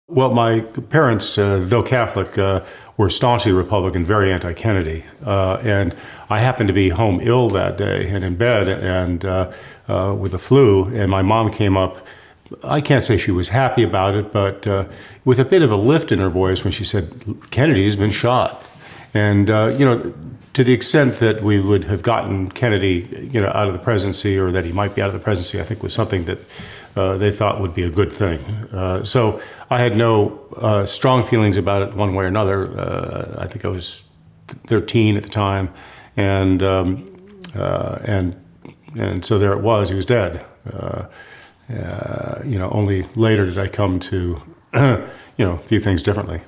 Well, my parents, though Catholic, were staunchly Republican, very anti-Kennedy. And I happened to be home ill that day and in bed and with the flu, and my mom came up. I can't say she was happy about it, but with a bit of a lift in her voice when she said, "Kennedy's been shot." And, to the extent that we would have gotten Kennedy, out of the presidency, or that he might be out of the presidency, I think was something that they thought would be a good thing. So I had no strong feelings about it one way or another. I think I was 13 at the time, and so there it was. He was dead. Only later did I come to, view things differently.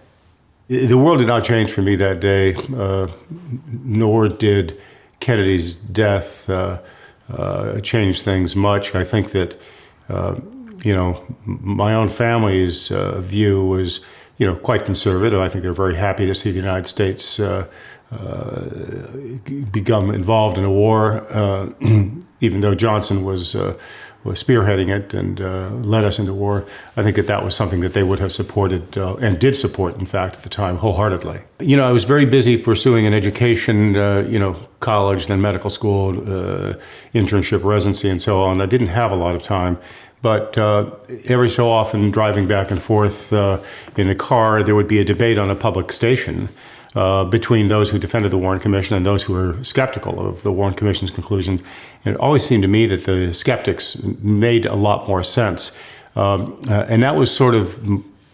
The world did not change for me that day, nor did Kennedy's death change things much. I think that, my own family's view was, quite conservative. I think they're very happy to see the United States become involved in a war, even though Johnson was spearheading it and led us into war. I think that was something that they would have supported and did support, in fact, at the time, wholeheartedly. I was very busy pursuing an education, college, then medical school, internship, residency, and so on. I didn't have a lot of time. But every so often, driving back and forth in a car, there would be a debate on a public station between those who defended the Warren Commission and those who were skeptical of the Warren Commission's conclusion. And it always seemed to me that the skeptics made a lot more sense. And that was sort of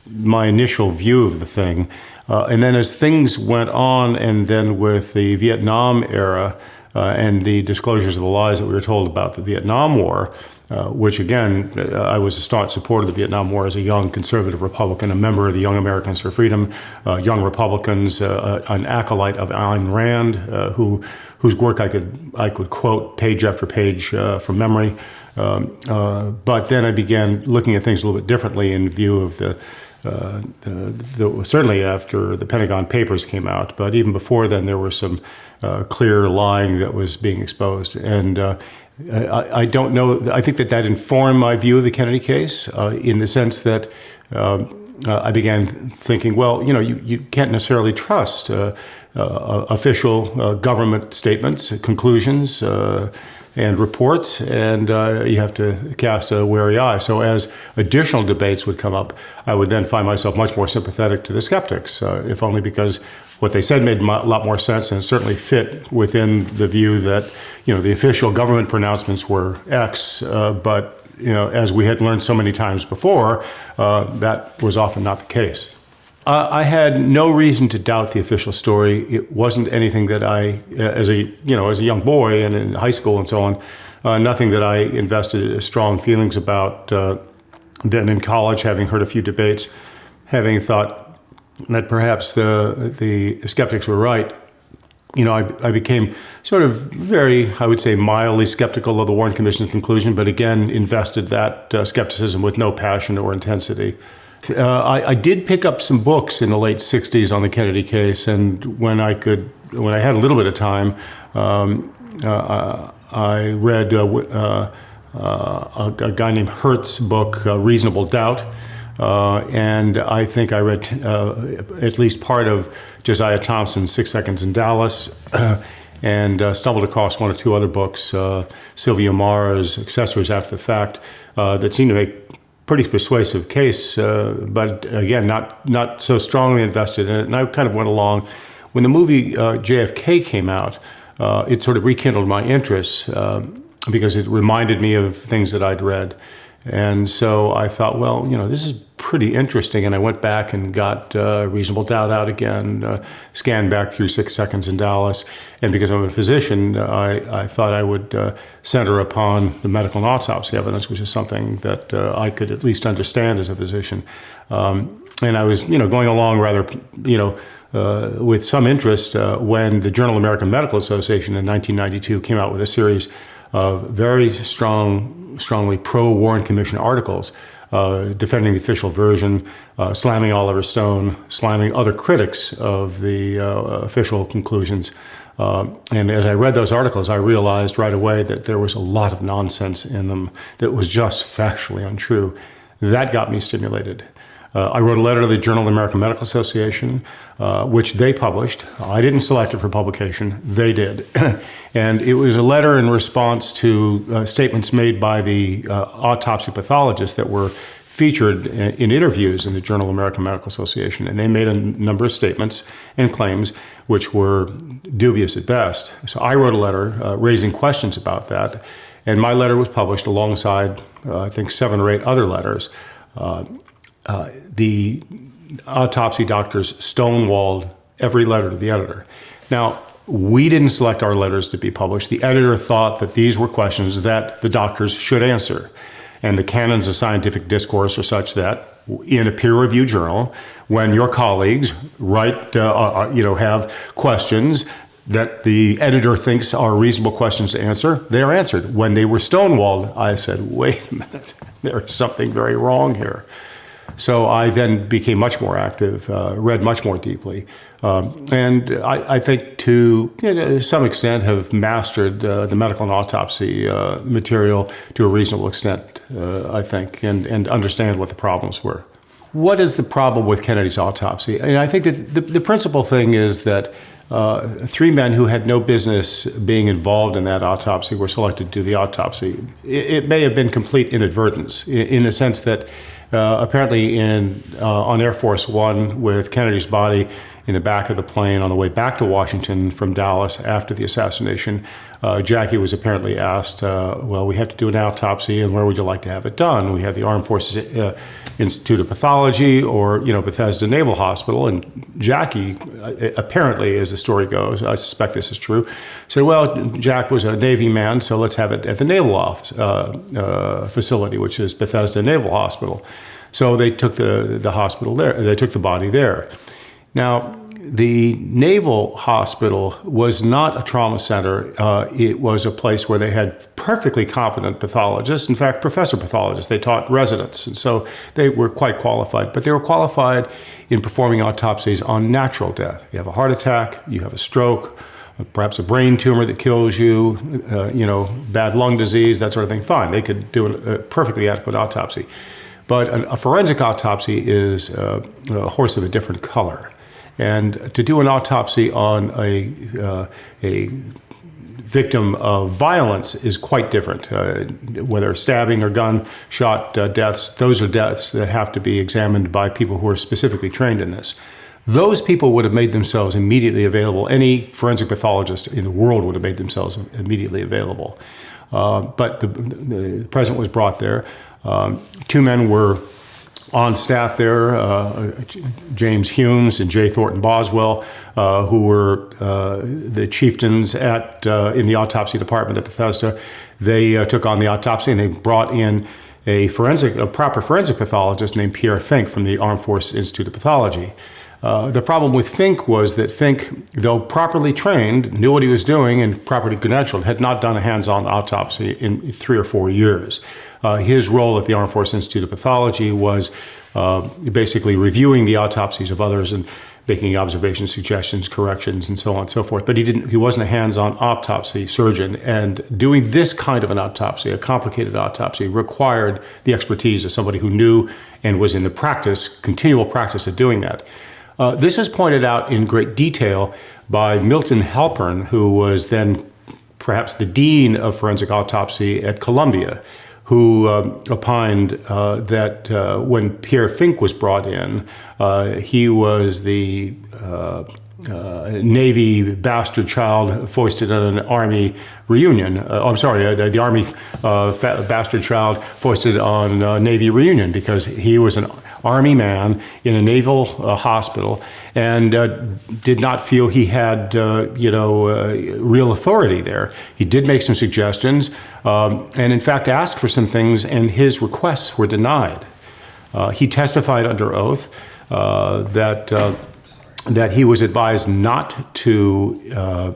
my initial view of the thing. And then as things went on, and then with the Vietnam era and the disclosures of the lies that we were told about the Vietnam War, which again, I was a staunch supporter of the Vietnam War as a young conservative Republican, a member of the Young Americans for Freedom, Young Republicans, an acolyte of Ayn Rand, whose work I could quote page after page from memory. But then I began looking at things a little bit differently in view of certainly after the Pentagon Papers came out, but even before then there was some clear lying that was being exposed. And I don't know. I think that informed my view of the Kennedy case in the sense that I began thinking, well, you can't necessarily trust official government statements, conclusions, and reports, and you have to cast a wary eye. So as additional debates would come up, I would then find myself much more sympathetic to the skeptics, if only because what they said made a lot more sense and certainly fit within the view that, the official government pronouncements were X, but, as we had learned so many times before, that was often not the case. I had no reason to doubt the official story. It wasn't anything that I, as a young boy and in high school and so on, nothing that I invested strong feelings about. Then in college, having heard a few debates, having thought that perhaps the skeptics were right, I became sort of very, I would say, mildly skeptical of the Warren Commission's conclusion, but again, invested that skepticism with no passion or intensity. I did pick up some books in the late 60s on the Kennedy case, and when I had a little bit of time, I read a guy named Hurt's book, Reasonable Doubt, and I think I read at least part of Josiah Thompson's 6 Seconds in Dallas, and stumbled across one or two other books, Sylvia Mara's Accessories After the Fact, that seemed to make pretty persuasive case, but again, not so strongly invested in it. And I kind of went along. When the movie JFK came out, it sort of rekindled my interest because it reminded me of things that I'd read. And so I thought, well, this is pretty interesting. And I went back and got Reasonable Doubt out again, scanned back through 6 Seconds in Dallas. And because I'm a physician, I thought I would center upon the medical and autopsy evidence, which is something that I could at least understand as a physician. And I was, going along rather, with some interest when the Journal of the American Medical Association in 1992 came out with a series of very strongly pro-Warren Commission articles defending the official version, slamming Oliver Stone, slamming other critics of the official conclusions. And as I read those articles, I realized right away that there was a lot of nonsense in them that was just factually untrue. That got me stimulated. I wrote a letter to the Journal of the American Medical Association, which they published. I didn't select it for publication. They did. And it was a letter in response to statements made by the autopsy pathologists that were featured in interviews in the Journal of the American Medical Association. And they made a number of statements and claims which were dubious at best. So I wrote a letter raising questions about that. And my letter was published alongside, I think, 7 or 8 other letters. The autopsy doctors stonewalled every letter to the editor. Now, we didn't select our letters to be published. The editor thought that these were questions that the doctors should answer. And the canons of scientific discourse are such that in a peer-reviewed journal, when your colleagues write, have questions that the editor thinks are reasonable questions to answer, they are answered. When they were stonewalled, I said, wait a minute, there is something very wrong here. So I then became much more active, read much more deeply, and I think to some extent have mastered the medical and autopsy material to a reasonable extent, I think, and understand what the problems were. What is the problem with Kennedy's autopsy? And I think that the principal thing is that 3 men who had no business being involved in that autopsy were selected to do the autopsy. It may have been complete inadvertence in the sense that apparently on Air Force One with Kennedy's body in the back of the plane on the way back to Washington from Dallas after the assassination, Jackie was apparently asked, well, we have to do an autopsy, and where would you like to have it done? We have the Armed Forces Institute of Pathology or, Bethesda Naval Hospital. And Jackie, apparently, as the story goes, I suspect this is true, said, well, Jack was a Navy man, so let's have it at the Naval office, facility, which is Bethesda Naval Hospital. So they took the hospital there. They took the body there. Now, the Naval Hospital was not a trauma center. It was a place where they had perfectly competent pathologists, in fact, professor pathologists. They taught residents, and so they were quite qualified. But they were qualified in performing autopsies on natural death. You have a heart attack, you have a stroke, perhaps a brain tumor that kills you, bad lung disease, that sort of thing. Fine, they could do a perfectly adequate autopsy. But a forensic autopsy is a horse of a different color. And to do an autopsy on a victim of violence is quite different. Whether stabbing or gunshot deaths, those are deaths that have to be examined by people who are specifically trained in this. Those people would have made themselves immediately available. Any forensic pathologist in the world would have made themselves immediately available. But the president was brought there. 2 men were on staff there, James Humes and J. Thornton Boswell, who were the chieftains in the autopsy department at Bethesda. They took on the autopsy, and they brought in a proper forensic pathologist named Pierre Fink from the Armed Forces Institute of Pathology. The problem with Fink was that Fink, though properly trained, knew what he was doing and properly credentialed, had not done a hands-on autopsy in 3 or 4 years. His role at the Armed Forces Institute of Pathology was basically reviewing the autopsies of others and making observations, suggestions, corrections, and so on and so forth. But he wasn't a hands-on autopsy surgeon, and doing this kind of an autopsy, a complicated autopsy, required the expertise of somebody who knew and was in the continual practice of doing that. This is pointed out in great detail by Milton Halpern, who was then perhaps the dean of forensic autopsy at Columbia, who opined that when Pierre Fink was brought in, he was the Navy bastard child foisted on an Army reunion. The Army bastard child foisted on a Navy reunion, because he was an Army man in a naval hospital and did not feel he had, real authority there. He did make some suggestions and, in fact, asked for some things, and his requests were denied. He testified under oath that he was advised not to,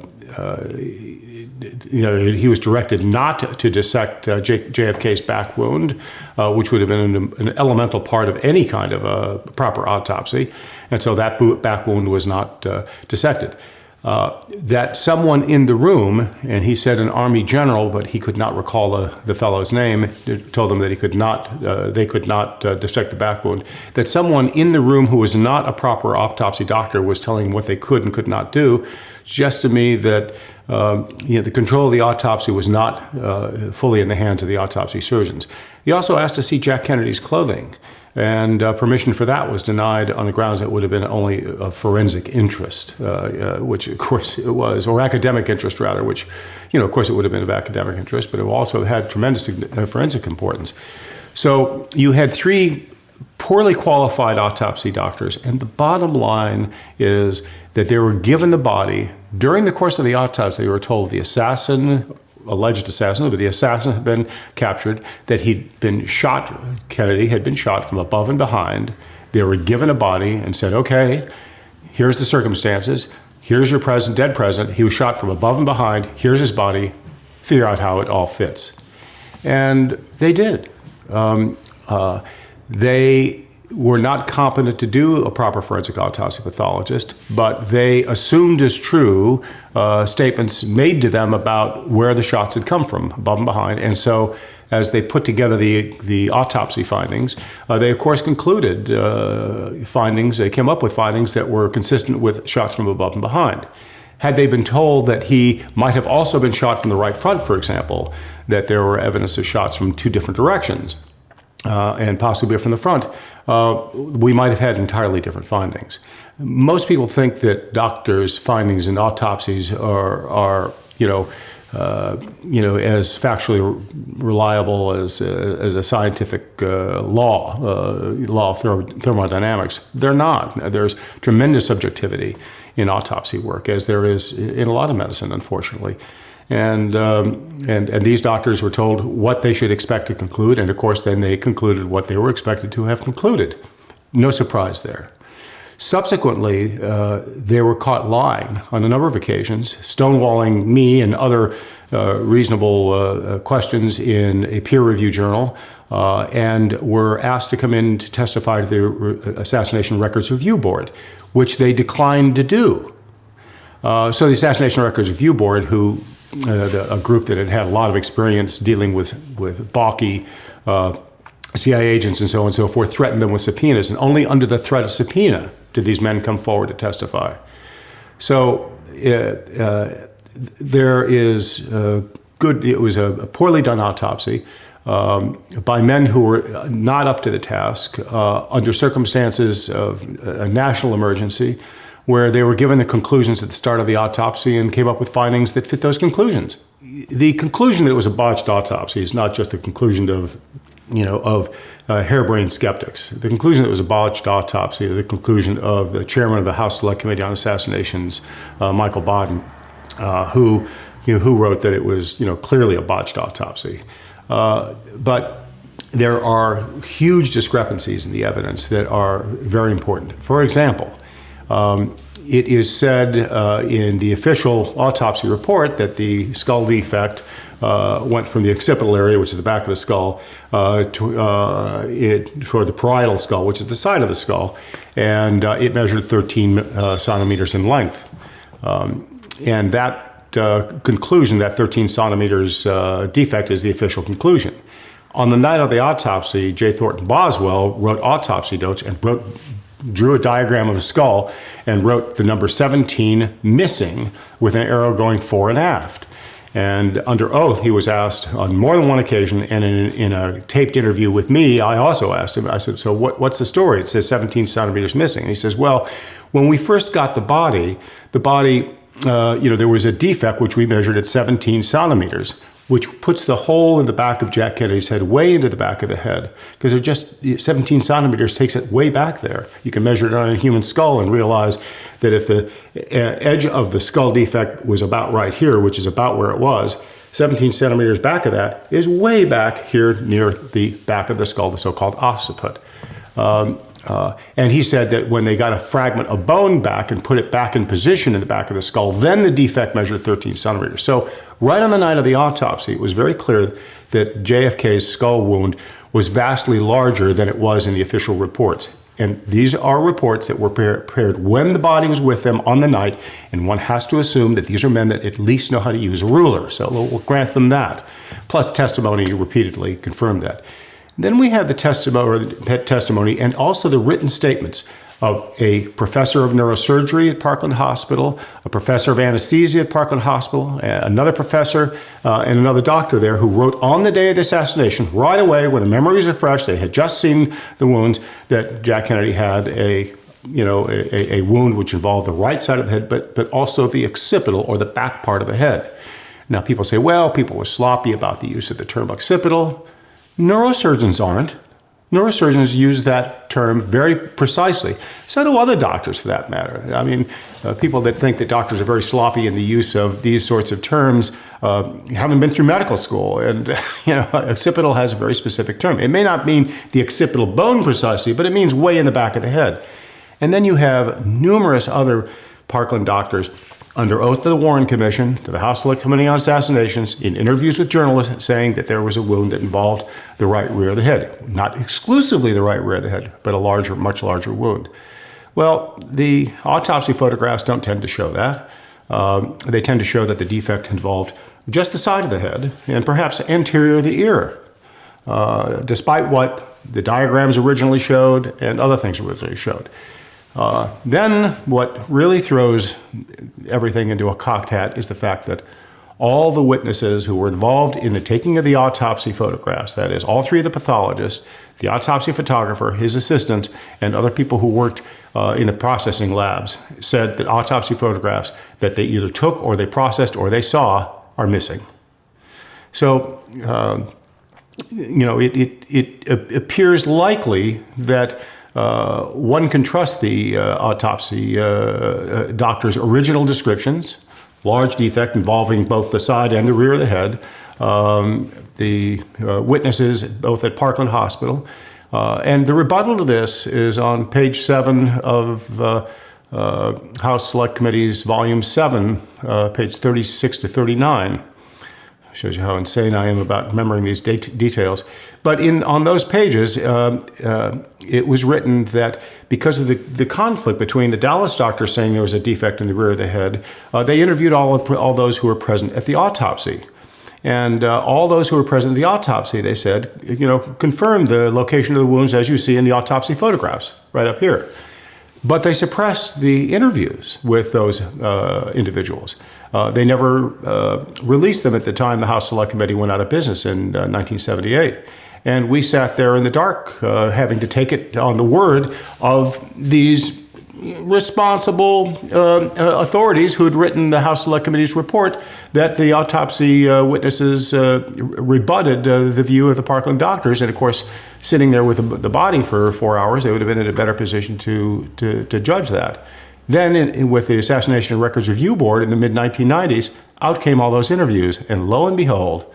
he was directed not to dissect JFK's back wound, which would have been an elemental part of any kind of a proper autopsy. And so that back wound was not dissected. that someone in the room, and he said an Army general, but he could not recall the fellow's name, told them that they could not dissect the back wound, that someone in the room who was not a proper autopsy doctor was telling them what they could and could not do, suggests to me that the control of the autopsy was not fully in the hands of the autopsy surgeons. He also asked to see Jack Kennedy's clothing, and permission for that was denied on the grounds that it would have been only of forensic interest, which of course it was, or academic interest rather, which, of course it would have been of academic interest, but it also had tremendous forensic importance. So you had 3 poorly qualified autopsy doctors, and the bottom line is that they were given the body. During the course of the autopsy, they were told the alleged assassin, but the assassin had been captured, that he'd been shot, Kennedy had been shot from above and behind. They were given a body and said, okay, here's the circumstances, here's your dead president, he was shot from above and behind, here's his body, figure out how it all fits. And they did. They were not competent to do a proper forensic autopsy pathologist, but they assumed as true statements made to them about where the shots had come from, above and behind. And so as they put together the autopsy findings, they of course concluded they came up with findings that were consistent with shots from above and behind. Had they been told that he might have also been shot from the right front, for example, that there were evidence of shots from 2 different directions, and possibly from the front, we might have had entirely different findings. Most people think that doctors' findings in autopsies are as factually reliable as a scientific law of thermodynamics. They're not. There's tremendous subjectivity in autopsy work, as there is in a lot of medicine, unfortunately. And these doctors were told what they should expect to conclude, and of course then they concluded what they were expected to have concluded. No surprise there. Subsequently, they were caught lying on a number of occasions, stonewalling me and other reasonable questions in a peer-reviewed journal, and were asked to come in to testify to the Assassination Records Review Board, which they declined to do. So the Assassination Records Review Board, a group that had had a lot of experience dealing with balky CIA agents and so on and so forth, threatened them with subpoenas, and only under the threat of subpoena did these men come forward to testify. So there is it was a poorly done autopsy by men who were not up to the task under circumstances of a national emergency, where they were given the conclusions at the start of the autopsy and came up with findings that fit those conclusions. The conclusion that it was a botched autopsy is not just the conclusion of harebrained skeptics. The conclusion that it was a botched autopsy is the conclusion of the chairman of the House Select Committee on Assassinations, Michael Bodden, who wrote that it was clearly a botched autopsy. But there are huge discrepancies in the evidence that are very important. For example, it is said in the official autopsy report that the skull defect went from the occipital area, which is the back of the skull, toward the parietal skull, which is the side of the skull, and it measured 13 centimeters in length. And that conclusion, that 13 centimeters defect, is the official conclusion. On the night of the autopsy, J. Thornton Boswell wrote autopsy notes and drew a diagram of a skull and wrote the number 17 missing with an arrow going fore and aft. And under oath, he was asked on more than one occasion, and in a taped interview with me, I also asked him, I said, so what's the story? It says 17 centimeters missing. And he says, well, when we first got the body, there was a defect which we measured at 17 centimeters, which puts the hole in the back of Jack Kennedy's head way into the back of the head, because they're just 17 centimeters takes it way back there. You can measure it on a human skull and realize that if the edge of the skull defect was about right here, which is about where it was, 17 centimeters back of that is way back here near the back of the skull, the so-called occiput. And he said that when they got a fragment of bone back and put it back in position in the back of the skull, then the defect measured 13 centimeters. So right on the night of the autopsy, it was very clear that JFK's skull wound was vastly larger than it was in the official reports. And these are reports that were prepared when the body was with them on the night, and one has to assume that these are men that at least know how to use a ruler. So we'll grant them that. Plus testimony repeatedly confirmed that. Then we have the testimony and also the written statements of a professor of neurosurgery at Parkland Hospital, a professor of anesthesia at Parkland Hospital, another professor and another doctor there who wrote on the day of the assassination, right away when the memories are fresh, they had just seen the wounds, that Jack Kennedy had a wound which involved the right side of the head, but also the occipital, or the back part of the head. Now people say, well, people were sloppy about the use of the term occipital. Neurosurgeons aren't. Neurosurgeons use that term very precisely. So do other doctors, for that matter. I mean, people that think that doctors are very sloppy in the use of these sorts of terms haven't been through medical school. And, occipital has a very specific term. It may not mean the occipital bone precisely, but it means way in the back of the head. And then you have numerous other Parkland doctors under oath to the Warren Commission, to the House Select Committee on Assassinations, in interviews with journalists, saying that there was a wound that involved the right rear of the head. Not exclusively the right rear of the head, but a larger, much larger wound. Well, the autopsy photographs don't tend to show that. They tend to show that the defect involved just the side of the head and perhaps anterior of the ear, despite what the diagrams originally showed and other things originally showed. Then what really throws everything into a cocked hat is the fact that all the witnesses who were involved in the taking of the autopsy photographs, that is, all three of the pathologists, the autopsy photographer, his assistant, and other people who worked in the processing labs, said that autopsy photographs that they either took or they processed or they saw are missing. So, it appears likely that one can trust the autopsy doctor's original descriptions, large defect involving both the side and the rear of the head, the witnesses both at Parkland Hospital. And the rebuttal to this is on page 7 of House Select Committee's Volume 7, page 36 to 39. Shows you how insane I am about remembering these details. But on those pages, it was written that because of the conflict between the Dallas doctor saying there was a defect in the rear of the head, they interviewed all those who were present at the autopsy. And all those who were present at the autopsy, they said, confirmed the location of the wounds as you see in the autopsy photographs right up here. But they suppressed the interviews with those individuals. They never released them at the time the House Select Committee went out of business in 1978. And we sat there in the dark, having to take it on the word of these responsible authorities who had written the House Select Committee's report that the autopsy witnesses rebutted the view of the Parkland doctors. And of course, sitting there with the body for 4 hours, they would have been in a better position to judge that. Then with the Assassination Records Review Board in the mid-1990s, out came all those interviews. And lo and behold,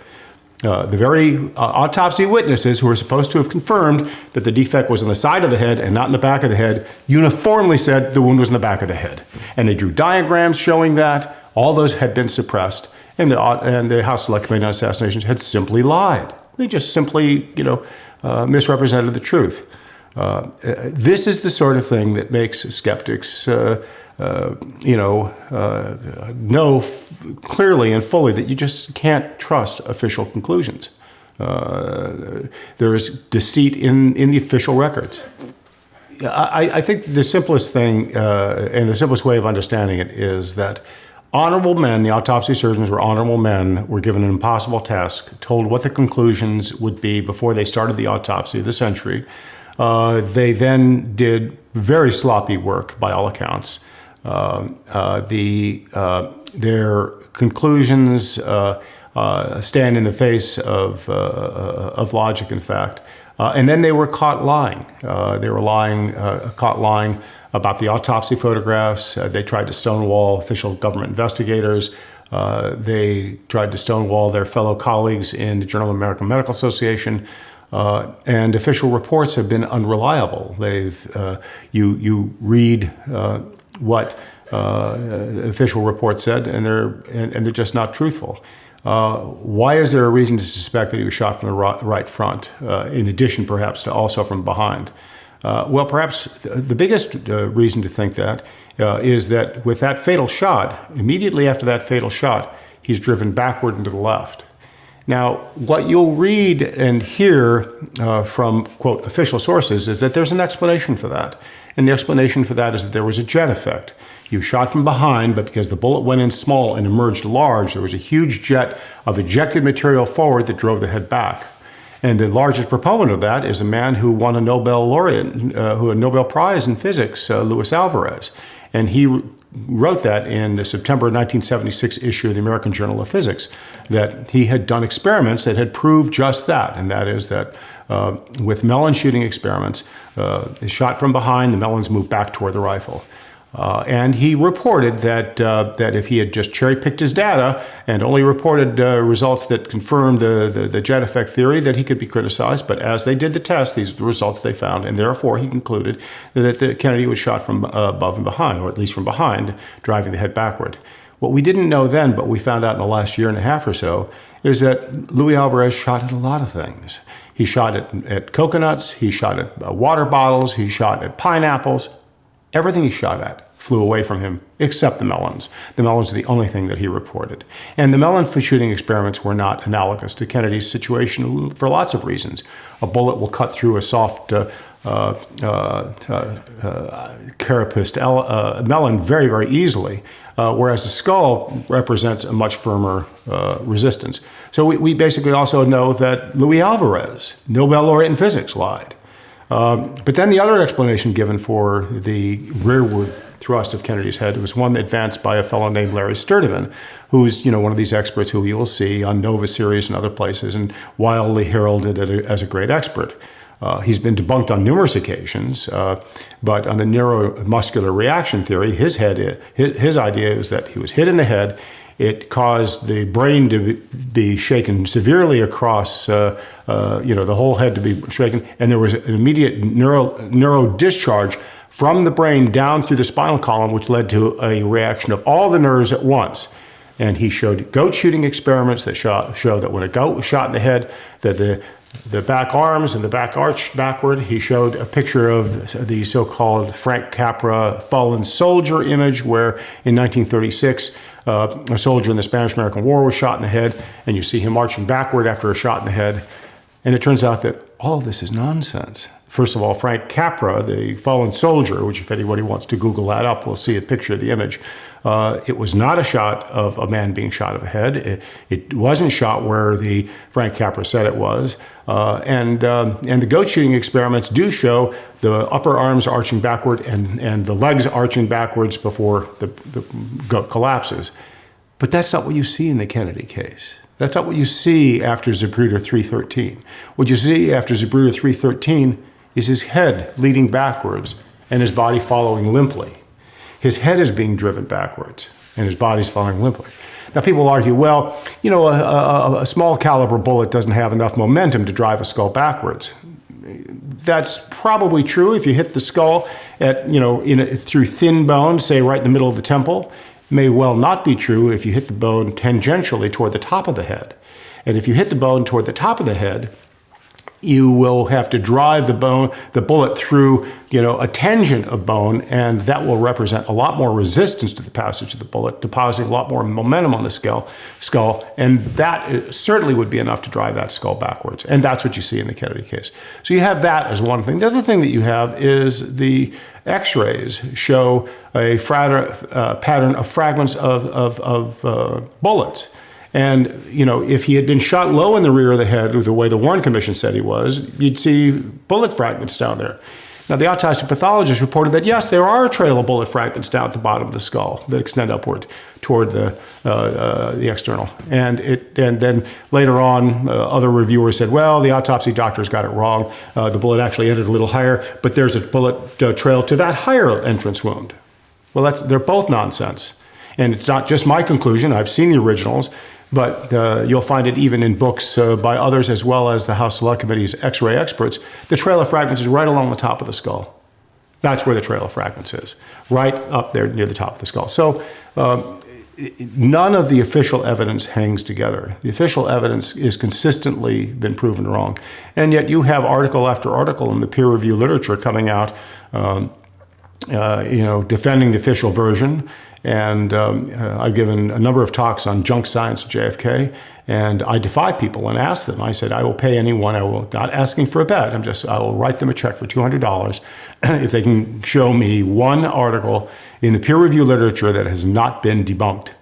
the very autopsy witnesses who were supposed to have confirmed that the defect was on the side of the head and not in the back of the head uniformly said the wound was in the back of the head. And they drew diagrams showing that. All those had been suppressed. And the House Select Committee on Assassinations had simply lied. They just simply, misrepresented the truth. This is the sort of thing that makes skeptics, know clearly and fully that you just can't trust official conclusions. There is deceit in the official records. I think the simplest thing and the simplest way of understanding it is that honorable men, the autopsy surgeons were honorable men, were given an impossible task, told what the conclusions would be before they started the autopsy of the century. They then did very sloppy work, by all accounts. Their conclusions stand in the face of logic, in fact. And then they were caught lying. They were caught lying about the autopsy photographs. They tried to stonewall official government investigators. They tried to stonewall their fellow colleagues in the Journal of the American Medical Association. And official reports have been unreliable. You read what official reports said, and they're just not truthful. Why is there a reason to suspect that he was shot from the right front, in addition perhaps to also from behind? Well, perhaps the biggest reason to think that is that with that fatal shot, immediately after that fatal shot, he's driven backward and to the left. Now, what you'll read and hear from, quote, official sources is that there's an explanation for that. And the explanation for that is that there was a jet effect. He was shot from behind, but because the bullet went in small and emerged large, there was a huge jet of ejected material forward that drove the head back. And the largest proponent of that is a man who won a Nobel laureate, who a Nobel Prize in physics, Luis Alvarez. And he wrote that in the September 1976 issue of the American Journal of Physics, that he had done experiments that had proved just that, and that is that with melon shooting experiments, shot from behind, the melons moved back toward the rifle. And he reported that that if he had just cherry-picked his data and only reported results that confirmed the jet effect theory, that he could be criticized. But as they did the test, these are the results they found, and therefore he concluded that Kennedy was shot from above and behind, or at least from behind, driving the head backward. What we didn't know then, but we found out in the last year and a half or so, is that Luis Alvarez shot at a lot of things. He shot at coconuts, he shot at water bottles, he shot at pineapples. Everything he shot at flew away from him, except the melons. The melons are the only thing that he reported. And the melon shooting experiments were not analogous to Kennedy's situation for lots of reasons. A bullet will cut through a soft carapaced melon very, very easily, whereas a skull represents a much firmer resistance. So we basically also know that Luis Alvarez, Nobel laureate in physics, lied. But then the other explanation given for the rearward thrust of Kennedy's head was one advanced by a fellow named Larry Sturtevant, who's one of these experts who you will see on Nova Series and other places and wildly heralded as a great expert. He's been debunked on numerous occasions, but on the neuromuscular reaction theory, his idea is that he was hit in the head. It caused the brain to be shaken severely across, the whole head to be shaken, and there was an immediate neuro discharge from the brain down through the spinal column, which led to a reaction of all the nerves at once. And he showed goat shooting experiments that show that when a goat was shot in the head, that the back arms and the back arch backward. He showed a picture of the so-called Frank Capra fallen soldier image, where in 1936, a soldier in the Spanish-American War was shot in the head, and you see him marching backward after a shot in the head. And it turns out that all of this is nonsense. First of all, Frank Capra, the fallen soldier, which if anybody wants to Google that up, will see a picture of the image. It was not a shot of a man being shot of a head. It wasn't shot where the Frank Capra said it was. And the goat shooting experiments do show the upper arms arching backward and the legs arching backwards before the goat collapses. But that's not what you see in the Kennedy case. That's not what you see after Zapruder 313. What you see after Zapruder 313 is his head leading backwards and his body following limply. His head is being driven backwards and his body's following limply. Now people argue, well, a small caliber bullet doesn't have enough momentum to drive a skull backwards. That's probably true if you hit the skull at, through thin bone, say right in the middle of the temple. May well not be true if you hit the bone tangentially toward the top of the head. And if you hit the bone toward the top of the head, you will have to drive the bullet through, a tangent of bone, and that will represent a lot more resistance to the passage of the bullet, depositing a lot more momentum on the skull, and that certainly would be enough to drive that skull backwards. And that's what you see in the Kennedy case. So you have that as one thing. The other thing that you have is the X-rays show a pattern of fragments of bullets. And, if he had been shot low in the rear of the head, the way the Warren Commission said he was, you'd see bullet fragments down there. Now, the autopsy pathologist reported that, yes, there are a trail of bullet fragments down at the bottom of the skull that extend upward toward the external. And then later on, other reviewers said, well, the autopsy doctors got it wrong. The bullet actually entered a little higher, but there's a bullet trail to that higher entrance wound. Well, they're both nonsense. And it's not just my conclusion. I've seen the originals. But you'll find it even in books by others, as well as the House Select Committee's X-ray experts. The trail of fragments is right along the top of the skull. That's where the trail of fragments is, right up there near the top of the skull. So none of the official evidence hangs together. The official evidence is consistently been proven wrong. And yet you have article after article in the peer review literature coming out, defending the official version. And I've given a number of talks on junk science at JFK, and I defy people and ask them. I said, I will pay anyone. I will not asking for a bet. I will write them a check for $200 if they can show me one article in the peer review literature that has not been debunked.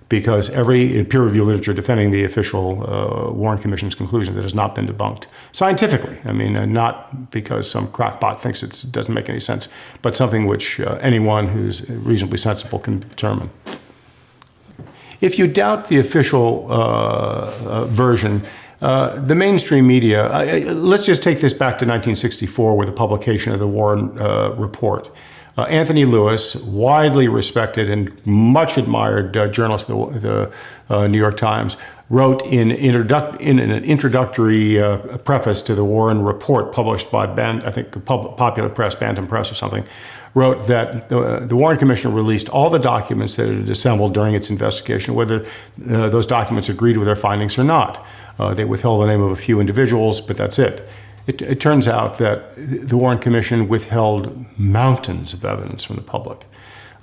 Because every peer review literature defending the official Warren Commission's conclusion that has not been debunked scientifically. I mean, not because some crackpot thinks it doesn't make any sense, but something which anyone who's reasonably sensible can determine. If you doubt the official version, the mainstream media, let's just take this back to 1964 with the publication of the Warren Report. Anthony Lewis, widely respected and much admired journalist of the New York Times, wrote in an introductory preface to the Warren Report published by Popular Press, Bantam Press or something, wrote that the Warren Commission released all the documents that it had assembled during its investigation, whether those documents agreed with their findings or not. They withheld the name of a few individuals, but that's it. It turns out that the Warren Commission withheld mountains of evidence from the public.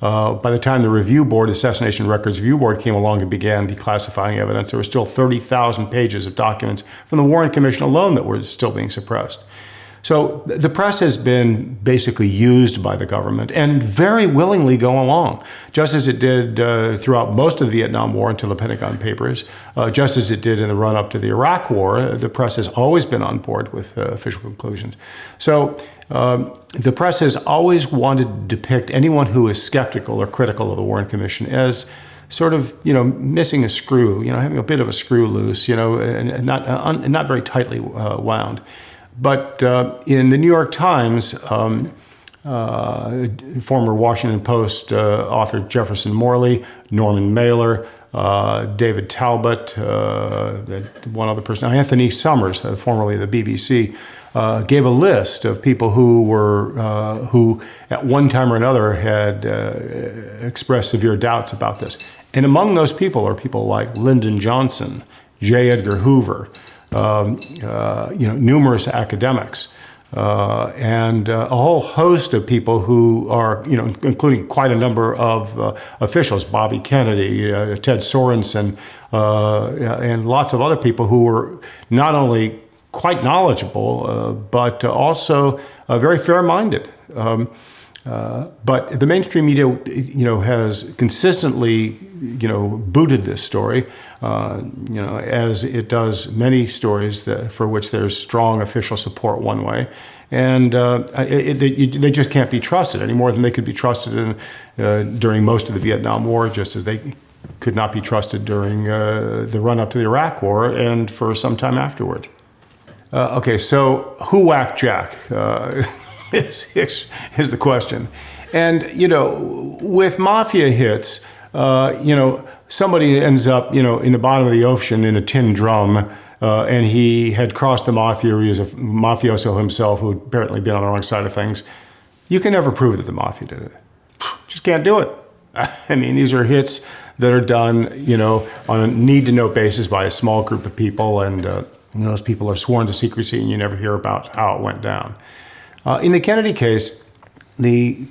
By the time the review board, Assassination Records Review Board, came along and began declassifying evidence, there were still 30,000 pages of documents from the Warren Commission alone that were still being suppressed. So the press has been basically used by the government and very willingly go along, just as it did throughout most of the Vietnam War until the Pentagon Papers, just as it did in the run-up to the Iraq War. The press has always been on board with official conclusions. So the press has always wanted to depict anyone who is skeptical or critical of the Warren Commission as sort of, missing a screw, having a bit of a screw loose, and not very tightly wound. But in the New York Times, former Washington Post author Jefferson Morley, Norman Mailer, David Talbot, one other person, Anthony Summers, formerly of the BBC, gave a list of people who at one time or another had expressed severe doubts about this. And among those people are people like Lyndon Johnson, J. Edgar Hoover, numerous academics, and a whole host of people who are, including quite a number of officials, Bobby Kennedy, Ted Sorensen, and lots of other people who were not only quite knowledgeable, but also very fair-minded. But the mainstream media, has consistently, booted this story, as it does many stories for which there's strong official support one way, and they just can't be trusted any more than they could be trusted during most of the Vietnam War, just as they could not be trusted during the run-up to the Iraq War and for some time afterward. Okay, so who whacked Jack? Is the question. And, with mafia hits, somebody ends up, in the bottom of the ocean in a tin drum, and he had crossed the mafia, or he was a mafioso himself who had apparently been on the wrong side of things. You can never prove that the mafia did it. Just can't do it. I mean, these are hits that are done, on a need-to-know basis by a small group of people, and those people are sworn to secrecy, and you never hear about how it went down. In the Kennedy case, the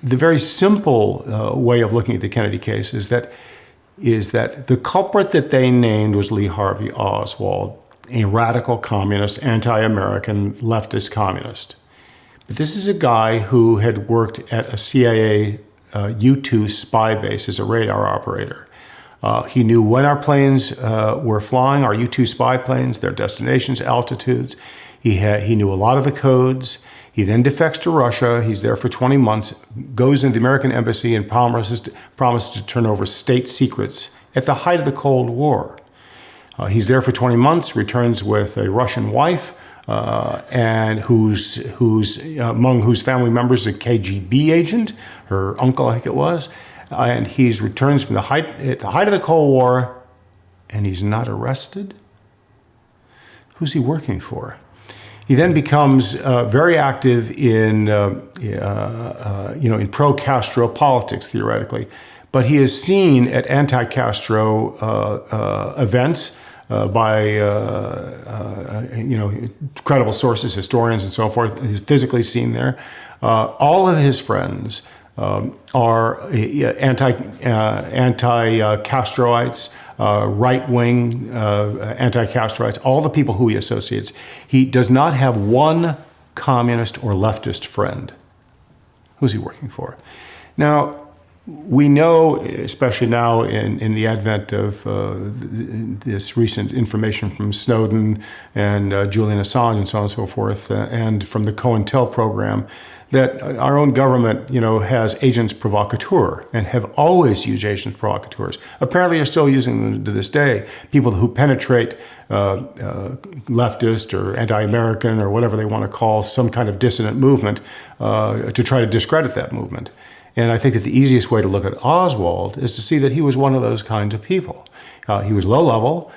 very simple way of looking at the Kennedy case is that the culprit that they named was Lee Harvey Oswald, a radical communist, anti-American, leftist communist. But this is a guy who had worked at a CIA U-2 spy base as a radar operator. He knew when our planes were flying, our U-2 spy planes, their destinations, altitudes. He knew a lot of the codes. He then defects to Russia. He's there for 20 months, goes into the American embassy and promises to turn over state secrets at the height of the Cold War. He's there for 20 months, returns with a Russian wife, and among whose family members a KGB agent, her uncle, I think it was, and he returns from at the height of the Cold War, and he's not arrested. Who's he working for? He then becomes very active in pro-Castro politics, theoretically. but he is seen at anti-Castro events by credible sources, historians, and so forth. He's physically seen there. All of his friends are anti-Castroites, right-wing anti-Castroites, all the people who he associates. He does not have one communist or leftist friend. Who's he working for? Now, we know, especially now in the advent of this recent information from Snowden and Julian Assange and so on and so forth, and from the COINTEL program, that our own government, has agents provocateurs and have always used agents provocateurs. Apparently are still using them to this day. People who penetrate leftist or anti-American or whatever they want to call some kind of dissident movement to try to discredit that movement. And I think that the easiest way to look at Oswald is to see that he was one of those kinds of people. He was low level,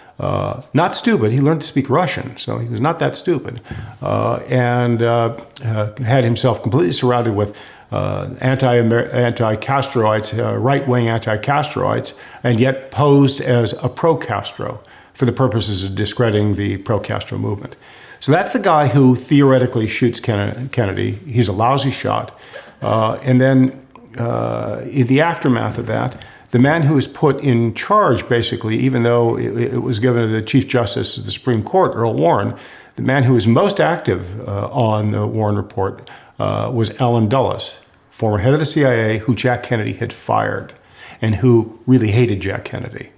not stupid. He learned to speak Russian, so he was not that stupid, and had himself completely surrounded with anti-Castroites, right-wing anti-Castroites, and yet posed as a pro-Castro for the purposes of discrediting the pro-Castro movement. So that's the guy who theoretically shoots Kennedy. He's a lousy shot. And then in the aftermath of that, the man who was put in charge, basically, even though it was given to the Chief Justice of the Supreme Court, Earl Warren, the man who was most active on the Warren report was Allen Dulles, former head of the CIA, who Jack Kennedy had fired and who really hated Jack Kennedy.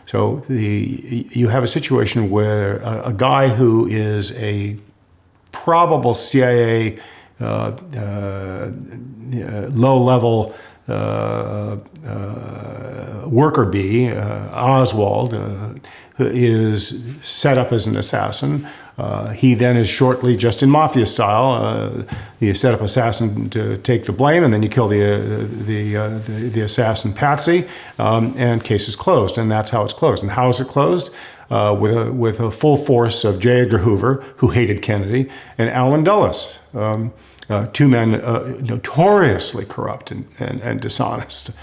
So you have a situation where a guy who is a probable CIA low-level worker bee, Oswald, is set up as an assassin. He then is shortly, just in mafia style, you set up assassin to take the blame, and then you kill the assassin Patsy, and case is closed. And that's how it's closed. And how is it closed? With a full force of J. Edgar Hoover, who hated Kennedy, and Allen Dulles. Two men notoriously corrupt and dishonest.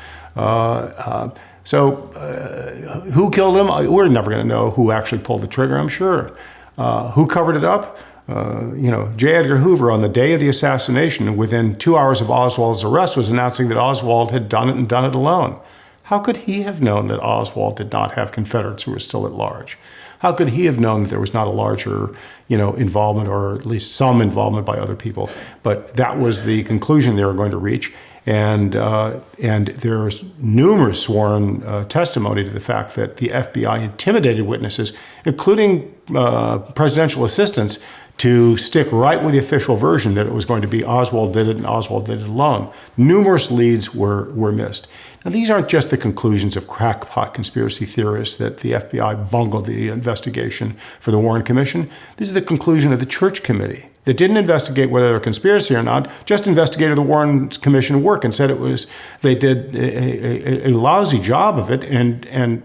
So who killed him? We're never going to know who actually pulled the trigger, I'm sure. Who covered it up? J. Edgar Hoover, on the day of the assassination, within 2 hours of Oswald's arrest, was announcing that Oswald had done it and done it alone. How could he have known that Oswald did not have Confederates who were still at large? How could he have known that there was not a larger, involvement, or at least some involvement by other people? But that was the conclusion they were going to reach. And there's numerous sworn testimony to the fact that the FBI intimidated witnesses, including presidential assistants, to stick right with the official version that it was going to be Oswald did it and Oswald did it alone. Numerous leads were missed. Now, these aren't just the conclusions of crackpot conspiracy theorists that the FBI bungled the investigation for the Warren Commission. This is the conclusion of the Church Committee that didn't investigate whether they were a conspiracy or not, just investigated the Warren Commission work and said they did a lousy job of it and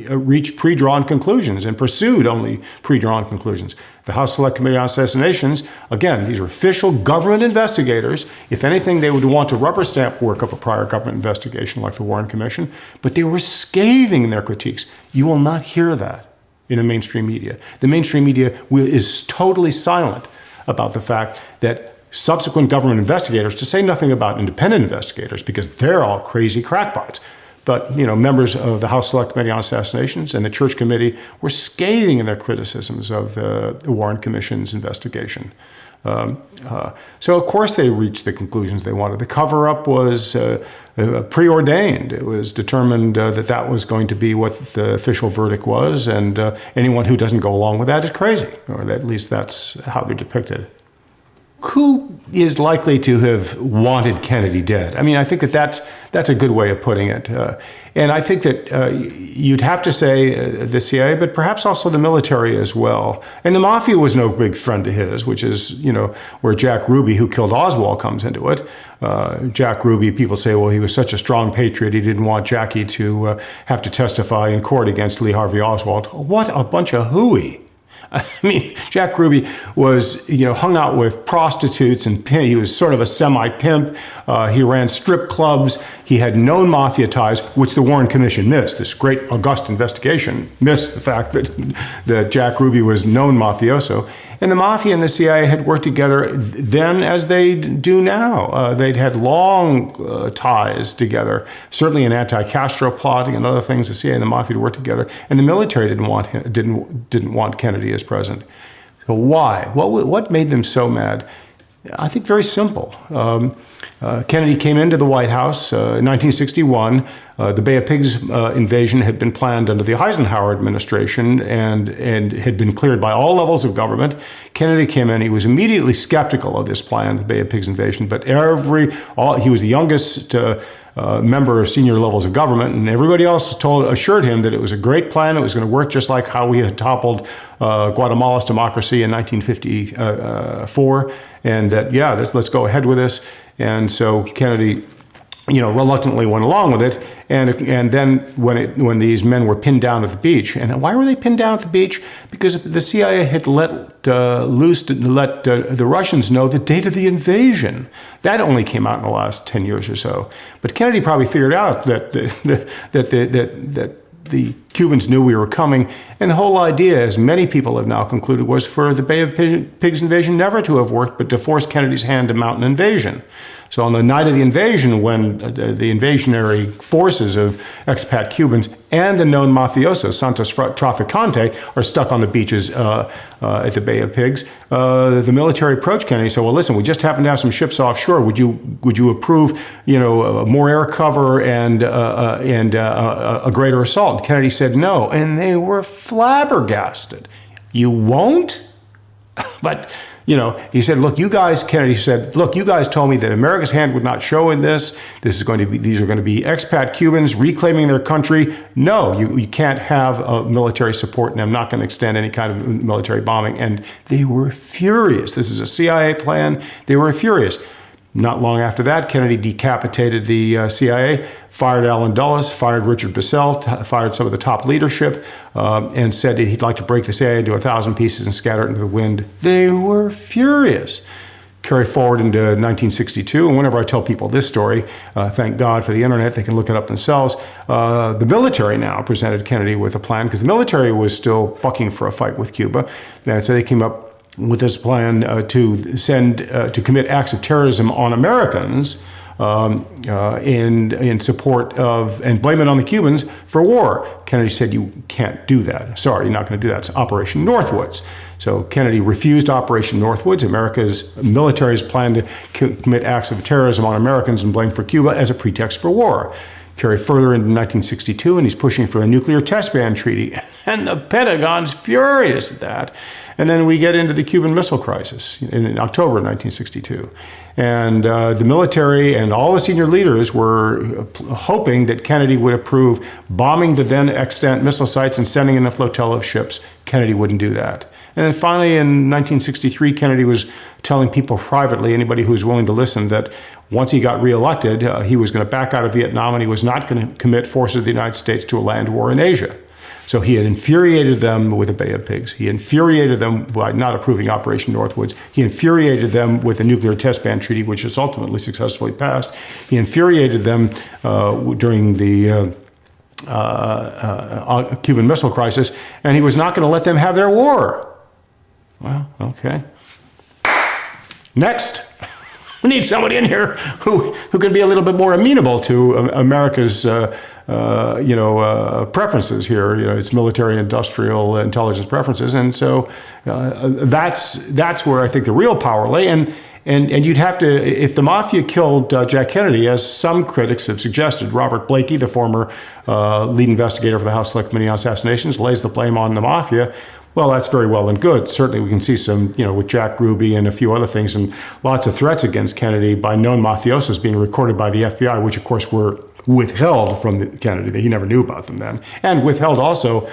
reached pre-drawn conclusions and pursued only pre-drawn conclusions. The House Select Committee on Assassinations, again, these are official government investigators. If anything, they would want to rubber stamp work of a prior government investigation like the Warren Commission, but they were scathing in their critiques. You will not hear that in the mainstream media. The mainstream media is totally silent about the fact that subsequent government investigators, to say nothing about independent investigators, because they're all crazy crackpots, but members of the House Select Committee on Assassinations and the Church Committee were scathing in their criticisms of the Warren Commission's investigation. So of course they reached the conclusions they wanted. The cover-up was preordained. It was determined that was going to be what the official verdict was, and anyone who doesn't go along with that is crazy, or at least that's how they're depicted. Who is likely to have wanted Kennedy dead? I mean, I think that's a good way of putting it. And I think that you'd have to say the CIA, but perhaps also the military as well. And the mafia was no big friend of his, which is, where Jack Ruby, who killed Oswald, comes into it. Jack Ruby, people say, well, he was such a strong patriot, he didn't want Jackie to have to testify in court against Lee Harvey Oswald. What a bunch of hooey. I mean, Jack Ruby was, hung out with prostitutes, and he was sort of a semi-pimp. He ran strip clubs. He had known mafia ties, which the Warren Commission missed. This great august investigation missed the fact that Jack Ruby was known mafioso. And the mafia and the CIA had worked together then as they do now. They'd had long ties together, certainly in anti-Castro plotting and other things. The CIA and the mafia worked together, and the military didn't want Kennedy as president. So why? What made them so mad? I think very simple. Kennedy came into the White House in 1961. The Bay of Pigs invasion had been planned under the Eisenhower administration and had been cleared by all levels of government. Kennedy came in. He was immediately skeptical of this plan, the Bay of Pigs invasion, but he was the youngest member of senior levels of government, and everybody else assured him that it was a great plan. It was going to work just like how we had toppled Guatemala's democracy in 1954, and that, let's go ahead with this. And so Kennedy, reluctantly went along with it. And then when these men were pinned down at the beach, and why were they pinned down at the beach? Because the CIA had let the Russians know the date of the invasion. That only came out in the last 10 years or so. But Kennedy probably figured out that the Cubans knew we were coming. And the whole idea, as many people have now concluded, was for the Bay of Pigs invasion never to have worked, but to force Kennedy's hand to mount an invasion. So on the night of the invasion, when the invasionary forces of expat Cubans and a known mafioso, Santos Traficante, are stuck on the beaches at the Bay of Pigs, the military approached Kennedy and said, well, listen, we just happen to have some ships offshore. Would you approve, more air cover and a greater assault? And Kennedy said no, and they were flabbergasted. You won't? But he said, Kennedy said, look, you guys told me that America's hand would not show in this. These are going to be expat Cubans reclaiming their country. No, you can't have military support, and I'm not going to extend any kind of military bombing. And they were furious. This is a CIA plan. They were furious. Not long after that, Kennedy decapitated the CIA, fired Allen Dulles, fired Richard Bissell, fired some of the top leadership, and said that he'd like to break the CIA into 1,000 pieces and scatter it into the wind. They were furious. Carry forward into 1962, and whenever I tell people this story, thank God for the internet, they can look it up themselves. The military now presented Kennedy with a plan, because the military was still bucking for a fight with Cuba, and so they came up with this plan to commit acts of terrorism on Americans in support of, and blame it on the Cubans for war. Kennedy said, you can't do that. Sorry, you're not going to do that. It's Operation Northwoods. So Kennedy refused Operation Northwoods. America's military's plan to commit acts of terrorism on Americans and blame for Cuba as a pretext for war. Carry further into 1962, and he's pushing for a nuclear test ban treaty. And the Pentagon's furious at that. And then we get into the Cuban Missile Crisis in October 1962. And the military and all the senior leaders were hoping that Kennedy would approve bombing the then extant missile sites and sending in a flotilla of ships. Kennedy wouldn't do that. And then finally in 1963, Kennedy was telling people privately, anybody who was willing to listen, that once he got reelected, he was going to back out of Vietnam and he was not going to commit forces of the United States to a land war in Asia. So he had infuriated them with the Bay of Pigs. He infuriated them by not approving Operation Northwoods. He infuriated them with the nuclear test ban treaty, which was ultimately successfully passed. He infuriated them during the Cuban Missile Crisis, and he was not going to let them have their war. Well, okay. Next. We need somebody in here who can be a little bit more amenable to America's preferences here, its military, industrial, intelligence preferences, and so that's where I think the real power lay. And you'd have to, if the mafia killed Jack Kennedy, as some critics have suggested, Robert Blakey, the former lead investigator for the House Select Committee on Assassinations, lays the blame on the mafia. Well, that's very well and good. Certainly we can see some, with Jack Ruby and a few other things, and lots of threats against Kennedy by known mafiosos being recorded by the FBI, which of course were withheld from Kennedy. He never knew about them then. And withheld also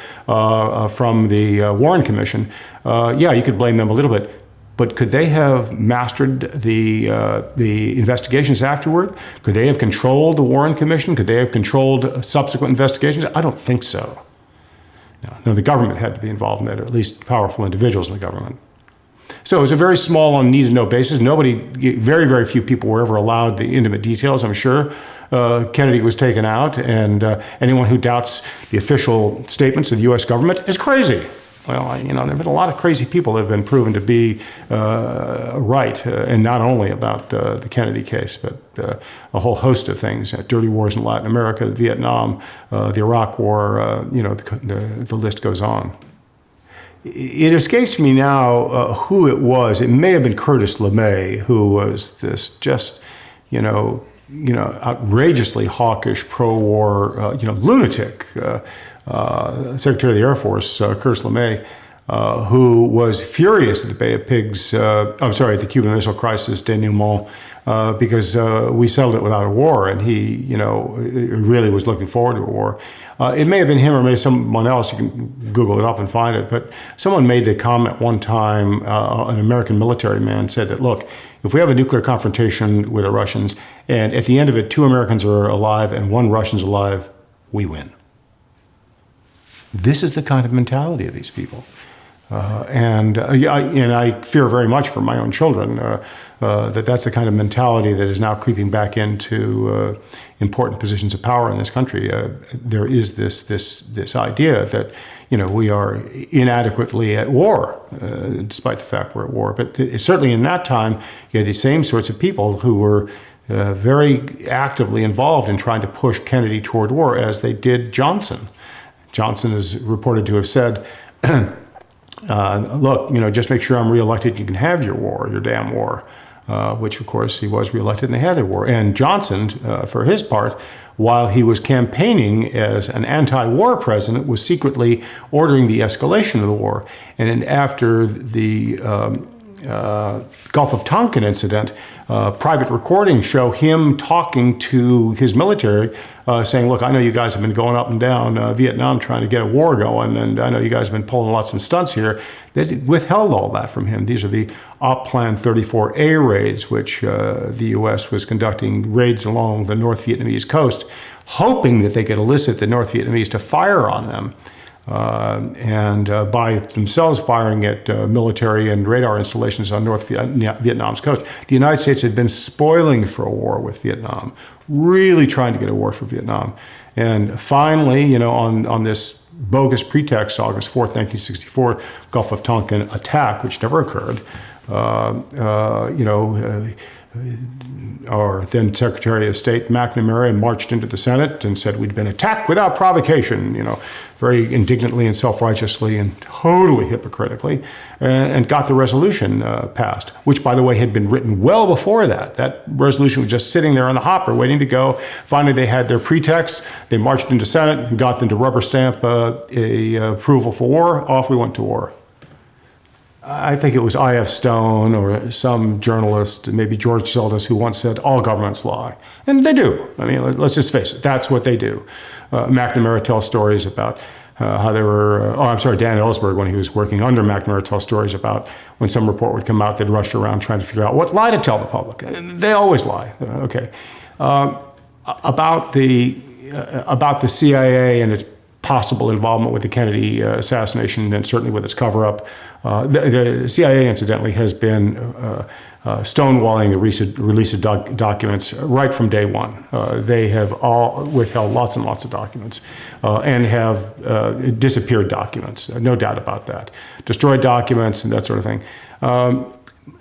from the Warren Commission. You could blame them a little bit. But could they have mastered the investigations afterward? Could they have controlled the Warren Commission? Could they have controlled subsequent investigations? I don't think so. Now, the government had to be involved in that, or at least powerful individuals in the government. So it was a very small and need-to-know basis. Very, very few people were ever allowed the intimate details, I'm sure. Kennedy was taken out, and anyone who doubts the official statements of the U.S. government is crazy. Well, there have been a lot of crazy people that have been proven to be right, and not only about the Kennedy case, but a whole host of things, dirty wars in Latin America, Vietnam, the Iraq War, the list goes on. It escapes me now who it was. It may have been Curtis LeMay, who was this just, outrageously hawkish pro-war, lunatic. Secretary of the Air Force, Curtis LeMay, who was furious at the Bay of Pigs, the Cuban Missile Crisis denouement, because we settled it without a war, and he, really was looking forward to a war. It may have been him or maybe someone else. You can Google it up and find it. But someone made the comment one time, an American military man said that, look, if we have a nuclear confrontation with the Russians, and at the end of it, 2 Americans are alive and 1 Russian's alive, we win. This is the kind of mentality of these people. And I fear very much for my own children that that's the kind of mentality that is now creeping back into important positions of power in this country. There is this idea that we are inadequately at war, despite the fact we're at war. But certainly in that time, you had these same sorts of people who were very actively involved in trying to push Kennedy toward war, as they did Johnson. Johnson is reported to have said, look, just make sure I'm reelected. You can have your war, your damn war, which, of course, he was reelected and they had their war. And Johnson, for his part, while he was campaigning as an anti-war president, was secretly ordering the escalation of the war. And after the Gulf of Tonkin incident, private recordings show him talking to his military, saying, look, I know you guys have been going up and down Vietnam trying to get a war going, and I know you guys have been pulling lots of stunts here. They withheld all that from him. These are the Op Plan 34A raids, which the U.S. was conducting raids along the North Vietnamese coast, hoping that they could elicit the North Vietnamese to fire on them. And by themselves firing at military and radar installations on North Vietnam's coast. The United States had been spoiling for a war with Vietnam, really trying to get a war for Vietnam. And finally, on this bogus pretext, August 4th, 1964, Gulf of Tonkin attack, which never occurred, our then Secretary of State McNamara marched into the Senate and said we'd been attacked without provocation, very indignantly and self-righteously and totally hypocritically, and got the resolution passed, which, by the way, had been written well before that. That resolution was just sitting there on the hopper waiting to go. Finally, they had their pretext. They marched into Senate and got them to rubber stamp a approval for war. Off we went to war. I think it was I.F. Stone or some journalist, maybe George Seldes, who once said, all governments lie. And they do. I mean, let's just face it. That's what they do. McNamara tells stories about how they were, Dan Ellsberg, when he was working under McNamara, tells stories about when some report would come out, they'd rush around trying to figure out what lie to tell the public. They always lie. Okay. About the CIA and its possible involvement with the Kennedy assassination, and certainly with its cover-up. The CIA, incidentally, has been stonewalling the release of documents right from day one. They have all withheld lots and lots of documents and have disappeared documents, no doubt about that. Destroyed documents and that sort of thing.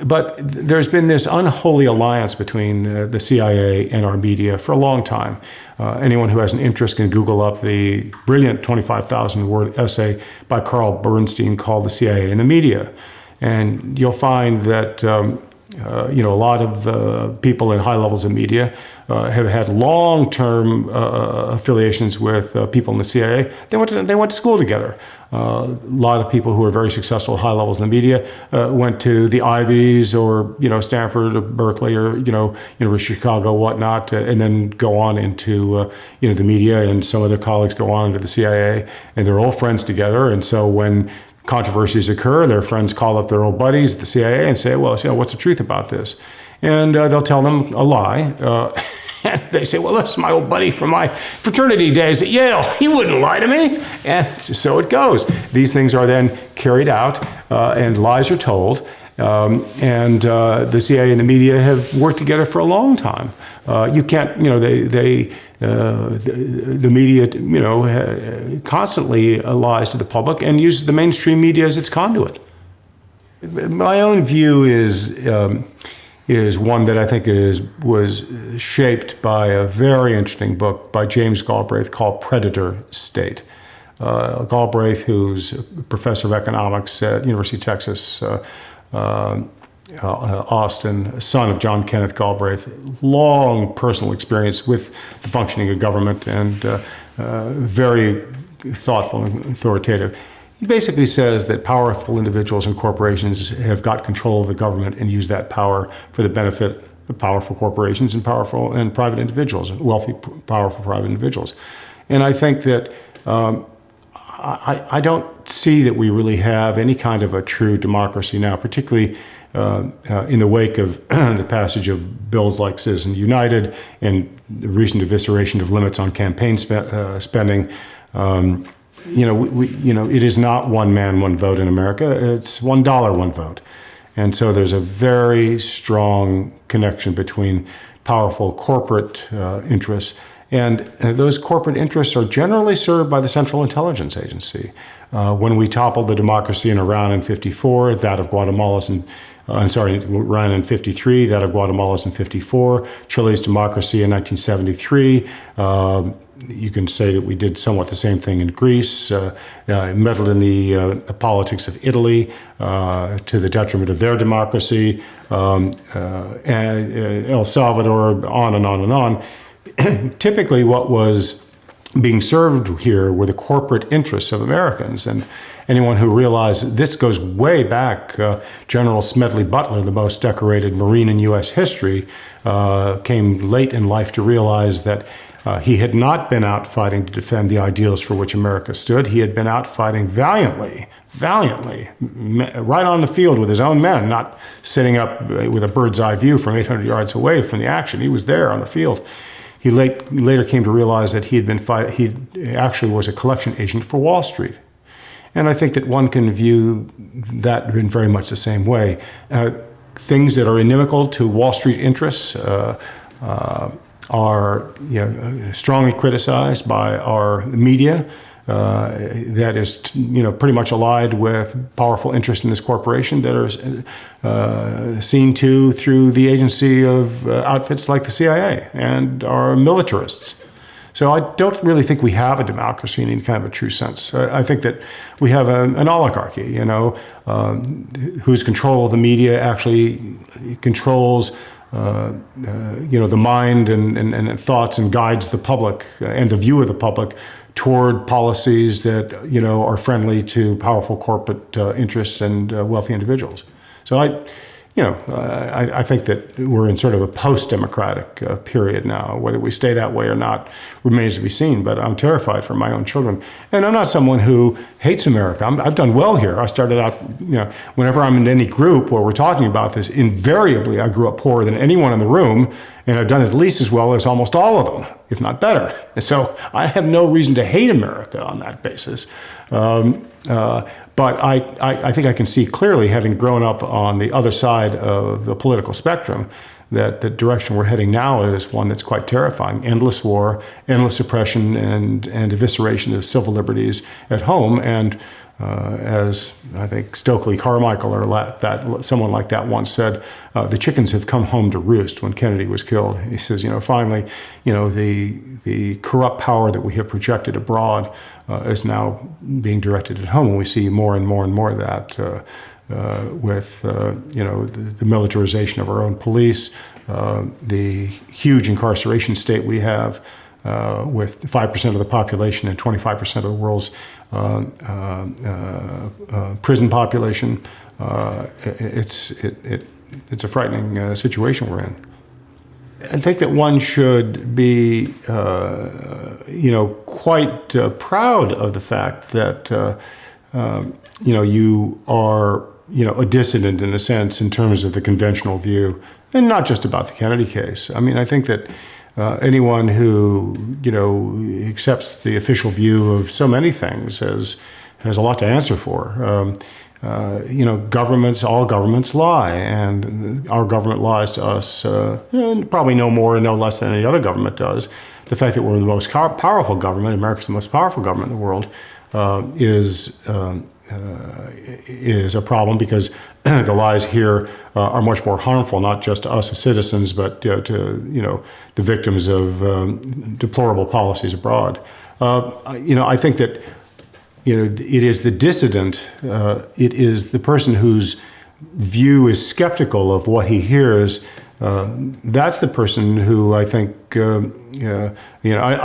But there's been this unholy alliance between the CIA and our media for a long time. Anyone who has an interest can Google up the brilliant 25,000-word essay by Carl Bernstein called The CIA and the Media. And you'll find that a lot of people in high levels of media have had long-term affiliations with people in the CIA. They went to school together. A lot of people who are very successful at high levels in the media went to the Ivies or Stanford or Berkeley or University of Chicago, whatnot, and then go on into the media. And some of their colleagues go on into the CIA, and they're all friends together. And so when controversies occur, their friends call up their old buddies at the CIA and say, well, what's the truth about this? And they'll tell them a lie. And they say, well, this is my old buddy from my fraternity days at Yale. He wouldn't lie to me. And so it goes. These things are then carried out, and lies are told. The CIA and the media have worked together for a long time. You can't, the media, constantly lies to the public and uses the mainstream media as its conduit. My own view is one that I think was shaped by a very interesting book by James Galbraith called Predator State. Galbraith, who's a professor of economics at University of Texas, Austin, son of John Kenneth Galbraith, long personal experience with the functioning of government and very thoughtful and authoritative. He basically says that powerful individuals and corporations have got control of the government and use that power for the benefit of powerful corporations and powerful and private individuals, wealthy, powerful private individuals. And I think that I don't see that we really have any kind of a true democracy now, particularly in the wake of the passage of bills like Citizens United and the recent evisceration of limits on campaign spending. It is not one man, one vote in America. It's $1, one vote. And so there's a very strong connection between powerful corporate interests, and those corporate interests are generally served by the Central Intelligence Agency. When we toppled the democracy in Iran in '54, that of Guatemala's Iran in '53, that of Guatemala's in '54, Chile's democracy in 1973. You can say that we did somewhat the same thing in Greece, meddled in the politics of Italy to the detriment of their democracy, and El Salvador, on and on and on. Typically what was being served here were the corporate interests of Americans. And anyone who realized this goes way back, General Smedley Butler, the most decorated Marine in U.S. history, came late in life to realize that he had not been out fighting to defend the ideals for which America stood. He had been out fighting valiantly, right on the field with his own men, not sitting up with a bird's eye view from 800 yards away from the action. He was there on the field. He later came to realize that he actually was a collection agent for Wall Street. And I think that one can view that in very much the same way. Things that are inimical to Wall Street interests are strongly criticized by our media. That is, pretty much allied with powerful interests in this corporation that are seen to through the agency of outfits like the CIA and our militarists. So I don't really think we have a democracy in any kind of a true sense. I think that we have an oligarchy, whose control of the media actually controls the mind and thoughts and guides the public and the view of the public toward policies that, are friendly to powerful corporate interests and wealthy individuals. So I think that we're in sort of a post-democratic period now. Whether we stay that way or not remains to be seen, but I'm terrified for my own children. And I'm not someone who hates America. I've done well here. I started out, whenever I'm in any group where we're talking about this, invariably I grew up poorer than anyone in the room, and I've done at least as well as almost all of them, if not better. And so I have no reason to hate America on that basis. But I think I can see clearly, having grown up on the other side of the political spectrum, that the direction we're heading now is one that's quite terrifying. Endless war, endless oppression, and evisceration of civil liberties at home. And as I think Stokely Carmichael or someone like that once said, the chickens have come home to roost when Kennedy was killed. He says, finally, the corrupt power that we have projected abroad is now being directed at home. And we see more and more and more of that with, the militarization of our own police, the huge incarceration state we have, with 5% of the population and 25% of the world's prison population. It's a frightening situation we're in. I think that one should be, quite proud of the fact that, you are, a dissident in a sense in terms of the conventional view, and not just about the Kennedy case. I mean, I think that anyone who, accepts the official view of so many things has a lot to answer for. Governments, all governments lie, and our government lies to us probably no more and no less than any other government does. The fact that we're the most powerful government, America's the most powerful government in the world, is a problem, because the lies here are much more harmful, not just to us as citizens, but to the victims of deplorable policies abroad. I think that it is the dissident, it is the person whose view is skeptical of what he hears. That's the person who I think, I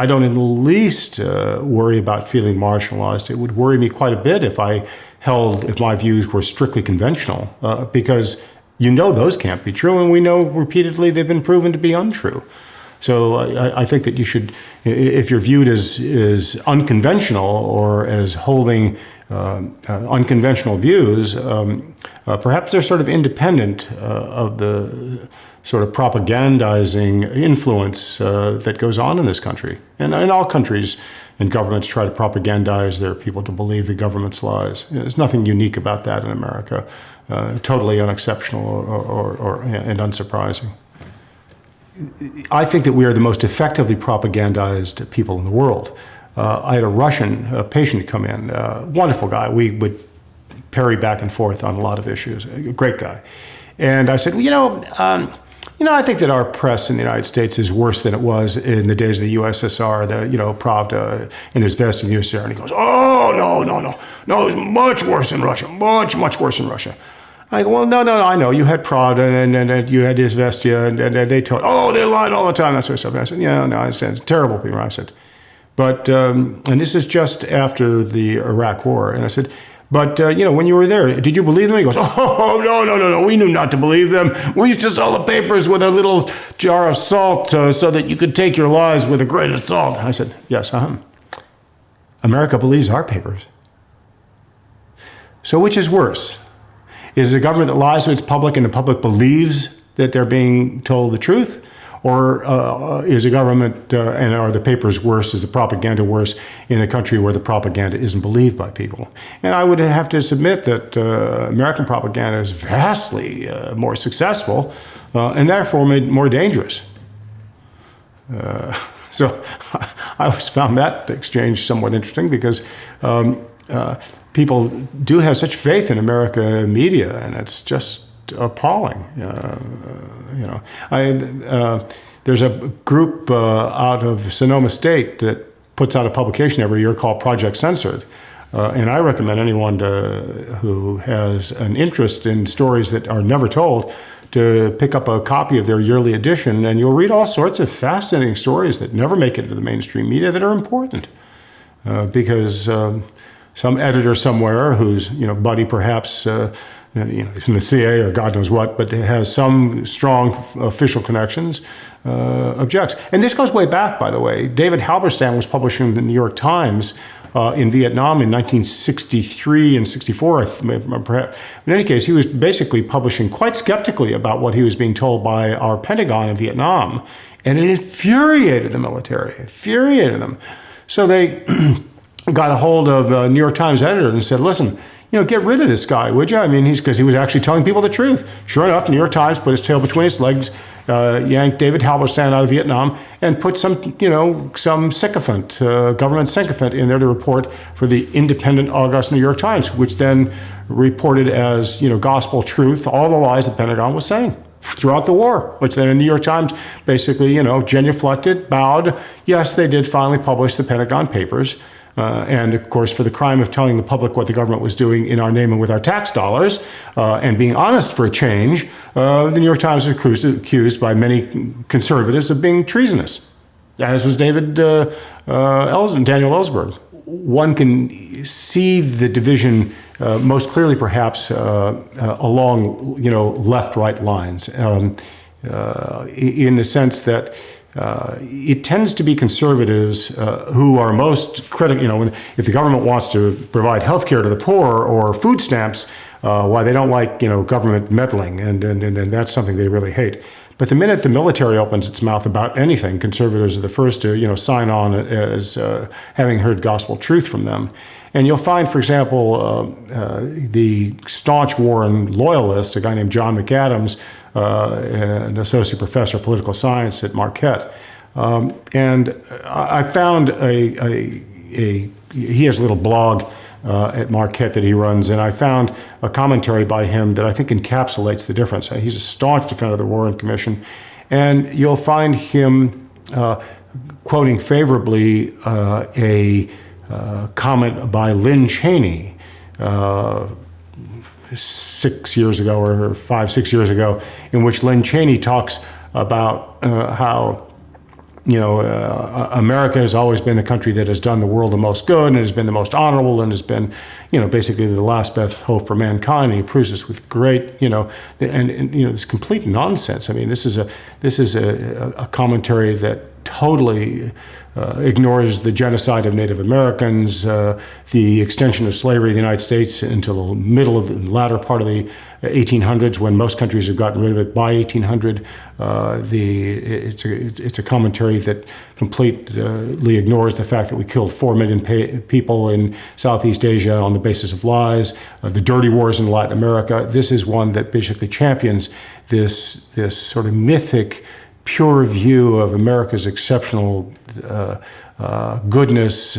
don't in the least worry about feeling marginalized. It would worry me quite a bit if my views were strictly conventional, because those can't be true, and we know repeatedly they've been proven to be untrue. So I think that you should, if you're viewed as unconventional or as holding unconventional views, perhaps they're sort of independent of the sort of propagandizing influence that goes on in this country. And all countries and governments try to propagandize their people to believe the government's lies. There's nothing unique about that in America. Totally unexceptional and unsurprising. I think that we are the most effectively propagandized people in the world. I had a Russian patient come in, wonderful guy. We would parry back and forth on a lot of issues, a great guy. And I said, I think that our press in the United States is worse than it was in the days of the USSR, Pravda in his best and years there. And he goes, oh, no, it's much worse in Russia, much, much worse in Russia. I go, well, no, I know. You had Pravda and you had Izvestia, and they told, they lied all the time, that sort of stuff. And I said, I said, it's terrible people. I said, but, and this is just after the Iraq War. And I said, but, when you were there, did you believe them? He goes, oh, no, we knew not to believe them. We used to sell the papers with a little jar of salt so that you could take your lies with a grain of salt. I said, yes, America believes our papers. So which is worse? Is it a government that lies to its public and the public believes that they're being told the truth? Or is a government and are the papers worse, is the propaganda worse in a country where the propaganda isn't believed by people? And I would have to submit that American propaganda is vastly more successful and therefore made more dangerous. So I always found that exchange somewhat interesting, because people do have such faith in American media, and it's just appalling. There's a group out of Sonoma State that puts out a publication every year called Project Censored. And I recommend anyone who has an interest in stories that are never told to pick up a copy of their yearly edition, and you'll read all sorts of fascinating stories that never make it into the mainstream media that are important. Because some editor somewhere who's, buddy perhaps, he's in the CIA or God knows what, but has some strong official connections, objects. And this goes way back, by the way. David Halberstam was publishing the New York Times in Vietnam in 1963 and 64. In any case, he was basically publishing quite skeptically about what he was being told by our Pentagon in Vietnam, and it infuriated the military, infuriated them. So they got a hold of a New York Times editor and said, listen, get rid of this guy, would you? I mean, because he was actually telling people the truth. Sure enough, New York Times put his tail between its legs, yanked David Halberstam out of Vietnam, and put some sycophant, government sycophant in there to report for the independent August New York Times, which then reported as, gospel truth all the lies the Pentagon was saying throughout the war, which then the New York Times basically, genuflected, bowed. Yes, they did finally publish the Pentagon Papers. And of course, for the crime of telling the public what the government was doing in our name and with our tax dollars, and being honest for a change, the New York Times is accused by many conservatives of being treasonous, as was Daniel Ellsberg. One can see the division most clearly, perhaps, along left-right lines, in the sense that it tends to be conservatives who are most critical. If the government wants to provide health care to the poor or food stamps, why they don't like, government meddling, and that's something they really hate. But the minute the military opens its mouth about anything, conservatives are the first to, sign on as having heard gospel truth from them. And you'll find, for example, the staunch Warren loyalist, a guy named John McAdams, an associate professor of political science at Marquette. And I found he has a little blog at Marquette that he runs, and I found a commentary by him that I think encapsulates the difference. He's a staunch defender of the Warren Commission, and you'll find him quoting favorably a comment by Lynn Cheney 6 years ago, or 5-6 years ago, in which Lynn Cheney talks about how America has always been the country that has done the world the most good and has been the most honorable and has been, basically the last best hope for mankind. And he proves this with great, this complete nonsense. I mean, this is a commentary that totally ignores the genocide of Native Americans, the extension of slavery in the United States until the middle of the latter part of the 1800s, when most countries have gotten rid of it by 1800. It's a commentary that completely ignores the fact that we killed 4 million people in Southeast Asia on the basis of lies, the dirty wars in Latin America. This is one that basically champions this sort of mythic, pure view of America's exceptional goodness,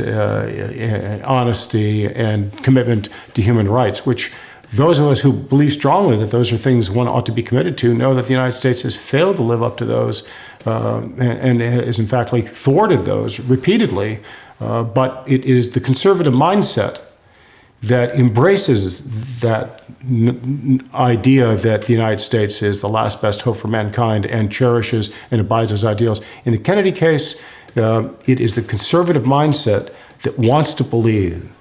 honesty, and commitment to human rights, which those of us who believe strongly that those are things one ought to be committed to know that the United States has failed to live up to those and has in fact thwarted those repeatedly. But it is the conservative mindset that embraces that idea that the United States is the last best hope for mankind and cherishes and abides those ideals. In the Kennedy case, it is the conservative mindset that wants to believe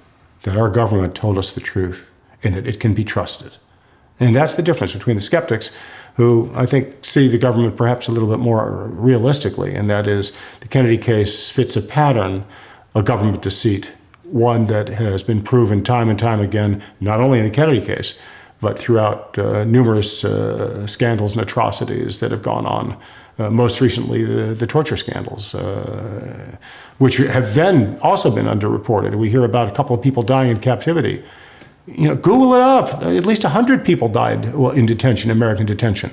that our government told us the truth and that it can be trusted. And that's the difference between the skeptics, who I think see the government perhaps a little bit more realistically, and that is the Kennedy case fits a pattern of government deceit, one that has been proven time and time again, not only in the Kennedy case, but throughout numerous scandals and atrocities that have gone on. Most recently, the torture scandals, which have then also been underreported. We hear about a couple of people dying in captivity. Google it up. At least 100 people died in detention, American detention.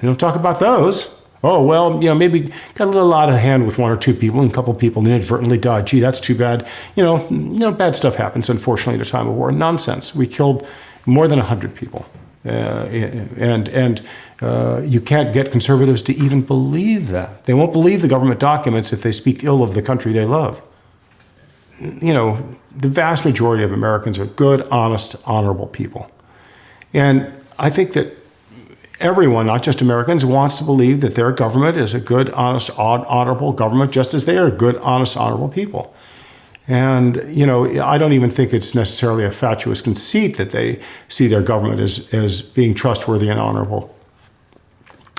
You don't talk about those. Oh, well, maybe got a little out of hand with 1 or 2 people, and a couple of people inadvertently died. Gee, that's too bad. Bad stuff happens, unfortunately, at a time of war. Nonsense. We killed more than 100 people. And you can't get conservatives to even believe that. They won't believe the government documents if they speak ill of the country they love. The vast majority of Americans are good, honest, honorable people. And I think that everyone, not just Americans, wants to believe that their government is a good, honest, honorable government, just as they are good, honest, honorable people. And, I don't even think it's necessarily a fatuous conceit that they see their government as being trustworthy and honorable.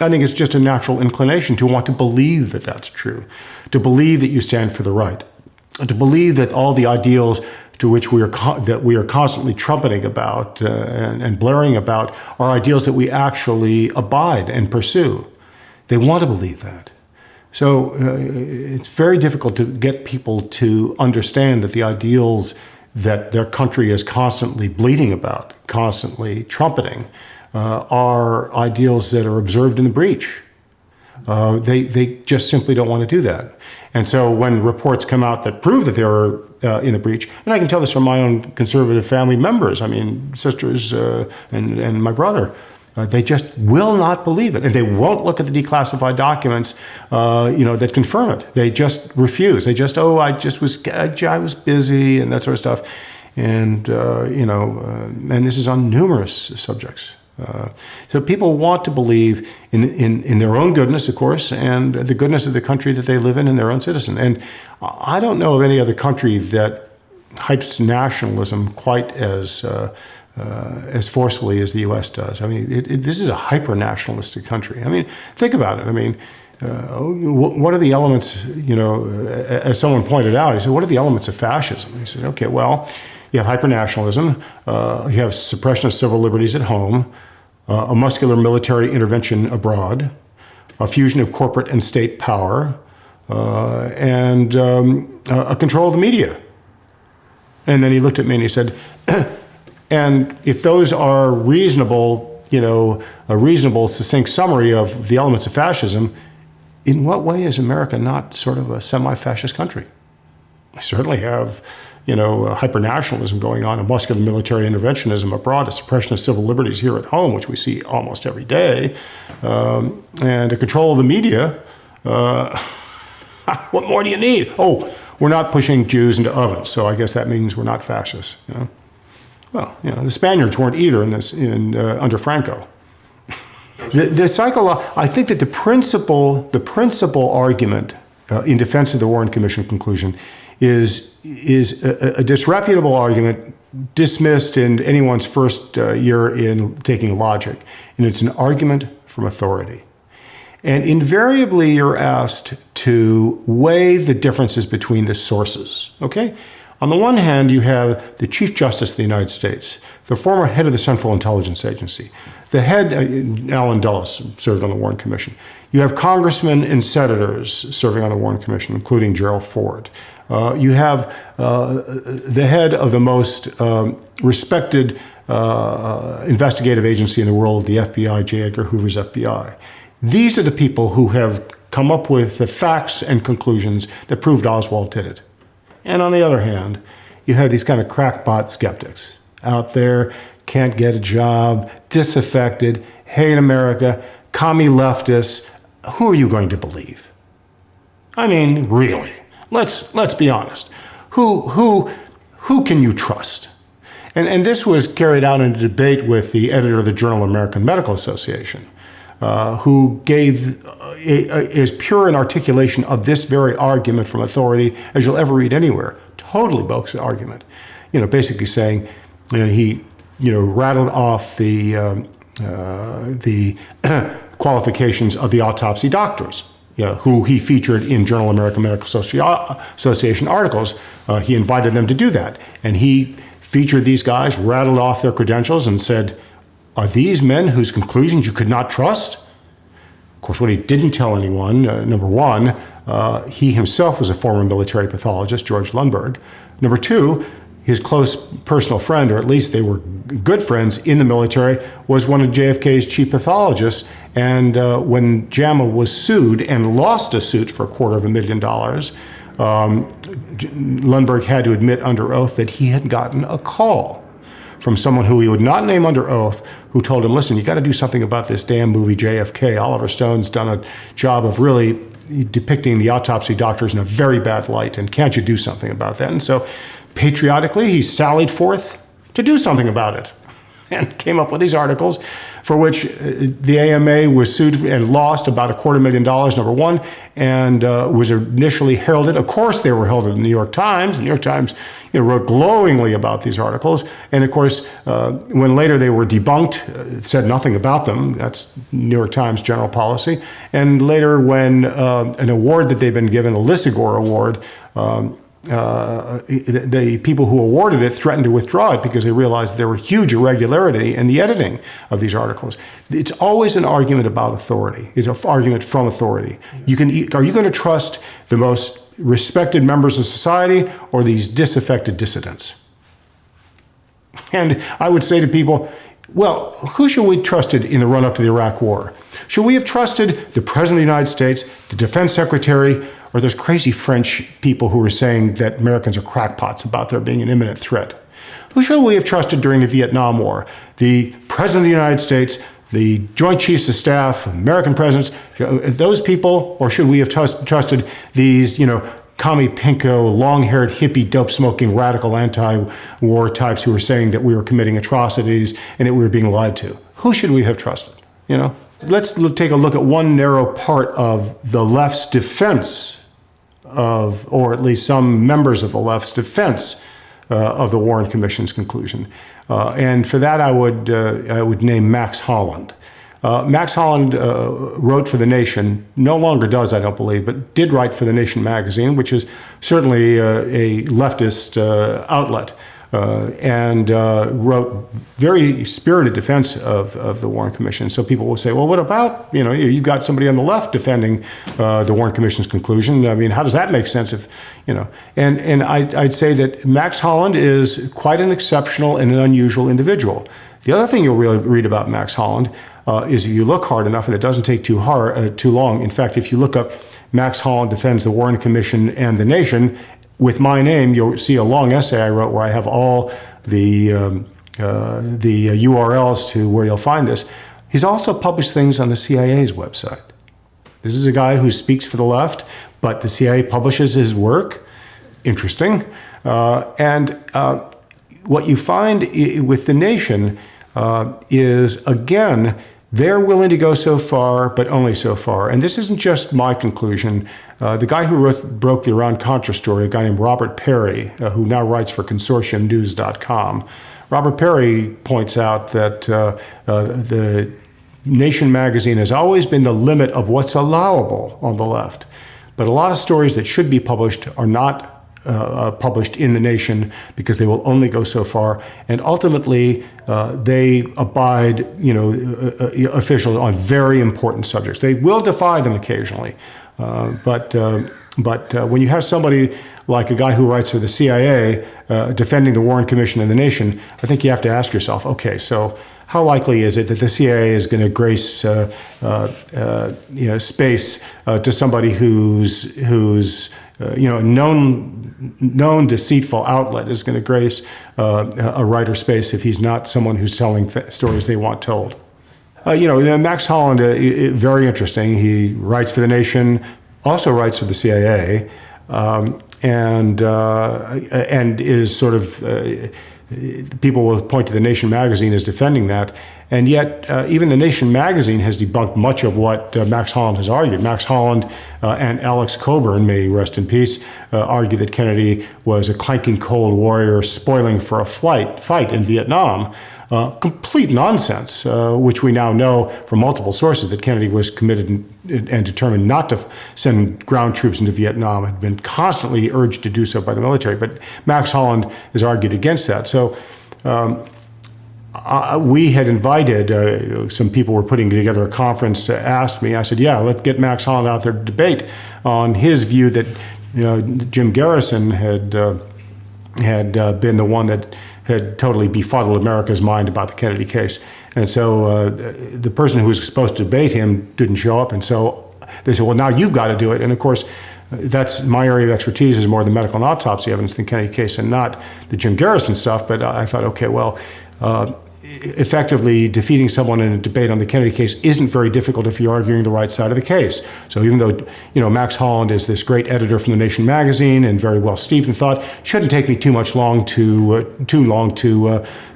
I think it's just a natural inclination to want to believe that that's true, to believe that you stand for the right, to believe that all the ideals to which we are constantly trumpeting about and blaring about are ideals that we actually abide and pursue. They want to believe that. So it's very difficult to get people to understand that the ideals that their country is constantly bleating about, constantly trumpeting, are ideals that are observed in the breach. They just simply don't want to do that. And so when reports come out that prove that they are in the breach, and I can tell this from my own conservative family members, sisters and my brother, they just will not believe it. And they won't look at the declassified documents, that confirm it. They just refuse. They just, I was busy and that sort of stuff. And, and this is on numerous subjects. So people want to believe in their own goodness, of course, and the goodness of the country that they live in and their own citizen. And I don't know of any other country that hypes nationalism quite as as forcefully as the U.S. does. I mean, this is a hyper-nationalistic country. I mean, think about it. I mean, what are the elements, as someone pointed out, he said, what are the elements of fascism? He said, okay, well, you have hyper-nationalism, you have suppression of civil liberties at home, a muscular military intervention abroad, a fusion of corporate and state power, and a control of the media. And then he looked at me and he said, and if those are reasonable, a reasonable, succinct summary of the elements of fascism, in what way is America not sort of a semi-fascist country? We certainly have, hyper-nationalism going on, a muscular military interventionism abroad, a suppression of civil liberties here at home, which we see almost every day, and a control of the media. What more do you need? Oh, we're not pushing Jews into ovens, so I guess that means we're not fascists. Well, the Spaniards weren't either under Franco. I think that the principal argument in defense of the Warren Commission conclusion is a disreputable argument dismissed in anyone's first year in taking logic, and it's an argument from authority. And invariably, you're asked to weigh the differences between the sources, okay? On the one hand, you have the Chief Justice of the United States, the former head of the Central Intelligence Agency, the head, Alan Dulles, served on the Warren Commission. You have congressmen and senators serving on the Warren Commission, including Gerald Ford. You have the head of the most respected investigative agency in the world, the FBI, J. Edgar Hoover's FBI. These are the people who have come up with the facts and conclusions that proved Oswald did it. And on the other hand, you have these kind of crackpot skeptics out there, can't get a job, disaffected, hate America, commie leftists. Who are you going to believe? I mean, really, let's be honest. Who can you trust? And this was carried out in a debate with the editor of the Journal of American Medical Association, who gave as pure an articulation of this very argument from authority as you'll ever read anywhere. Totally bogus argument. Basically saying, he, rattled off the qualifications of the autopsy doctors, who he featured in Journal of American Medical Association articles. He invited them to do that. And he featured these guys, rattled off their credentials and said, are these men whose conclusions you could not trust? Of course, what he didn't tell anyone, number one, he himself was a former military pathologist, George Lundberg. Number two, his close personal friend, or at least they were good friends in the military, was one of JFK's chief pathologists. And when JAMA was sued and lost a suit for $250,000, Lundberg had to admit under oath that he had gotten a call from someone who he would not name under oath, who told him, listen, you got to do something about this damn movie JFK. Oliver Stone's done a job of really depicting the autopsy doctors in a very bad light, and can't you do something about that? And so patriotically, he sallied forth to do something about it and came up with these articles for which the AMA was sued and lost about $250,000, number one, and was initially heralded. Of course, they were heralded in the New York Times. The New York Times wrote glowingly about these articles. And of course, when later they were debunked, it said nothing about them. That's New York Times general policy. And later when an award that they've been given, the Lissagore Award, the people who awarded it threatened to withdraw it because they realized there were huge irregularity in the editing of these articles. It's always an argument about authority. It's an argument from authority. Are you going to trust the most respected members of society or these disaffected dissidents? And I would say to people, well, who should we have trusted in the run-up to the Iraq War? Should we have trusted the President of the United States, the Defense Secretary, or those crazy French people who were saying that Americans are crackpots about there being an imminent threat? Who should we have trusted during the Vietnam War? The President of the United States, the Joint Chiefs of Staff, American presidents, those people? Or should we have trusted these, commie pinko, long-haired, hippie, dope-smoking, radical anti-war types who were saying that we were committing atrocities and that we were being lied to? Who should we have trusted, Let's take a look at one narrow part of the left's defense of, or at least some members of the left's defense of the Warren Commission's conclusion. And for that, I would name Max Holland. Max Holland wrote for The Nation, no longer does, I don't believe, but did write for The Nation magazine, which is certainly a leftist outlet, and wrote very spirited defense of the Warren Commission. So people will say, well, what about, you've got somebody on the left defending the Warren Commission's conclusion. I mean, how does that make sense if, And I'd say that Max Holland is quite an exceptional and an unusual individual. The other thing you'll really read about Max Holland is if you look hard enough, and it doesn't take too long. In fact, if you look up Max Holland defends the Warren Commission and The Nation, with my name, you'll see a long essay I wrote where I have all the URLs to where you'll find this. He's also published things on the CIA's website. This is a guy who speaks for the left, but the CIA publishes his work. Interesting. And what you find with The Nation is, again, they're willing to go so far, but only so far. And this isn't just my conclusion. The guy who broke the Iran-Contra story, a guy named Robert Perry, who now writes for ConsortiumNews.com, Robert Perry points out that the Nation magazine has always been the limit of what's allowable on the left. But a lot of stories that should be published are not published in The Nation because they will only go so far, and ultimately they abide, officially on very important subjects. They will defy them occasionally, but when you have somebody like a guy who writes for the CIA defending the Warren Commission and The Nation, I think you have to ask yourself, okay, so how likely is it that the CIA is going to grace space to somebody who's known deceitful outlet is going to grace a writer space if he's not someone who's telling stories they want told? Max Holland, very interesting. He writes for The Nation, also writes for the CIA, and is sort of. People will point to The Nation magazine as defending that, and yet even The Nation magazine has debunked much of what Max Holland has argued. Max Holland and Alex Coburn, may he rest in peace, argue that Kennedy was a clanking cold warrior spoiling for a fight in Vietnam. Complete nonsense, which we now know from multiple sources that Kennedy was committed and determined not to send ground troops into Vietnam, had been constantly urged to do so by the military. But Max Holland has argued against that. So we had invited, some people were putting together a conference, asked me, I said, yeah, let's get Max Holland out there to debate on his view that Jim Garrison had been the one that had totally befuddled America's mind about the Kennedy case. And so the person who was supposed to debate him didn't show up. And so they said, well, now you've got to do it. And of course, that's my area of expertise is more the medical and autopsy evidence in the Kennedy case and not the Jim Garrison stuff. But I thought, okay, well, effectively defeating someone in a debate on the Kennedy case isn't very difficult if you're arguing the right side of the case. So even though Max Holland is this great editor from The Nation magazine and very well steeped in thought, it shouldn't take me too long to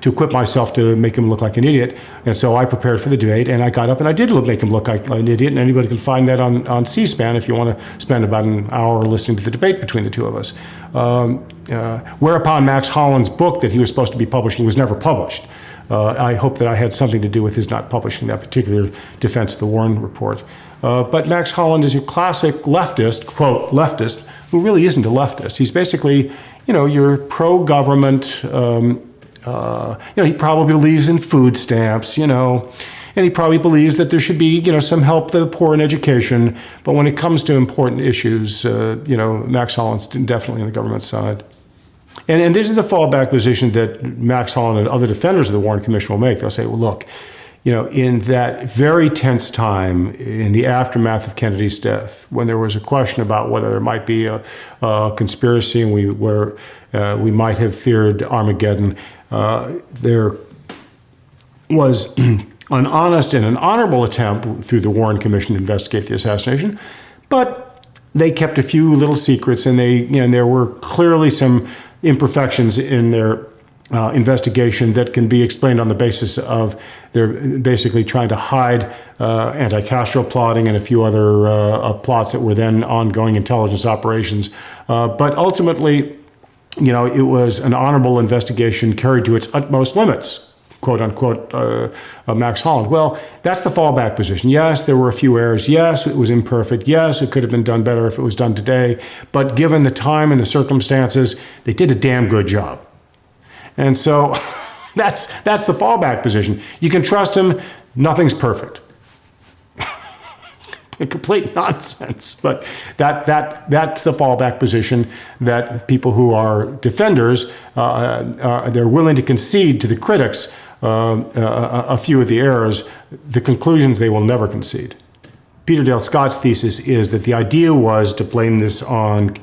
equip myself to make him look like an idiot. And so I prepared for the debate, and I got up and I did make him look like an idiot. And anybody can find that on C-SPAN if you want to spend about an hour listening to the debate between the two of us. Whereupon Max Holland's book that he was supposed to be publishing was never published. I hope that I had something to do with his not publishing that particular defense of the Warren report. But Max Holland is your classic leftist, quote, leftist, who really isn't a leftist. He's basically, your pro-government, he probably believes in food stamps, and he probably believes that there should be, some help to the poor in education. But when it comes to important issues, Max Holland's definitely on the government side. And this is the fallback position that Max Holland and other defenders of the Warren Commission will make. They'll say, well, look, in that very tense time in the aftermath of Kennedy's death, when there was a question about whether there might be a conspiracy and we might have feared Armageddon, there was an honest and an honorable attempt through the Warren Commission to investigate the assassination, but they kept a few little secrets, and there were clearly some imperfections in their investigation that can be explained on the basis of they're basically trying to hide anti-Castro plotting and a few other plots that were then ongoing intelligence operations. But ultimately, it was an honorable investigation carried to its utmost limits, quote unquote, Max Holland. Well, that's the fallback position. Yes, there were a few errors. Yes, it was imperfect. Yes, it could have been done better if it was done today. But given the time and the circumstances, they did a damn good job. And so that's the fallback position. You can trust him. Nothing's perfect. Complete nonsense, but that's the fallback position that people who are defenders, they're willing to concede to the critics a few of the errors. The conclusions they will never concede. Peter Dale Scott's thesis is that the idea was to blame this on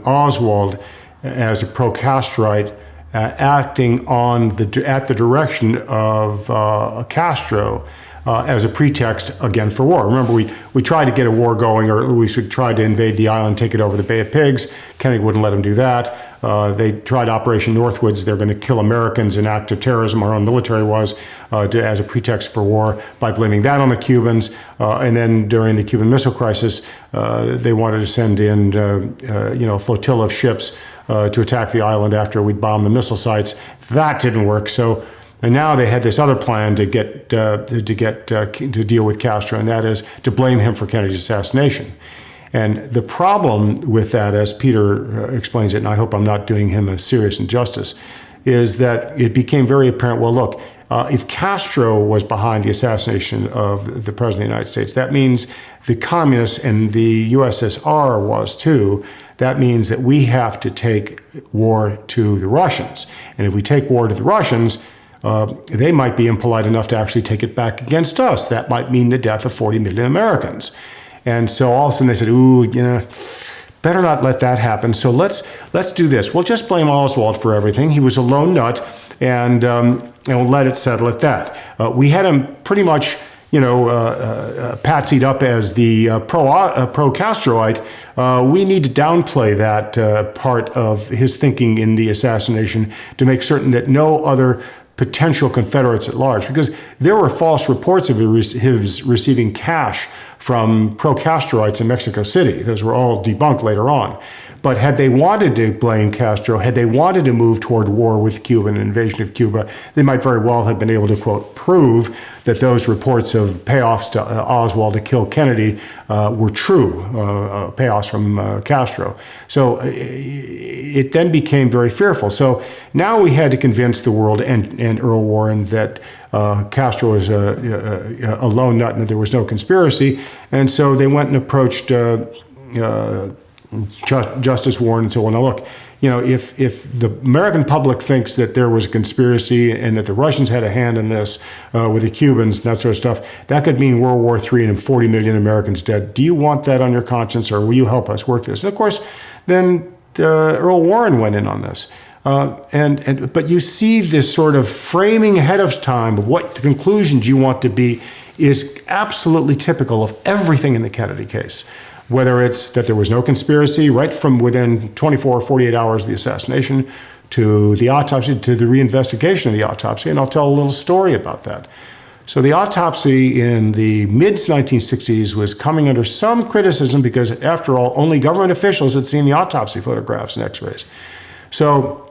Oswald as a pro-Castroite, acting at the direction of Castro. As a pretext, again, for war. Remember, we tried to get a war going, or we should try to invade the island, take it over the Bay of Pigs. Kennedy wouldn't let him do that. They tried Operation Northwoods. They're going to kill Americans in act of terrorism. Our own military was, as a pretext for war, by blaming that on the Cubans. And then during the Cuban Missile Crisis, they wanted to send in, a flotilla of ships to attack the island after we'd bombed the missile sites. That didn't work. And now they had this other plan to deal with Castro, and that is to blame him for Kennedy's assassination. And the problem with that, as Peter explains it, and I hope I'm not doing him a serious injustice, is that it became very apparent, well, look, if Castro was behind the assassination of the President of the United States, that means the communists and the USSR was too. That means that we have to take war to the Russians. And if we take war to the Russians, they might be impolite enough to actually take it back against us. That might mean the death of 40 million Americans. And so all of a sudden they said, ooh, better not let that happen. So let's do this. We'll just blame Oswald for everything. He was a lone nut, and we'll let it settle at that. We had him pretty much, patsied up as the pro-Castroite. We need to downplay that part of his thinking in the assassination to make certain that no other potential Confederates at large, because there were false reports of his receiving cash from pro-Castroites in Mexico City. Those were all debunked later on. But had they wanted to blame Castro, had they wanted to move toward war with Cuba and an invasion of Cuba, they might very well have been able to, quote, prove that those reports of payoffs to Oswald to kill Kennedy were true, payoffs from Castro. So it then became very fearful. So now we had to convince the world and Earl Warren that Castro was a lone nut and that there was no conspiracy. And so they went and approached Justice Warren and said, well, now look, if the American public thinks that there was a conspiracy and that the Russians had a hand in this with the Cubans and that sort of stuff, that could mean World War III and 40 million Americans dead. Do you want that on your conscience, or will you help us work this? And of course, then Earl Warren went in on this. But you see this sort of framing ahead of time of what the conclusions you want to be is absolutely typical of everything in the Kennedy case. Whether it's that there was no conspiracy right from within 24 or 48 hours of the assassination to the autopsy, to the reinvestigation of the autopsy. And I'll tell a little story about that. So the autopsy in the mid-1960s was coming under some criticism because, after all, only government officials had seen the autopsy photographs and x-rays. So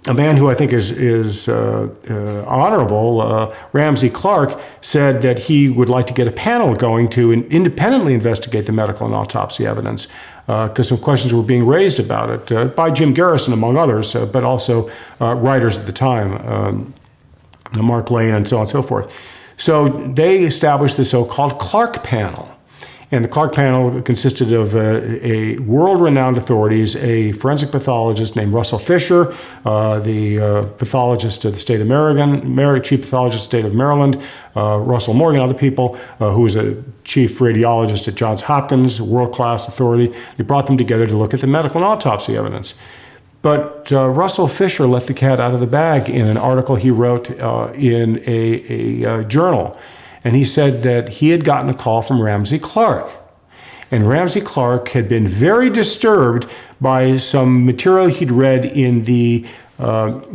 a man who I think is honorable, Ramsey Clark, said that he would like to get a panel going to independently investigate the medical and autopsy evidence, because some questions were being raised about it by Jim Garrison, among others, but also writers at the time, Mark Lane and so on and so forth. So they established the so-called Clark panel. And the Clark panel consisted of a world-renowned authorities, a forensic pathologist named Russell Fisher, the pathologist of the state of Maryland, chief pathologist of the state of Maryland, Russell Morgan, other people, who was a chief radiologist at Johns Hopkins, world-class authority. They brought them together to look at the medical and autopsy evidence. But Russell Fisher let the cat out of the bag in an article he wrote in a journal. And he said that he had gotten a call from Ramsey Clark. And Ramsey Clark had been very disturbed by some material he'd read in the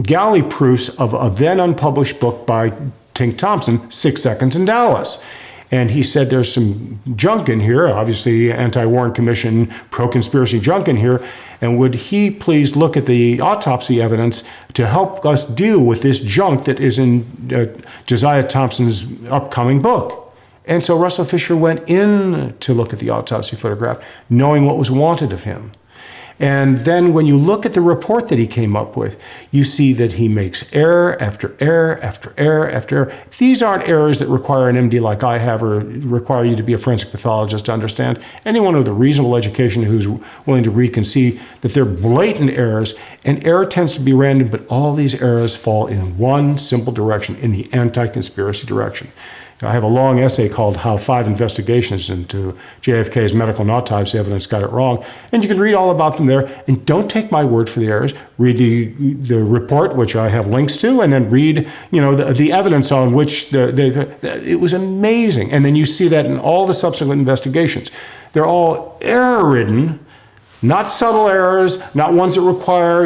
galley proofs of a then unpublished book by Tink Thompson, 6 Seconds in Dallas. And he said there's some junk in here, obviously anti-Warren Commission, pro-conspiracy junk in here, and would he please look at the autopsy evidence to help us deal with this junk that is in Josiah Thompson's upcoming book. And so Russell Fisher went in to look at the autopsy photograph, knowing what was wanted of him. And then when you look at the report that he came up with, you see that he makes error after error after error after error. These aren't errors that require an MD like I have or require you to be a forensic pathologist to understand. Anyone with a reasonable education who's willing to read can see that they're blatant errors, and error tends to be random, but all these errors fall in one simple direction, in the anti-conspiracy direction. I have a long essay called How 5 Investigations into JFK's Medical and Autopsy Evidence Got It Wrong, and you can read all about them there. And don't take my word for the errors. Read the report, which I have links to, and then read the evidence on which it was amazing. And then you see that in all the subsequent investigations. They're all error-ridden, not subtle errors, not ones that require,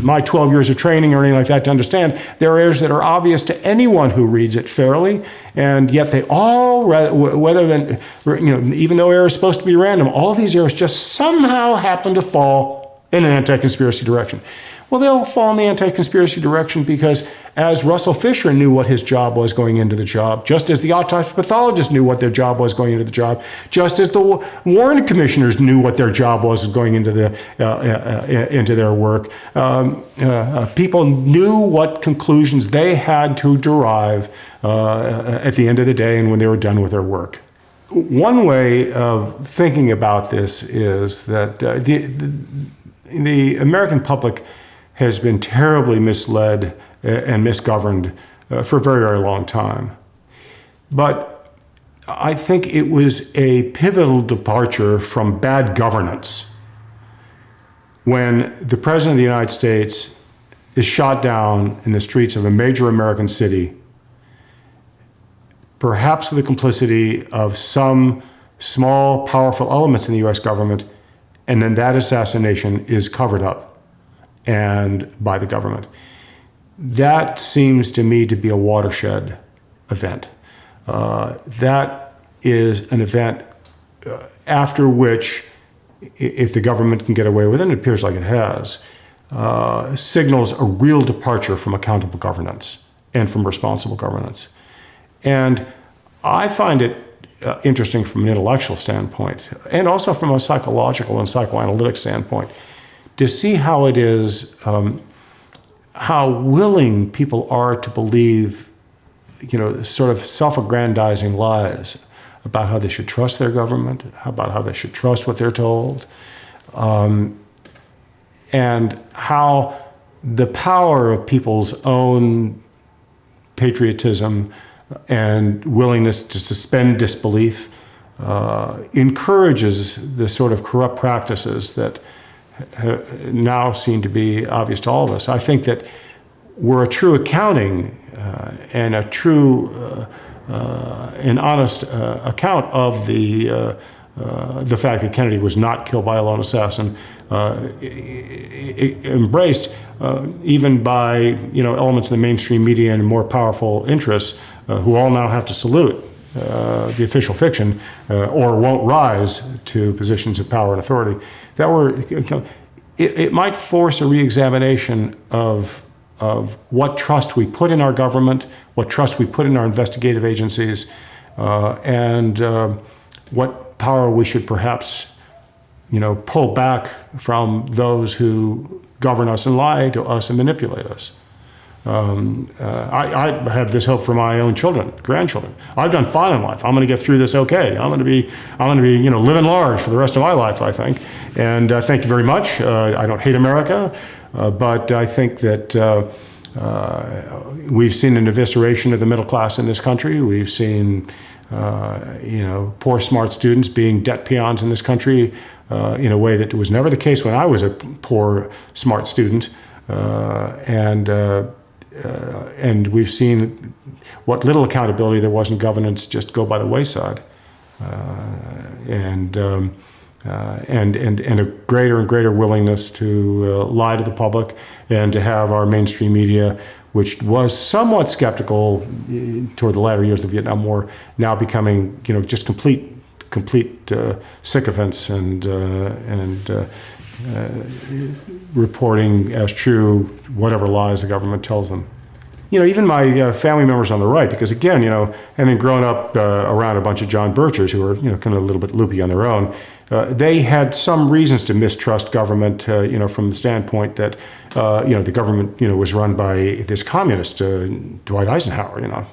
my 12 years of training or anything like that to understand. There are errors that are obvious to anyone who reads it fairly, and yet they all, even though error is supposed to be random, all these errors just somehow happen to fall in an anti-conspiracy direction. Well, they'll fall in the anti-conspiracy direction because as Russell Fisher knew what his job was going into the job, just as the autopsy pathologists knew what their job was going into the job, just as the Warren commissioners knew what their job was going into their work, people knew what conclusions they had to derive at the end of the day and when they were done with their work. One way of thinking about this is that the American public has been terribly misled and misgoverned for a very, very long time. But I think it was a pivotal departure from bad governance when the President of the United States is shot down in the streets of a major American city, perhaps with the complicity of some small, powerful elements in the US government, and then that assassination is covered up and by the government. That seems to me to be a watershed event. That is an event after which, if the government can get away with it, and it appears like it has, signals a real departure from accountable governance and from responsible governance. And I find it interesting from an intellectual standpoint, and also from a psychological and psychoanalytic standpoint, to see how it is, how willing people are to believe, sort of self-aggrandizing lies about how they should trust their government, about how they should trust what they're told, and how the power of people's own patriotism and willingness to suspend disbelief encourages the sort of corrupt practices that now seem to be obvious to all of us. I think that were a true accounting and a true and honest account of the fact that Kennedy was not killed by a lone assassin, embraced even by elements of the mainstream media and more powerful interests who all now have to salute the official fiction or won't rise to positions of power and authority. It might force a re-examination of what trust we put in our government, what trust we put in our investigative agencies, and what power we should perhaps pull back from those who govern us and lie to us and manipulate us. I have this hope for my own children, grandchildren. I've done fine in life. I'm going to get through this okay. I'm going to be living large for the rest of my life, I think. And thank you very much. I don't hate America, but I think that we've seen an evisceration of the middle class in this country. We've seen poor, smart students being debt peons in this country in a way that was never the case when I was a poor, smart student. And we've seen what little accountability there was in governance just go by the wayside, and a greater and greater willingness to lie to the public and to have our mainstream media which was somewhat skeptical toward the latter years of the Vietnam War, now becoming, just complete sycophants and reporting as true whatever lies the government tells them. Even my family members on the right, because again, having grown up around a bunch of John Birchers who were, kind of a little bit loopy on their own, they had some reasons to mistrust government, from the standpoint that, the government, was run by this communist, Dwight Eisenhower,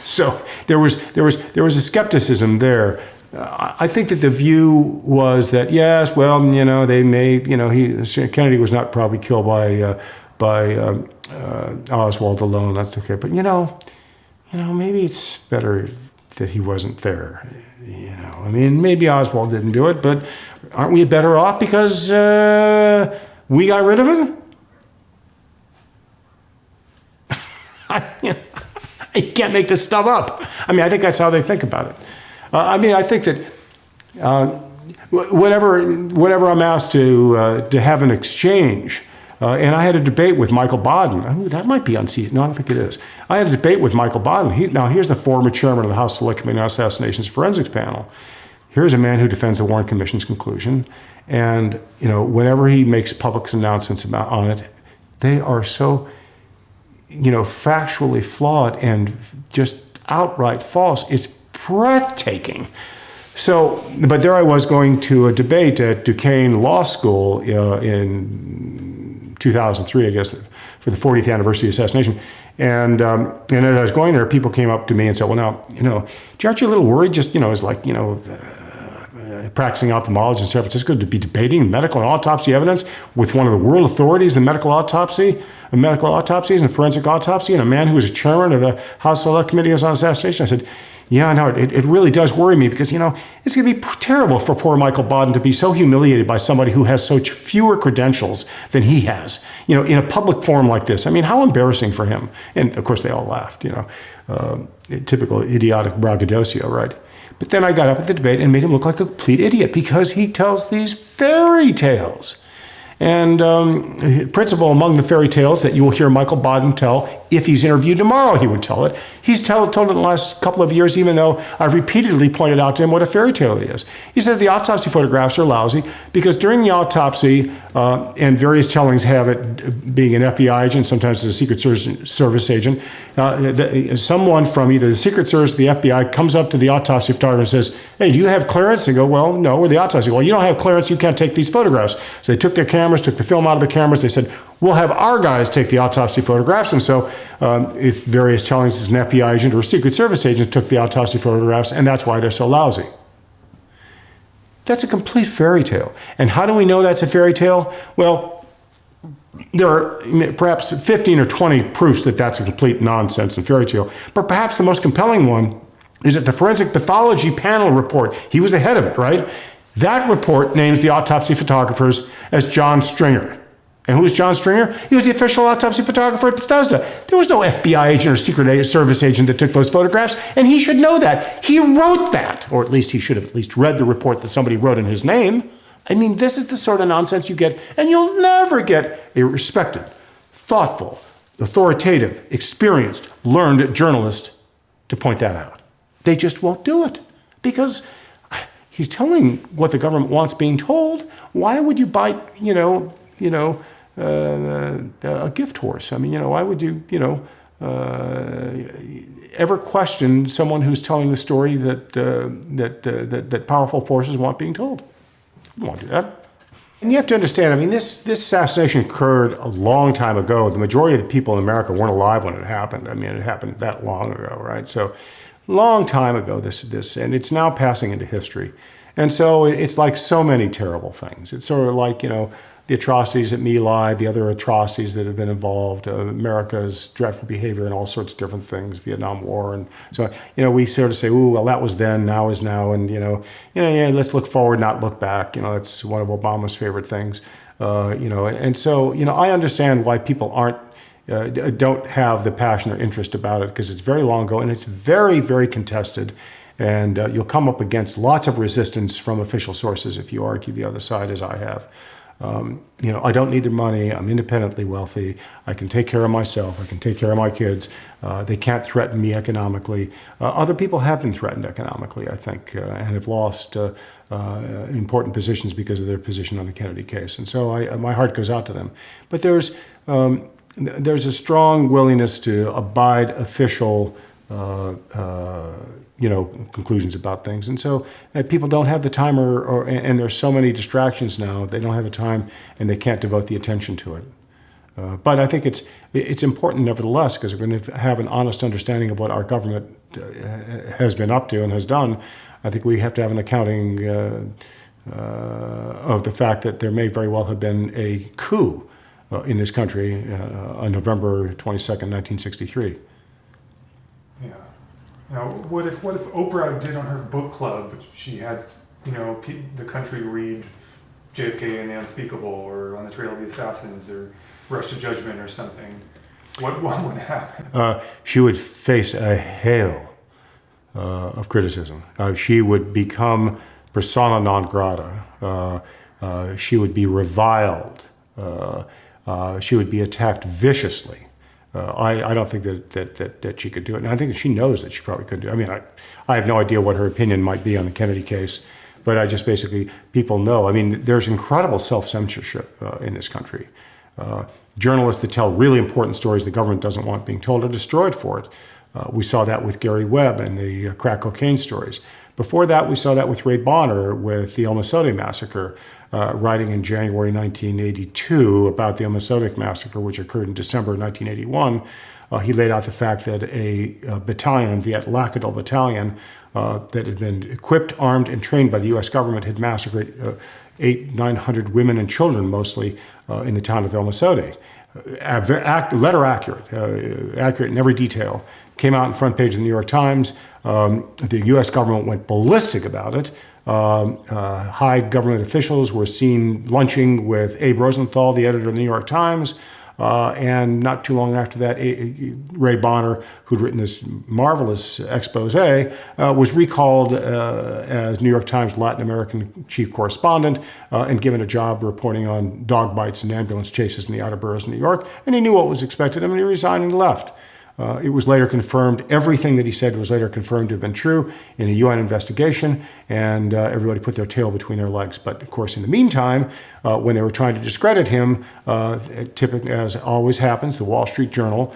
So there was a skepticism there. I think that the view was that, yes, well, they may, Kennedy was not probably killed by Oswald alone. That's okay, but maybe it's better that he wasn't there. Maybe Oswald didn't do it, but aren't we better off because we got rid of him? You can't make this stuff up. I think that's how they think about it. I think that whenever I'm asked to have an exchange. And I had a debate with Michael Baden. Oh, that might be unseated. No, I don't think it is. I had a debate with Michael Baden. Now, here's the former chairman of the House Select Committee on Assassinations Forensics Panel. Here's a man who defends the Warren Commission's conclusion. And, whenever he makes public announcements on it, they are so, factually flawed and just outright false. It's breathtaking. So, but there I was going to a debate at Duquesne Law School in 2003, I guess, for the 40th anniversary of assassination. And as I was going there, people came up to me and said, well, now, aren't you a little worried just, as like, practicing ophthalmology in San Francisco to be debating medical and autopsy evidence with one of the world authorities in medical autopsies and forensic autopsy, and a man who was chairman of the House Select Committee on Assassination? I said, yeah, no, it really does worry me because, it's going to be terrible for poor Michael Baden to be so humiliated by somebody who has such fewer credentials than he has, in a public forum like this. How embarrassing for him. And of course, they all laughed, typical idiotic braggadocio, right? But then I got up at the debate and made him look like a complete idiot because he tells these fairy tales. And principal among the fairy tales that you will hear Michael Baden tell, if he's interviewed tomorrow, he would tell it. He's told it in the last couple of years, even though I've repeatedly pointed out to him what a fairy tale he is. He says the autopsy photographs are lousy because during the autopsy, and various tellings have it being an FBI agent, sometimes it's a Secret Service agent, someone from either the Secret Service or the FBI comes up to the autopsy photographer and says, hey, do you have clearance? They go, well, no, we're the autopsy. Well, you don't have clearance, you can't take these photographs. So they took their cameras, took the film out of the cameras. They said, we'll have our guys take the autopsy photographs. And so if various tellings is an FBI agent or a Secret Service agent took the autopsy photographs, and that's why they're so lousy. That's a complete fairy tale. And how do we know that's a fairy tale? Well, there are perhaps 15 or 20 proofs that that's a complete nonsense and fairy tale. But perhaps the most compelling one is that the forensic pathology panel report, he was the head of it, right? That report names the autopsy photographers as John Stringer. And who was John Stringer? He was the official autopsy photographer at Bethesda. There was no FBI agent or Secret Service agent that took those photographs, and he should know that. He wrote that, or at least he should have at least read the report that somebody wrote in his name. This is the sort of nonsense you get, and you'll never get a respected, thoughtful, authoritative, experienced, learned journalist to point that out. They just won't do it because he's telling what the government wants being told. Why would you bite, a gift horse? Why would you, ever question someone who's telling the story that powerful forces want being told? You won't do that. And you have to understand, this assassination occurred a long time ago. The majority of the people in America weren't alive when it happened. It happened that long ago, right? So, long time ago, this, and it's now passing into history. And so it's like so many terrible things. It's sort of like, the atrocities at My Lai, the other atrocities that have been involved, America's dreadful behavior and all sorts of different things, Vietnam War. And so, we sort of say, ooh, well, that was then, now is now. And, let's look forward, not look back. That's one of Obama's favorite things. And so, I understand why people don't have the passion or interest about it because it's very long ago and it's very, very contested. And you'll come up against lots of resistance from official sources if you argue the other side, as I have. I don't need their money. I'm independently wealthy. I can take care of myself. I can take care of my kids. They can't threaten me economically. Other people have been threatened economically, I think, and have lost important positions because of their position on the Kennedy case. And so my heart goes out to them. But there's a strong willingness to abide official conclusions about things. And so people don't have the time and there's so many distractions now, they don't have the time and they can't devote the attention to it. But I think it's important nevertheless, because we're going to have an honest understanding of what our government has been up to and has done. I think we have to have an accounting of the fact that there may very well have been a coup in this country on November 22nd, 1963. Yeah. What if Oprah did on her book club, she had, the country read JFK and the Unspeakable, or On the Trail of the Assassins, or Rush to Judgment, or something? What would happen? She would face a hail of criticism. She would become persona non grata. She would be reviled. She would be attacked viciously. I don't think that she could do it. And I think that she knows that she probably could do it. I mean, I have no idea what her opinion might be on the Kennedy case, but I just basically, people know. I mean, there's incredible self-censorship in this country. Journalists that tell really important stories the government doesn't want being told are destroyed for it. We saw that with Gary Webb and the crack cocaine stories. Before that, we saw that with Ray Bonner with the El Mosote massacre, writing in January 1982 about the El Mosote massacre, which occurred in December 1981. He laid out the fact that a battalion, the Atlacadal Battalion, that had been equipped, armed, and trained by the U.S. government had massacred 900 women and children, mostly in the town of El Mosote. Letter accurate in every detail. Came out in front page of the New York Times. The U.S. government went ballistic about it. High government officials were seen lunching with Abe Rosenthal, the editor of the New York Times. And not too long after that, Ray Bonner, who'd written this marvelous expose, was recalled as New York Times Latin American chief correspondent and given a job reporting on dog bites and ambulance chases in the outer boroughs of New York. And he knew what was expected of him, and he resigned and left. It was later confirmed, everything that he said was later confirmed to have been true in a UN investigation, and everybody put their tail between their legs. But of course, in the meantime, when they were trying to discredit him, typically, as always happens, the Wall Street Journal,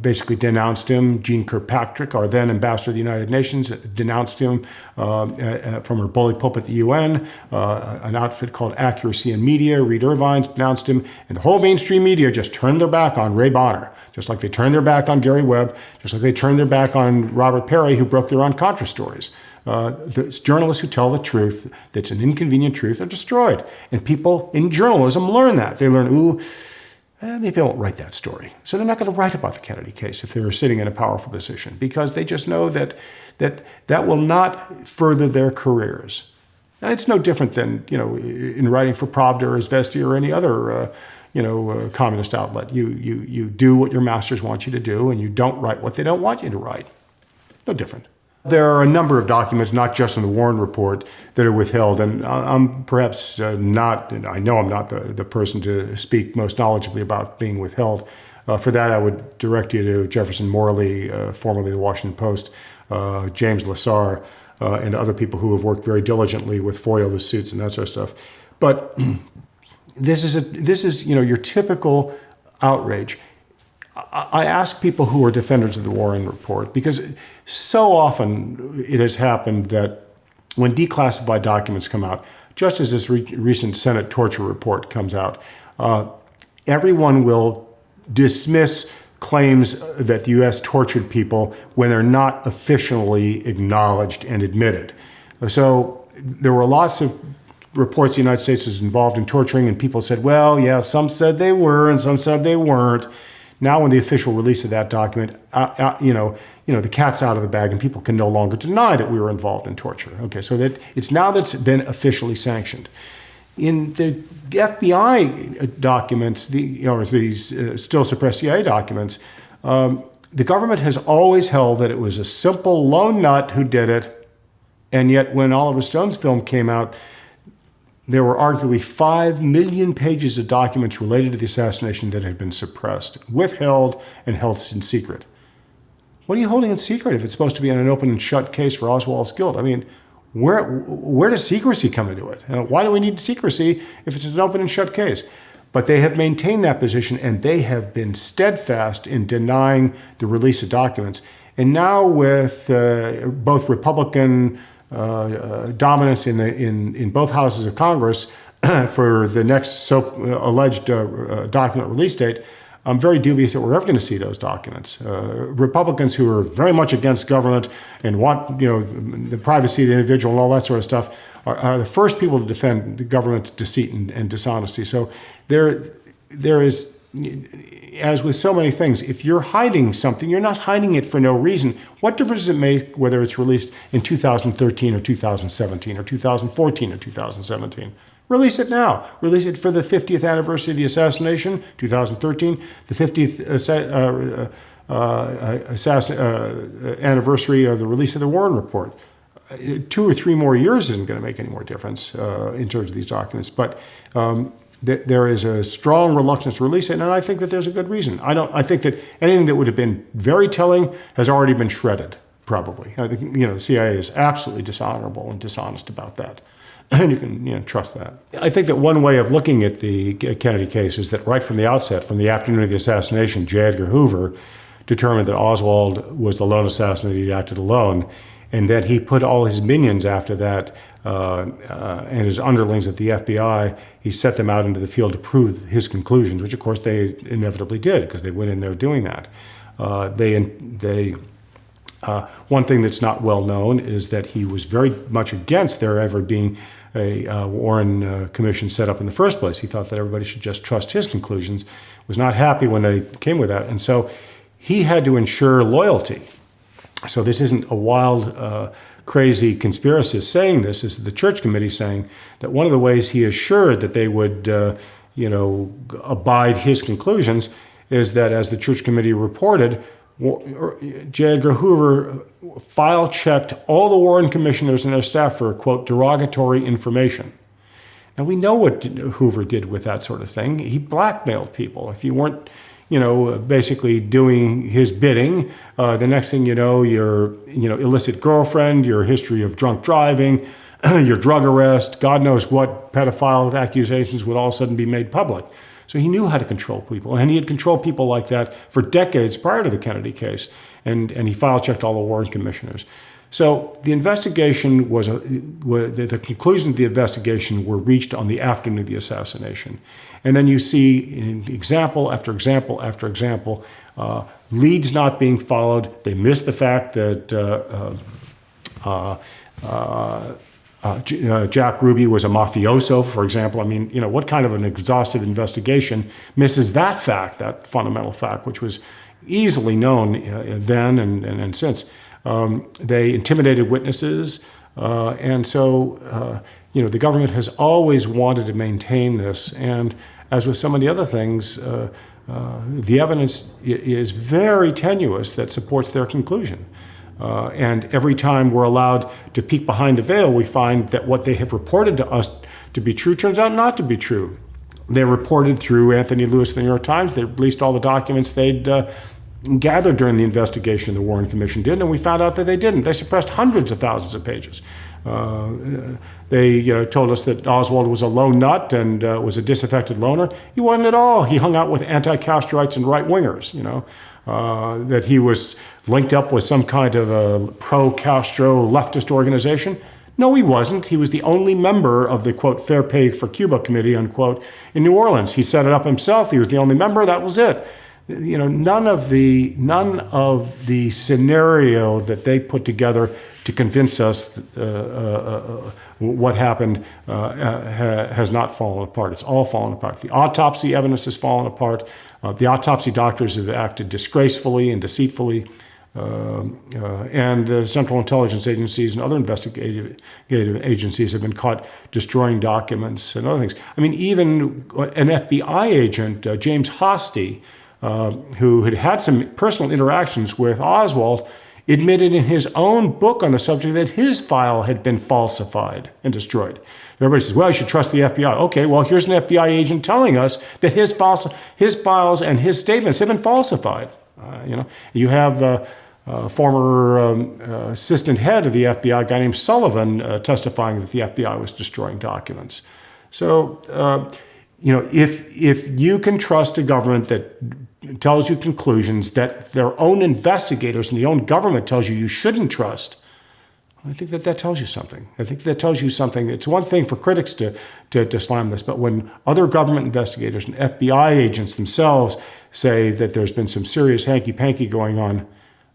basically denounced him. Jean Kirkpatrick, our then ambassador to the United Nations, denounced him from her bully pulpit at the UN. An outfit called Accuracy in Media, Reed Irvine, denounced him. And the whole mainstream media just turned their back on Ray Bonner, just like they turned their back on Gary Webb, just like they turned their back on Robert Perry, who broke their own Contra stories. The journalists who tell the truth, that's an inconvenient truth, are destroyed. And people in journalism learn that. They learn, maybe I won't write that story. So they're not going to write about the Kennedy case if they're sitting in a powerful position, because they just know that will not further their careers. Now, it's no different than, in writing for Pravda or Izvestia or any other, communist outlet. You do what your masters want you to do, and you don't write what they don't want you to write. No different. There are a number of documents, not just in the Warren Report, that are withheld, and I'm perhaps not, and I know I'm not the person to speak most knowledgeably about being withheld. For that, I would direct you to Jefferson Morley, formerly the Washington Post, James Lassar, and other people who have worked very diligently with FOIA suits and that sort of stuff. But this is your typical outrage. I ask people who are defenders of the Warren Report, because so often it has happened that when declassified documents come out, just as this recent Senate torture report comes out, everyone will dismiss claims that the U.S. tortured people when they're not officially acknowledged and admitted. So there were lots of reports the United States was involved in torturing, and people said, well, yeah, some said they were and some said they weren't. Now, when the official release of that document, the cat's out of the bag, and people can no longer deny that we were involved in torture. Okay, so that it's now that's been officially sanctioned. In the FBI documents, these still suppressed CIA documents, the government has always held that it was a simple lone nut who did it, and yet when Oliver Stone's film came out, there were arguably 5 million pages of documents related to the assassination that had been suppressed, withheld, and held in secret. What are you holding in secret if it's supposed to be an open and shut case for Oswald's guilt? I mean, where does secrecy come into it? Why do we need secrecy if it's an open and shut case? But they have maintained that position, and they have been steadfast in denying the release of documents. And now with both Republican dominance in both houses of Congress for the next alleged document release date, I'm very dubious that we're ever going to see those documents. Republicans who are very much against government and want, the privacy of the individual and all that sort of stuff are the first people to defend the government's deceit and dishonesty. So there is, as with so many things, if you're hiding something, you're not hiding it for no reason. What difference does it make whether it's released in 2013 or 2017 or 2014 or 2017? Release it now. Release it for the 50th anniversary of the assassination, 2013, the 50th anniversary of the release of the Warren Report. 2 or 3 more years isn't going to make any more difference in terms of these documents. But there is a strong reluctance to release it, and I think that there's a good reason. I think that anything that would have been very telling has already been shredded, probably. I think, the CIA is absolutely dishonorable and dishonest about that. And you can trust that. I think that one way of looking at the Kennedy case is that right from the outset, from the afternoon of the assassination, J. Edgar Hoover determined that Oswald was the lone assassin, that he'd acted alone, and that he put all his minions after that and his underlings at the FBI, he set them out into the field to prove his conclusions, which of course they inevitably did because they went in there doing that. One thing that's not well known is that he was very much against there ever being a Warren Commission set up in the first place. He thought that everybody should just trust his conclusions, was not happy when they came with that. And so he had to ensure loyalty. So this isn't a wild, crazy conspiracist saying this. This is the Church Committee saying that one of the ways he assured that they would, abide his conclusions is that, as the Church Committee reported, J. Edgar Hoover file-checked all the Warren commissioners and their staff for, quote, derogatory information. Now, we know what Hoover did with that sort of thing. He blackmailed people. If you weren't, basically doing his bidding, the next thing you know, your, illicit girlfriend, your history of drunk driving, your drug arrest, God knows what pedophile accusations would all of a sudden be made public. So he knew how to control people, and he had controlled people like that for decades prior to the Kennedy case, and he file-checked all the Warren commissioners. So the investigation the conclusions of the investigation were reached on the afternoon of the assassination. And then you see in example after example after example, leads not being followed. They miss the fact that Jack Ruby was a mafioso, for example. I mean, what kind of an exhaustive investigation misses that fact, that fundamental fact, which was easily known then and since. They intimidated witnesses. And so, the government has always wanted to maintain this. And as with so many other things, the evidence is very tenuous that supports their conclusion. And every time we're allowed to peek behind the veil, we find that what they have reported to us to be true turns out not to be true. They reported through Anthony Lewis of the New York Times. They released all the documents they'd gathered during the investigation the Warren Commission did, and we found out that they didn't. They suppressed hundreds of thousands of pages. They told us that Oswald was a lone nut and was a disaffected loner. He wasn't at all. He hung out with anti-Castroites and right-wingers, that he was linked up with some kind of a pro-Castro leftist organization. No, he wasn't. He was the only member of the, quote, Fair Pay for Cuba Committee, unquote, in New Orleans. He set it up himself. He was the only member. That was it. None of the scenario that they put together to convince us what happened has not fallen apart. It's all fallen apart. The autopsy evidence has fallen apart. The autopsy doctors have acted disgracefully and deceitfully. And the Central Intelligence Agencies and other investigative agencies have been caught destroying documents and other things. I mean, even an FBI agent, James Hosty, who had had some personal interactions with Oswald, admitted in his own book on the subject that his file had been falsified and destroyed. Everybody says, well, you should trust the FBI. Okay, well, here's an FBI agent telling us that his files and his statements have been falsified. You have former assistant head of the FBI, a guy named Sullivan, testifying that the FBI was destroying documents. So, if you can trust a government that tells you conclusions that their own investigators and the own government tells you shouldn't trust, I think that tells you something. I think that tells you something. It's one thing for critics to slam this, but when other government investigators and FBI agents themselves say that there's been some serious hanky-panky going on,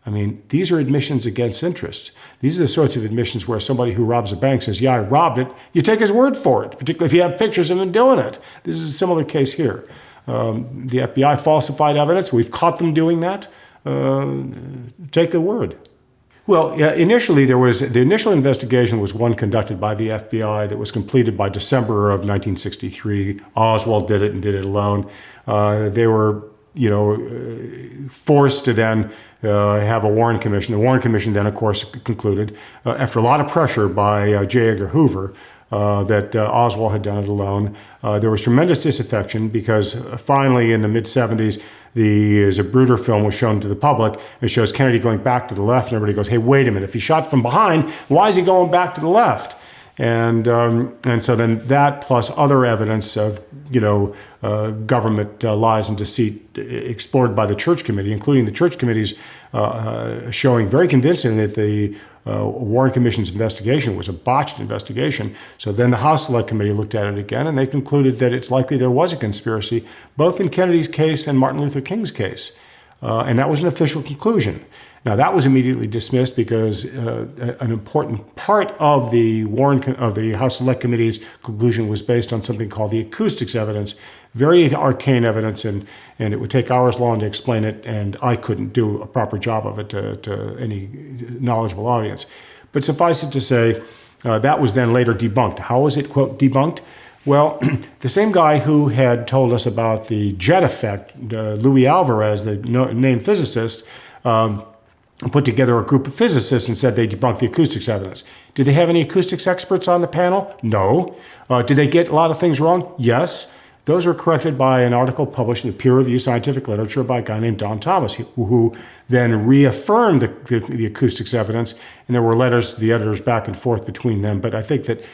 I mean, these are admissions against interest. These are the sorts of admissions where somebody who robs a bank says, yeah, I robbed it. You take his word for it, particularly if you have pictures of him doing it. This is a similar case here. The FBI falsified evidence. We've caught them doing that. Take the word. Well, initially, the initial investigation was one conducted by the FBI that was completed by December of 1963. Oswald did it and did it alone. They were, forced to then have a Warren Commission. The Warren Commission then, of course, concluded, after a lot of pressure by J. Edgar Hoover, that Oswald had done it alone. There was tremendous disaffection because finally in the mid-'70s, the Zapruder film was shown to the public. It shows Kennedy going back to the left, and everybody goes, hey, wait a minute, if he shot from behind, why is he going back to the left? And so then that plus other evidence of government lies and deceit explored by the Church Committee, including the Church Committee's showing very convincingly that the Warren Commission's investigation was a botched investigation. So then the House Select Committee looked at it again, and they concluded that it's likely there was a conspiracy, both in Kennedy's case and Martin Luther King's case. And that was an official conclusion. Now, that was immediately dismissed because an important part of the House Select Committee's conclusion was based on something called the acoustics evidence, very arcane evidence, and it would take hours long to explain it, and I couldn't do a proper job of it to any knowledgeable audience. But suffice it to say, that was then later debunked. How was it, quote, debunked? Well, the same guy who had told us about the jet effect, Louis Alvarez, the named physicist, put together a group of physicists and said they debunked the acoustics evidence. Did they have any acoustics experts on the panel? No. Did they get a lot of things wrong? Yes. Those were corrected by an article published in the peer-reviewed scientific literature by a guy named Don Thomas, who then reaffirmed the acoustics evidence, and there were letters to the editors back and forth between them. But I think that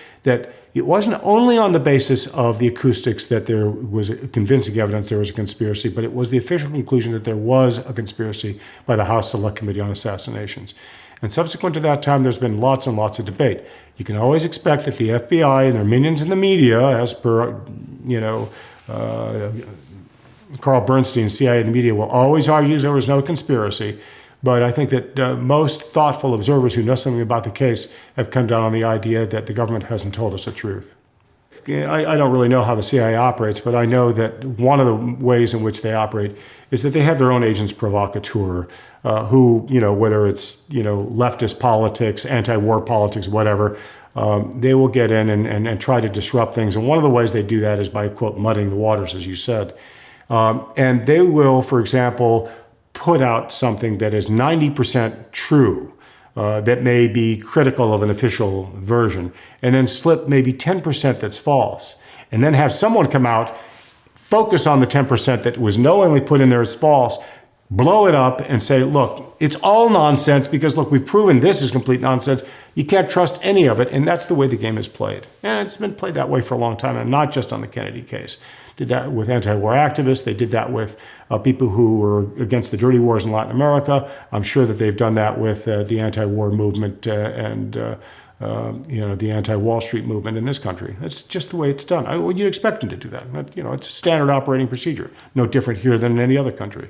it wasn't only on the basis of the acoustics that there was convincing evidence there was a conspiracy, but it was the official conclusion that there was a conspiracy by the House Select Committee on Assassinations. And subsequent to that time, there's been lots and lots of debate. You can always expect that the FBI and their minions in the media, as per, Carl Bernstein, CIA and the media, will always argue there was no conspiracy. But I think that most thoughtful observers who know something about the case have come down on the idea that the government hasn't told us the truth. I don't really know how the CIA operates, but I know that one of the ways in which they operate is that they have their own agents provocateur, who, whether it's, leftist politics, anti-war politics, whatever, they will get in and try to disrupt things. And one of the ways they do that is by, quote, muddying the waters, as you said. And they will, for example, put out something that is 90% true, that may be critical of an official version, and then slip maybe 10% that's false, and then have someone come out, focus on the 10% that was knowingly put in there as false, blow it up and say, look, it's all nonsense because, look, we've proven this is complete nonsense. You can't trust any of it, and that's the way the game is played. And it's been played that way for a long time, and not just on the Kennedy case. Did that with anti-war activists. They did that with people who were against the dirty wars in Latin America. I'm sure that they've done that with the anti-war movement and the anti-Wall Street movement in this country. That's just the way it's done. You'd expect them to do that. It's a standard operating procedure. No different here than in any other country.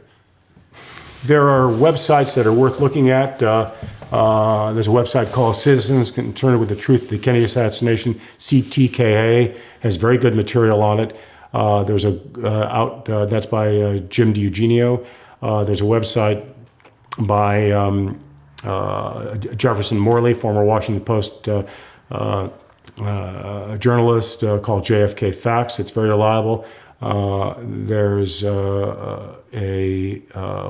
There are websites that are worth looking at. There's a website called Citizens Concerned with the Truth of the Kennedy Assassination. CTKA has very good material on it. There's that's by Jim DiEugenio. There's a website by Jefferson Morley, former Washington Post journalist, called JFK Facts. It's very reliable. There's a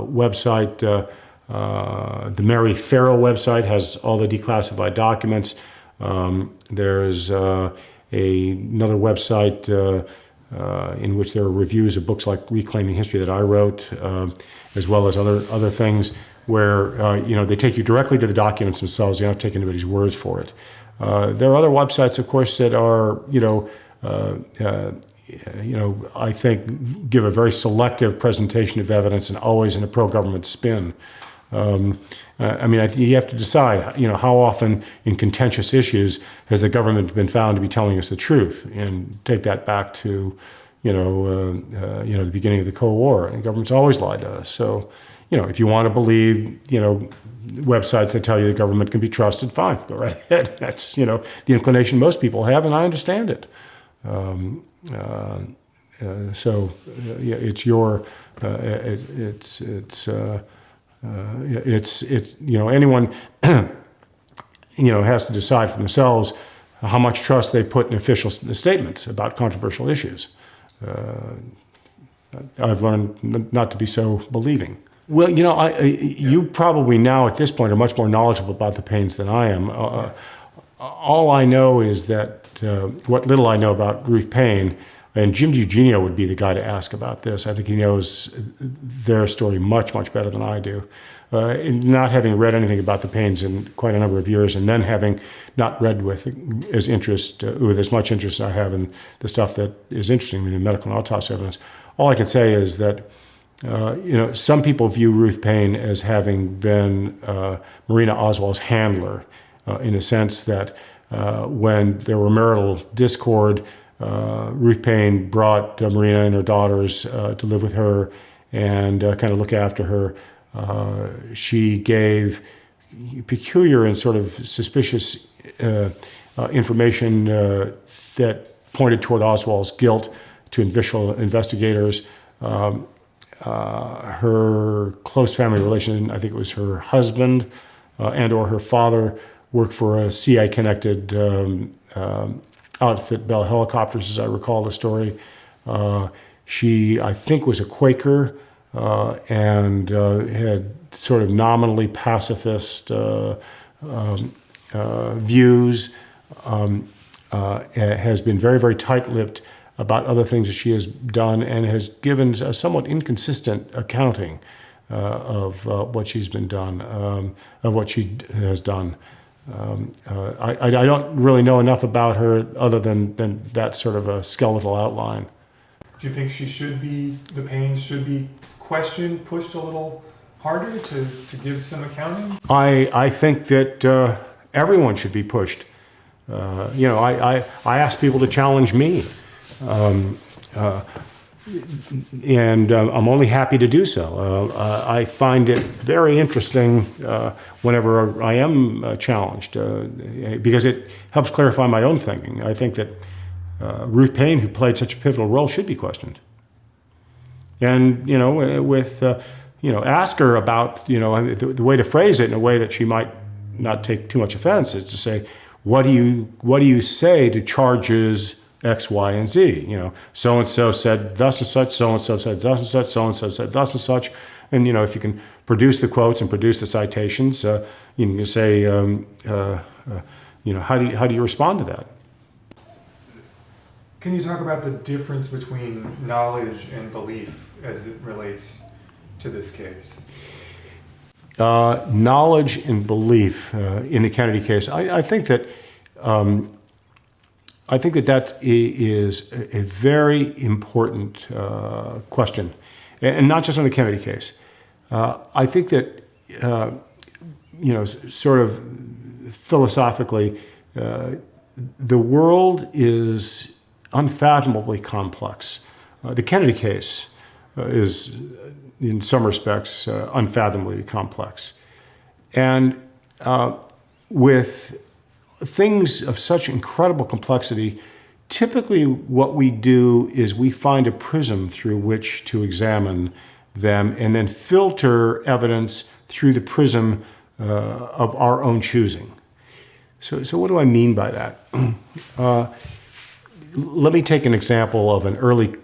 website The Mary Farrow website has all the declassified documents. There's another website in which there are reviews of books like Reclaiming History that I wrote, as well as other things where they take you directly to the documents themselves. You don't have to take anybody's words for it. There are other websites, of course, that are I think give a very selective presentation of evidence and always in a pro-government spin. You have to decide, how often in contentious issues has the government been found to be telling us the truth, and take that back to, the beginning of the Cold War. And government's always lied to us. So, if you want to believe, websites that tell you the government can be trusted, fine, go right ahead. That's, the inclination most people have, and I understand it. It's your, anyone, has to decide for themselves how much trust they put in official statements about controversial issues. I've learned not to be so believing. Well, you probably now at this point are much more knowledgeable about the Paynes than I am. All I know is that what little I know about Ruth Payne, and Jim Eugenio would be the guy to ask about this. I think he knows their story much, much better than I do. Not having read anything about the Paynes in quite a number of years, and then having not read with as much interest as I have in the stuff that is interesting me, the medical and autopsy evidence, all I can say is that some people view Ruth Payne as having been Marina Oswald's handler, in the sense that when there were marital discord, Ruth Payne brought Marina and her daughters to live with her and kind of look after her. She gave peculiar and sort of suspicious information that pointed toward Oswald's guilt to official investigators. Her close family relation, I think it was her husband and or her father, worked for a CIA-connected outfit, Bell Helicopters, as I recall the story. She, I think, was a Quaker and had sort of nominally pacifist views, has been very, very tight-lipped about other things that she has done, and has given a somewhat inconsistent accounting of what she's been done, of what she has done. I don't really know enough about her other than that sort of a skeletal outline. Do you think the Paynes should be questioned, pushed a little harder to give some accounting? I think that everyone should be pushed. I ask people to challenge me. And I'm only happy to do so. I find it very interesting whenever I am challenged, because it helps clarify my own thinking. I think that Ruth Payne, who played such a pivotal role, should be questioned. And, ask her about, the way to phrase it in a way that she might not take too much offense is to say, what do you say to charges X, Y, and Z? So-and-so said thus and such, so-and-so said thus and such, so-and-so said thus and such. And, if you can produce the quotes and produce the citations, you can say, how do you respond to that? Can you talk about the difference between knowledge and belief as it relates to this case? Knowledge and belief in the Kennedy case. I think that that is a very important question, and not just on the Kennedy case. I think that sort of philosophically, the world is unfathomably complex. The Kennedy case is, in some respects, unfathomably complex, and with things of such incredible complexity, typically what we do is we find a prism through which to examine them and then filter evidence through the prism of our own choosing. So what do I mean by that? Let me take an example of an early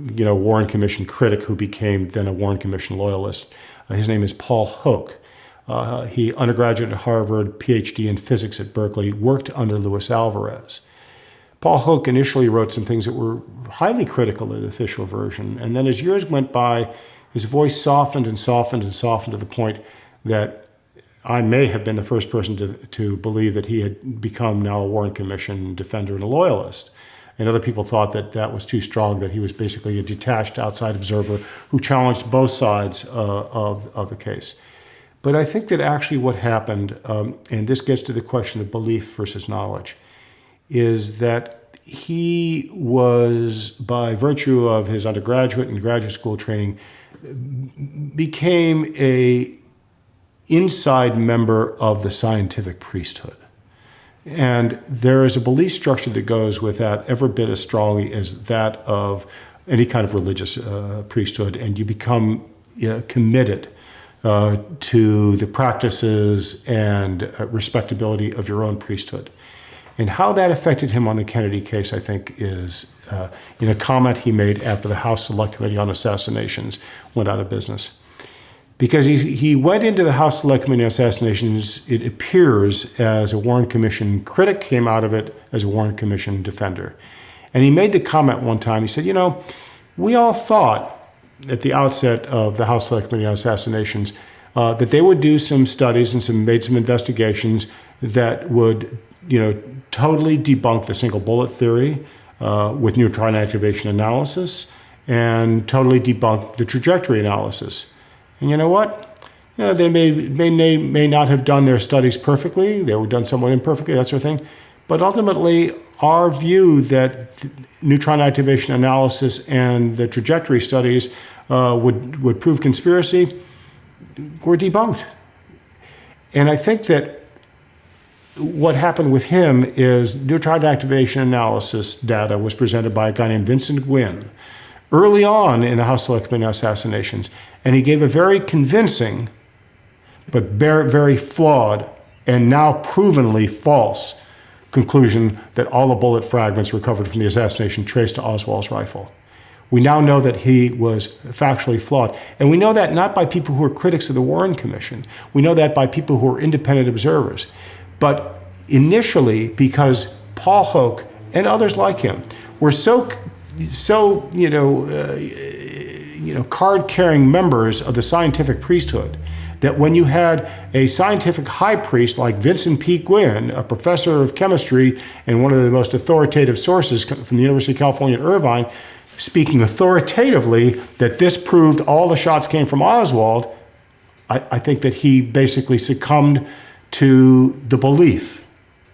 Warren Commission critic who became then a Warren Commission loyalist. His name is Paul Hoke. He undergraduate at Harvard, PhD in physics at Berkeley, worked under Luis Alvarez. Paul Hook initially wrote some things that were highly critical of the official version, and then as years went by, his voice softened and softened and softened to the point that I may have been the first person to believe that he had become now a Warren Commission defender and a loyalist. And other people thought that that was too strong, that he was basically a detached outside observer who challenged both sides of the case. But I think that actually what happened, and this gets to the question of belief versus knowledge, is that he was, by virtue of his undergraduate and graduate school training, became a inside member of the scientific priesthood. And there is a belief structure that goes with that every bit as strongly as that of any kind of religious priesthood, and you become committed to the practices and respectability of your own priesthood. And how that affected him on the Kennedy case, I think, is in a comment he made after the House Select Committee on Assassinations went out of business. Because he went into the House Select Committee on Assassinations, it appears, as a Warren Commission critic, came out of it as a Warren Commission defender. And he made the comment one time, he said, you know, we all thought at the outset of the House Select Committee on Assassinations that they would do some studies and made some investigations that would, totally debunk the single bullet theory with neutron activation analysis and totally debunk the trajectory analysis. And you know what? They may not have done their studies perfectly. They were done somewhat imperfectly, that sort of thing. But ultimately, our view that neutron activation analysis and the trajectory studies would prove conspiracy were debunked. And I think that what happened with him is neutron activation analysis data was presented by a guy named Vincent Gwynn early on in the House Select Committee on Assassinations, and he gave a very convincing but very, very flawed and now provenly false conclusion that all the bullet fragments recovered from the assassination traced to Oswald's rifle. We now know that he was factually flawed. And we know that not by people who are critics of the Warren Commission. We know that by people who are independent observers. But initially, because Paul Hoke and others like him were so card-carrying members of the scientific priesthood, that when you had a scientific high priest like Vincent P. Gwynn, a professor of chemistry and one of the most authoritative sources from the University of California at Irvine, speaking authoritatively that this proved all the shots came from Oswald, I think that he basically succumbed to the belief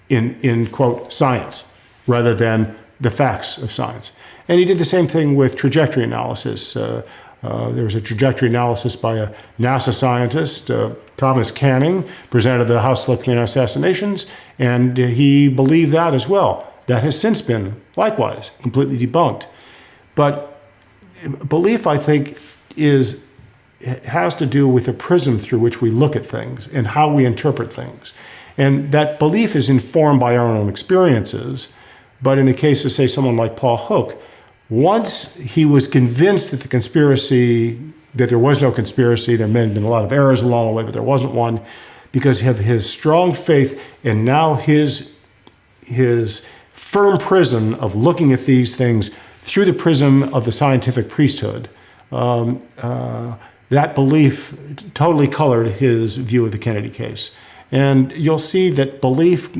in quote, science, rather than the facts of science. And he did the same thing with trajectory analysis. There was a trajectory analysis by a NASA scientist, Thomas Canning, presented at the House Select Committee on Assassinations, and he believed that as well. That has since been, likewise, completely debunked. But belief, I think, has to do with the prism through which we look at things and how we interpret things. And that belief is informed by our own experiences. But in the case of, say, someone like Paul Hoke, once he was convinced that that there was no conspiracy, there may have been a lot of errors along the way, but there wasn't one, because of his strong faith and now his firm prism of looking at these things through the prism of the scientific priesthood, that belief totally colored his view of the Kennedy case. And you'll see that belief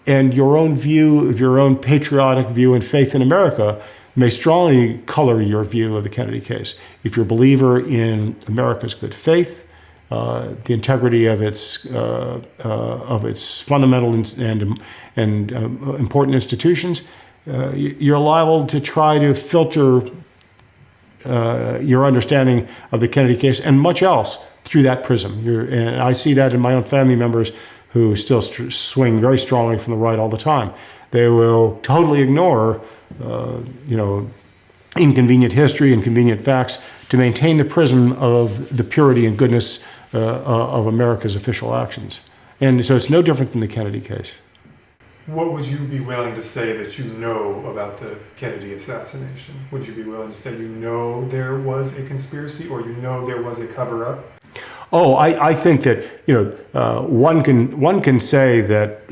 and your own view of your own patriotic view and faith in America may strongly color your view of the Kennedy case. If you're a believer in America's good faith, the integrity of its fundamental and important institutions, you're liable to try to filter your understanding of the Kennedy case and much else through that prism. And I see that in my own family members who still swing very strongly from the right all the time. They will totally ignore, inconvenient history, inconvenient facts to maintain the prism of the purity and goodness of America's official actions. And so it's no different than the Kennedy case. What would you be willing to say that you know about the Kennedy assassination? Would you be willing to say you know there was a conspiracy or you know there was a cover-up? Oh, I think that one can say that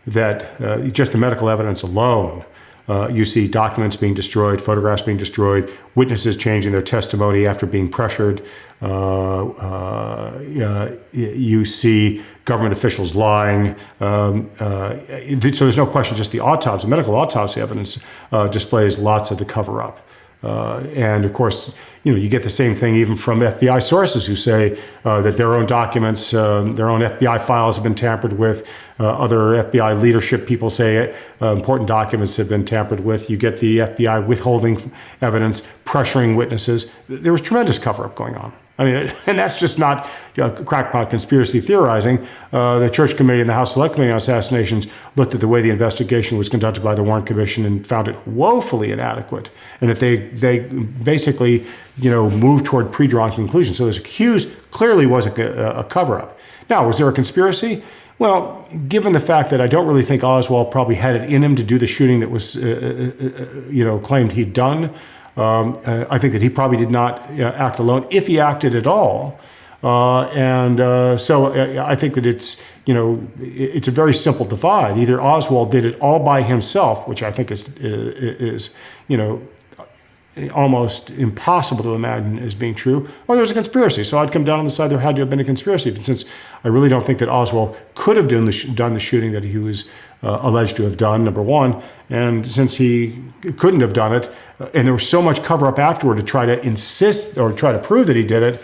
that just the medical evidence alone, you see documents being destroyed, photographs being destroyed, witnesses changing their testimony after being pressured. You see government officials lying. So there's no question. Just the autopsy, medical autopsy evidence displays lots of the cover-up. And of course, you get the same thing even from FBI sources who say that their own documents, their own FBI files have been tampered with. Other FBI leadership people say important documents have been tampered with. You get the FBI withholding evidence, pressuring witnesses. There was tremendous cover-up going on. I mean, and that's just not crackpot conspiracy theorizing. The Church Committee and the House Select Committee on Assassinations looked at the way the investigation was conducted by the Warren Commission and found it woefully inadequate, and that they basically moved toward pre-drawn conclusions. So this clearly was a cover-up. Now, was there a conspiracy? Well, given the fact that I don't really think Oswald probably had it in him to do the shooting that was claimed he'd done. I think that he probably did not act alone, if he acted at all. So I think that it's a very simple divide. Either Oswald did it all by himself, which I think is almost impossible to imagine as being true, or there's a conspiracy. So I'd come down on the side there had to have been a conspiracy. But since I really don't think that Oswald could have done the shooting that he was alleged to have done, number one, and since he couldn't have done it, and there was so much cover-up afterward to try to insist or try to prove that he did it,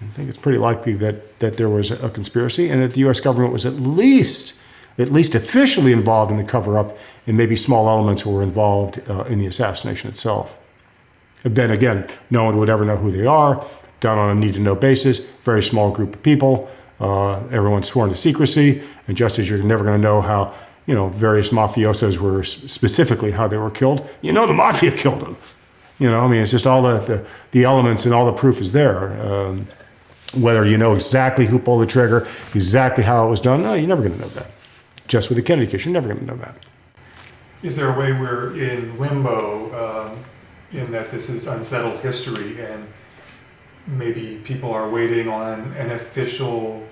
I think it's pretty likely that there was a conspiracy and that the U.S. government was at least officially involved in the cover-up, and maybe small elements were involved in the assassination itself. And then again, no one would ever know who they are, done on a need-to-know basis, very small group of people, everyone's sworn to secrecy, and just as you're never going to know how various mafiosos were specifically how they were killed, the mafia killed them. It's just all the elements and all the proof is there. Whether you know exactly who pulled the trigger, exactly how it was done, no, you're never going to know that. Just with the Kennedy case, you're never going to know that. Is there a way we're in limbo in that this is unsettled history and maybe people are waiting on an official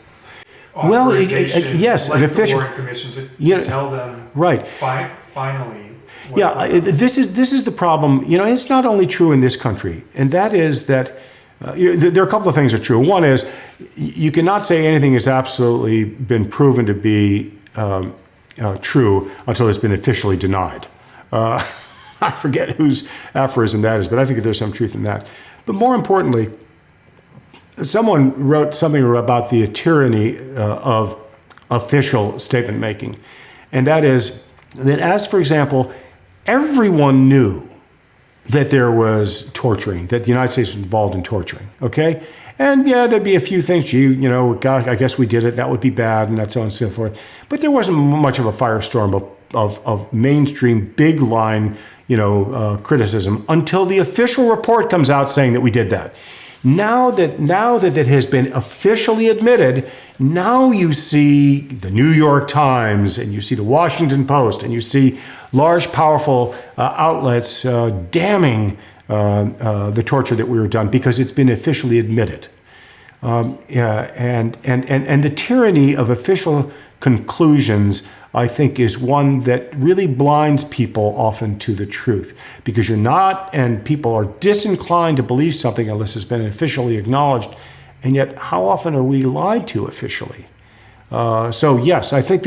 authorization, yes, like an official the Warren Commission to tell them right. Finally. This is the problem. It's not only true in this country, and that is that there are a couple of things that are true. One is you cannot say anything has absolutely been proven to be true until it's been officially denied. I forget whose aphorism that is, but I think there's some truth in that. But more importantly, someone wrote something about the tyranny of official statement making. And that is that, as for example, everyone knew that there was torturing, that the United States was involved in torturing, okay? And yeah, there'd be a few things, God, I guess we did it, that would be bad, and that's so on and so forth. But there wasn't much of a firestorm of mainstream big line, criticism until the official report comes out saying that we did that. Now that it has been officially admitted, now you see the New York Times and you see the Washington Post and you see large, powerful outlets damning the torture that we were done because it's been officially admitted. And the tyranny of official conclusions, I think, is one that really blinds people often to the truth, because you're not, and people are disinclined to believe something unless it's been officially acknowledged. And yet, how often are we lied to officially? So yes, I think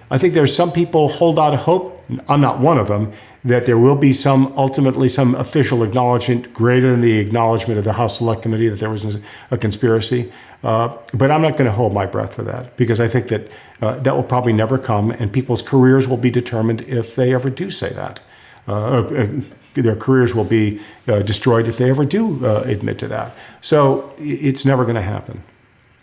there's some people hold out hope. I'm not one of them. That there will be ultimately some official acknowledgement greater than the acknowledgement of the House Select Committee that there was a conspiracy. But I'm not going to hold my breath for that, because I think that that will probably never come, and people's careers will be determined if they ever do say that. Their careers will be destroyed if they ever do admit to that. So it's never going to happen.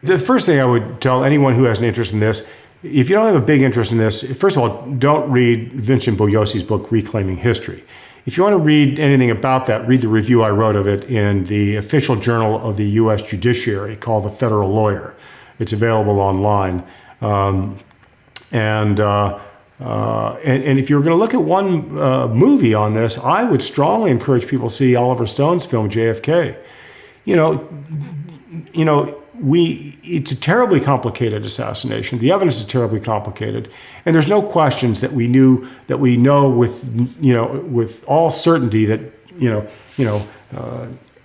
The first thing I would tell anyone who has an interest in this, if you don't have a big interest in this, first of all, don't read Vincent Bugliosi's book, Reclaiming History. If you want to read anything about that, read the review I wrote of it in the official journal of the U.S. Judiciary called The Federal Lawyer. It's available online. And if you're going to look at one movie on this, I would strongly encourage people to see Oliver Stone's film, JFK. it's a terribly complicated assassination. The evidence is terribly complicated, and there's no questions that we know with all certainty that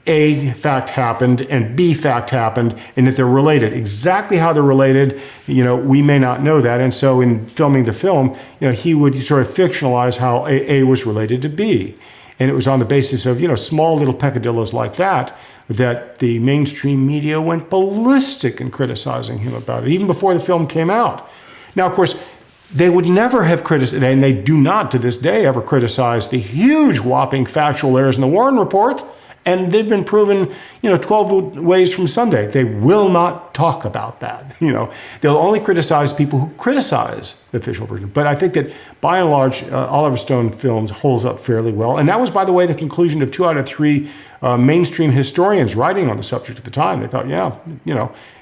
A fact happened and B fact happened, and that they're related. Exactly how they're related, we may not know that. And so in filming the film, he would sort of fictionalize how A was related to B. And it was on the basis of, small little peccadillos like that the mainstream media went ballistic in criticizing him about it, even before the film came out. Now, of course, they would never have criticized, and they do not to this day ever criticize the huge whopping factual errors in the Warren Report. And they've been proven, 12 ways from Sunday. They will not talk about that. They'll only criticize people who criticize the official version. But I think that by and large, Oliver Stone Films holds up fairly well. And that was, by the way, the conclusion of 2 out of 3 mainstream historians writing on the subject at the time. They thought,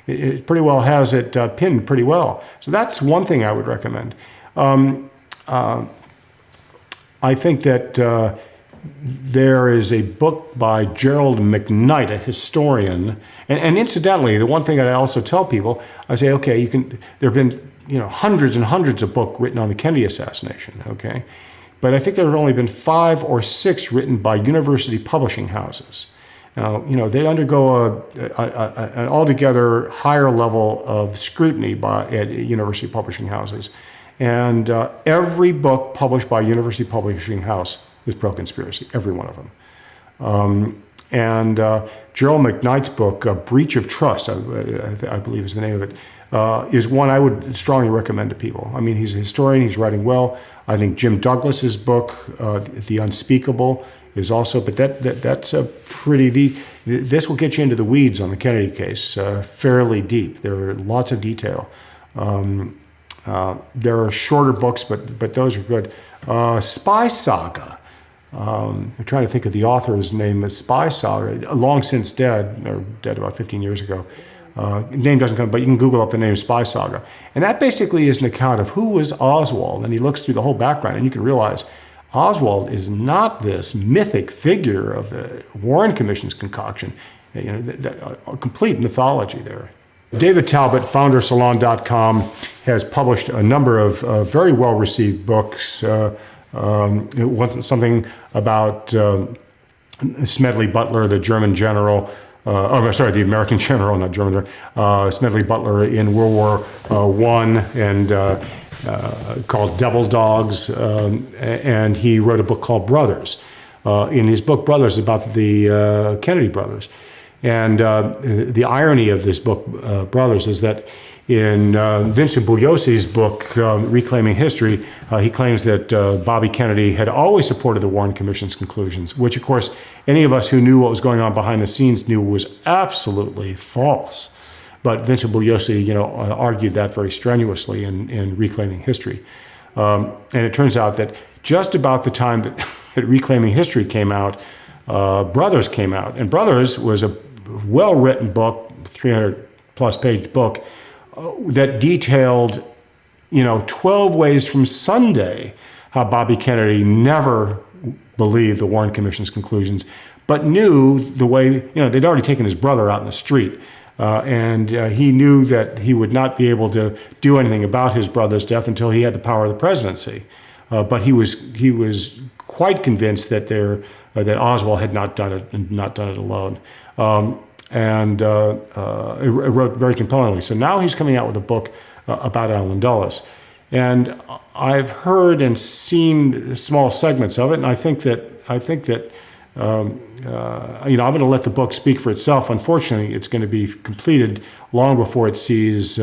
it pretty well has it pinned pretty well. So that's one thing I would recommend. I think that there is a book by Gerald McKnight, a historian, and incidentally, the one thing that I also tell people, I say, okay, there have been hundreds and hundreds of books written on the Kennedy assassination, okay, but I think there have only been 5 or 6 written by university publishing houses. Now, they undergo an altogether higher level of scrutiny at university publishing houses, and every book published by a university publishing house is pro-conspiracy, every one of them. And Gerald McKnight's book, Breach of Trust, I believe is the name of it, is one I would strongly recommend to people. I mean, he's a historian, he's writing well. I think Jim Douglas's book, The Unspeakable, is also, but that's a pretty, this will get you into the weeds on the Kennedy case fairly deep. There are lots of detail. There are shorter books, but those are good. Spy Saga. I'm trying to think of the author's name. Spy Saga, long since dead, or dead about 15 years ago. Name doesn't come, but you can Google up the name Spy Saga. And that basically is an account of who was Oswald. And he looks through the whole background, and you can realize Oswald is not this mythic figure of the Warren Commission's concoction. A complete mythology there. David Talbot, foundersalon.com, has published a number of very well-received books. It wasn't something about Smedley Butler, the German general, the American general, not German, Smedley Butler in World War I, and called Devil Dogs, and he wrote a book called Brothers. In his book, Brothers, about the Kennedy brothers. And the irony of this book, Brothers, is that in Vincent Bugliosi's book, Reclaiming History, he claims that Bobby Kennedy had always supported the Warren Commission's conclusions, which, of course, any of us who knew what was going on behind the scenes knew was absolutely false. But Vincent Bugliosi, argued that very strenuously in Reclaiming History. And it turns out that just about the time that Reclaiming History came out, Brothers came out. And Brothers was a well-written book, 300-plus page book, that detailed, 12 ways from Sunday how Bobby Kennedy never believed the Warren Commission's conclusions, but knew the way, they'd already taken his brother out in the street. And he knew that he would not be able to do anything about his brother's death until he had the power of the presidency. But he was quite convinced that that Oswald had not done it and not done it alone. And it wrote very compellingly. So now he's coming out with a book about Allen Dulles. And I've heard and seen small segments of it, and I think that I'm going to let the book speak for itself. Unfortunately, it's going to be completed long before it sees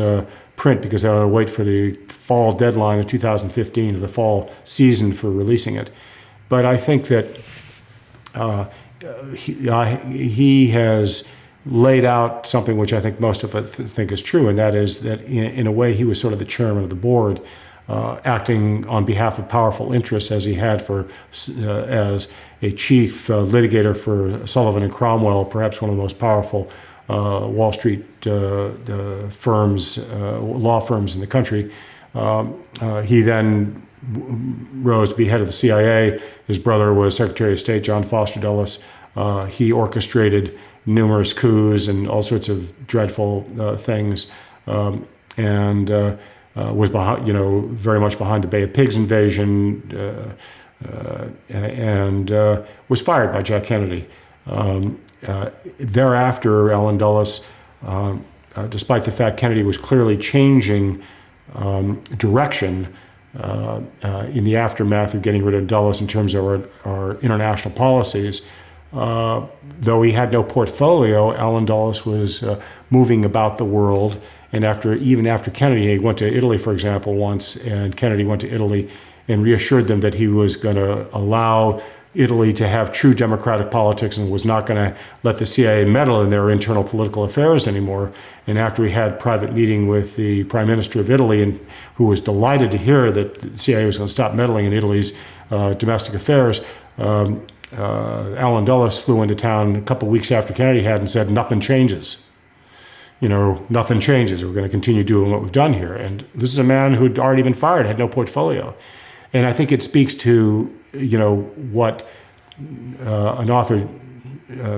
print, because I will wait for the fall deadline of 2015, or the fall season for releasing it. But I think that he has laid out something which I think most of us think is true, and that is that in a way he was sort of the chairman of the board, acting on behalf of powerful interests, as he had as a chief litigator for Sullivan and Cromwell, perhaps one of the most powerful Wall Street law firms in the country. He then rose to be head of the CIA. His brother was Secretary of State John Foster Dulles. He orchestrated numerous coups and all sorts of dreadful things, and was behind, very much behind the Bay of Pigs invasion, and was fired by Jack Kennedy. Thereafter, Allen Dulles, despite the fact Kennedy was clearly changing direction in the aftermath of getting rid of Dulles in terms of our international policies, though he had no portfolio, Allen Dulles was moving about the world. And even after Kennedy, he went to Italy, for example, once, and Kennedy went to Italy and reassured them that he was going to allow Italy to have true democratic politics and was not going to let the CIA meddle in their internal political affairs anymore. And after he had a private meeting with the Prime Minister of Italy, and who was delighted to hear that the CIA was going to stop meddling in Italy's domestic affairs, Allen Dulles flew into town a couple of weeks after Kennedy had and said, nothing changes. Nothing changes. We're going to continue doing what we've done here. And this is a man who'd already been fired, had no portfolio. And I think it speaks to, what an author,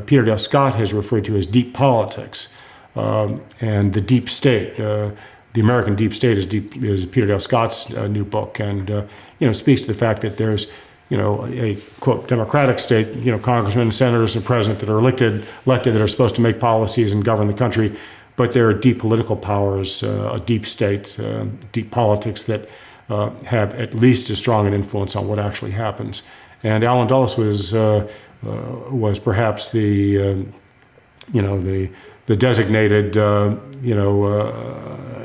Peter Dale Scott, has referred to as deep politics, and the deep state. The American Deep State is Peter Dale Scott's new book, and speaks to the fact that there's a quote democratic state, congressmen, senators, and president that are elected that are supposed to make policies and govern the country, but there are deep political powers, a deep state, deep politics that have at least as strong an influence on what actually happens. And Allen Dulles was perhaps the designated,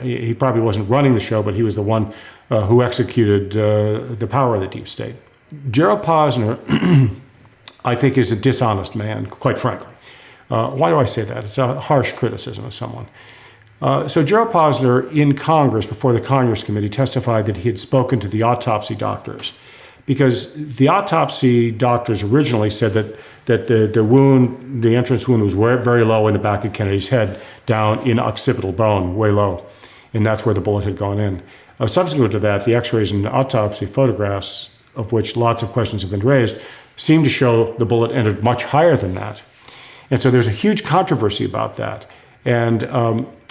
he probably wasn't running the show, but he was the one who executed the power of the deep state. Gerald Posner, I think, is a dishonest man, quite frankly. Why do I say that? It's a harsh criticism of someone. So Gerald Posner in Congress, before the Congress Committee, testified that he had spoken to the autopsy doctors, because the autopsy doctors originally said that the wound, the entrance wound, was very low in the back of Kennedy's head, down in occipital bone, way low, and that's where the bullet had gone in. Subsequent to that, the x-rays and autopsy photographs, of which lots of questions have been raised, seem to show the bullet entered much higher than that. And so there's a huge controversy about that. And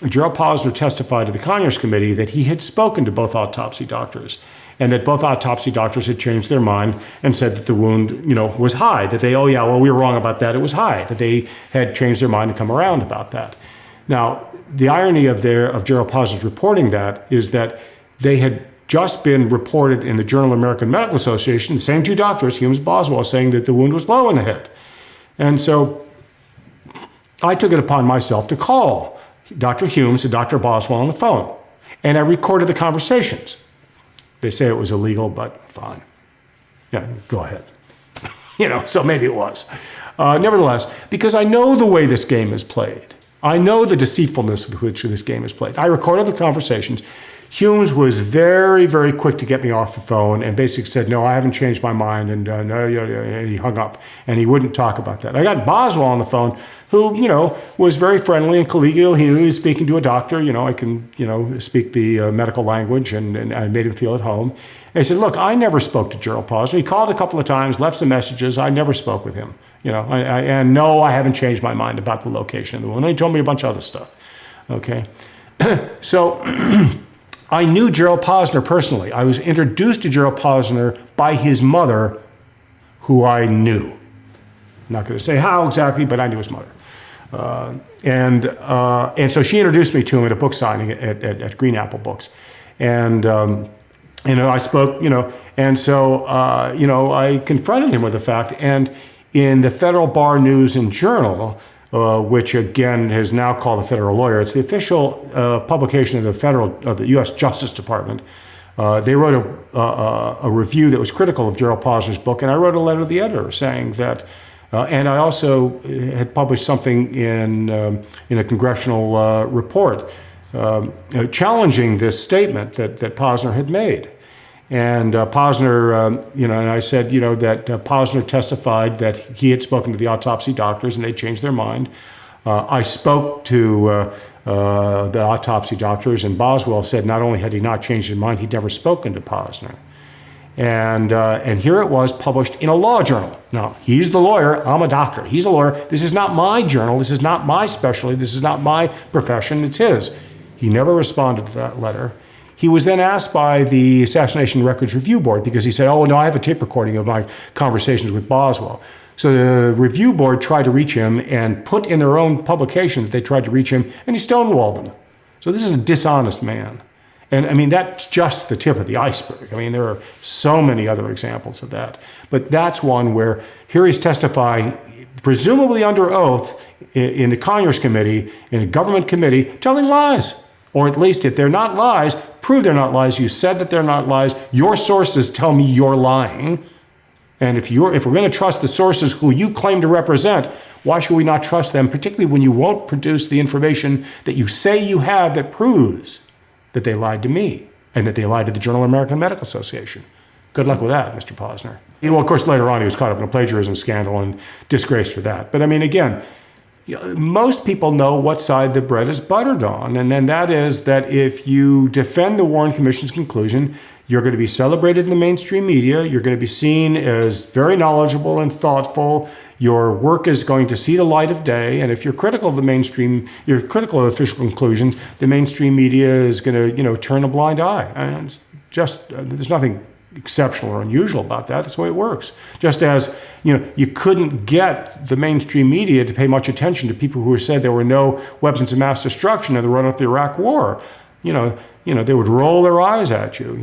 Gerald Posner testified to the Congress Committee that he had spoken to both autopsy doctors, and that both autopsy doctors had changed their mind and said that the wound, was high, that they, we were wrong about that, it was high, that they had changed their mind and come around about that. Now, the irony of Gerald Posner's reporting that is that they had just been reported in the Journal of American Medical Association, the same two doctors, Humes and Boswell, saying that the wound was low in the head. And so I took it upon myself to call Dr. Humes and Dr. Boswell on the phone, and I recorded the conversations. They say it was illegal, but fine. Yeah, go ahead. So maybe it was. Nevertheless, because I know the way this game is played, I know the deceitfulness with which this game is played. I recorded the conversations. Humes was very, very quick to get me off the phone and basically said, no, I haven't changed my mind, and and he hung up, and he wouldn't talk about that. I got Boswell on the phone, who, was very friendly and collegial. He knew he was speaking to a doctor. I can, speak the medical language, and I made him feel at home. And he said, look, I never spoke to Gerald Posner. He called a couple of times, left some messages. I never spoke with him. And no, I haven't changed my mind about the location of the wound. And he told me a bunch of other stuff. Okay. So I knew Gerald Posner personally. I was introduced to Gerald Posner by his mother, who I knew. I'm not going to say how exactly, but I knew his mother. And so she introduced me to him at a book signing at Green Apple Books. And I spoke, and so, I confronted him with the fact. And in the Federal Bar News and Journal, which again is now called the Federal Lawyer, it's the official publication of the U.S. Justice Department. They wrote a review that was critical of Gerald Posner's book, and I wrote a letter to the editor saying that. And I also had published something in a congressional report challenging this statement that Posner had made. And Posner, and I said, that Posner testified that he had spoken to the autopsy doctors and they changed their mind. I spoke to the autopsy doctors, and Boswell said not only had he not changed his mind, he'd never spoken to Posner. And here it was published in a law journal. Now, he's the lawyer, I'm a doctor. He's a lawyer. This is not my journal. This is not my specialty. This is not my profession. It's his. He never responded to that letter. He was then asked by the Assassination Records Review Board, because he said, oh, no, I have a tape recording of my conversations with Boswell. So the review board tried to reach him and put in their own publication that they tried to reach him, and he stonewalled them. So this is a dishonest man. And I mean, that's just the tip of the iceberg. I mean, there are so many other examples of that. But that's one where here he's testifying, presumably under oath, in the Conyers Committee, in a government committee, telling lies. Or at least if they're not lies, prove they're not lies. You said that they're not lies. Your sources tell me you're lying. And if we're going to trust the sources who you claim to represent, why should we not trust them, particularly when you won't produce the information that you say you have that proves that they lied to me and that they lied to the Journal of American Medical Association? Good luck with that, Mr. Posner. Well, of course, later on he was caught up in a plagiarism scandal and disgraced for that. But I mean, again, most people know what side the bread is buttered on, and then that is that if you defend the Warren Commission's conclusion, you're going to be celebrated in the mainstream media, you're going to be seen as very knowledgeable and thoughtful, your work is going to see the light of day, and if you're critical of the mainstream, you're critical of official conclusions, the mainstream media is going to, turn a blind eye. And it's just, there's nothing exceptional or unusual about that. That's the way it works. Just as, you couldn't get the mainstream media to pay much attention to people who said there were no weapons of mass destruction in the run-up to the Iraq War. They would roll their eyes at you.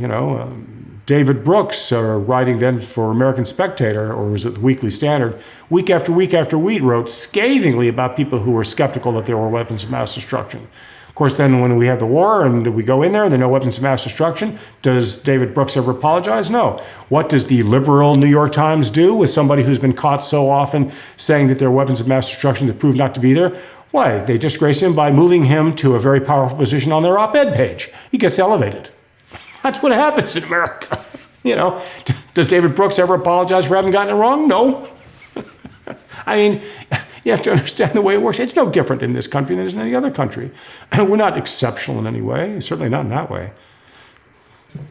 David Brooks, writing then for American Spectator, or was it the Weekly Standard, week after week after week, wrote scathingly about people who were skeptical that there were weapons of mass destruction. Of course, then when we have the war and we go in there are no weapons of mass destruction, does David Brooks ever apologize? No. What does the liberal New York Times do with somebody who's been caught so often saying that there are weapons of mass destruction that prove not to be there? Why, they disgrace him by moving him to a very powerful position on their op-ed page. He gets elevated. That's what happens in America. Does David Brooks ever apologize for having gotten it wrong? No. I mean, you have to understand the way it works. It's no different in this country than it is in any other country. We're not exceptional in any way, certainly not in that way.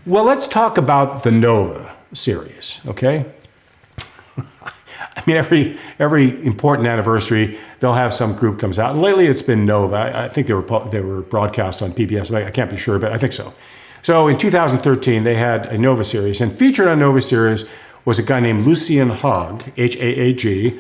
Well, let's talk about the Nova series, okay? I mean, every important anniversary, they'll have some group comes out. And lately it's been Nova. I think they were broadcast on PBS. I can't be sure, but I think so. So in 2013, they had a Nova series. And featured on Nova series was a guy named Lucien Haag, H-A-A-G,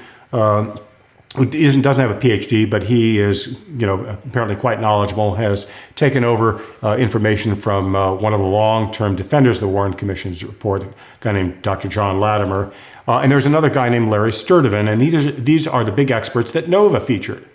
who doesn't have a PhD, but he is, apparently quite knowledgeable, has taken over information from one of the long-term defenders of the Warren Commission's report, a guy named Dr. John Latimer. And there's another guy named Larry Sturtevant, and these are the big experts that Nova featured.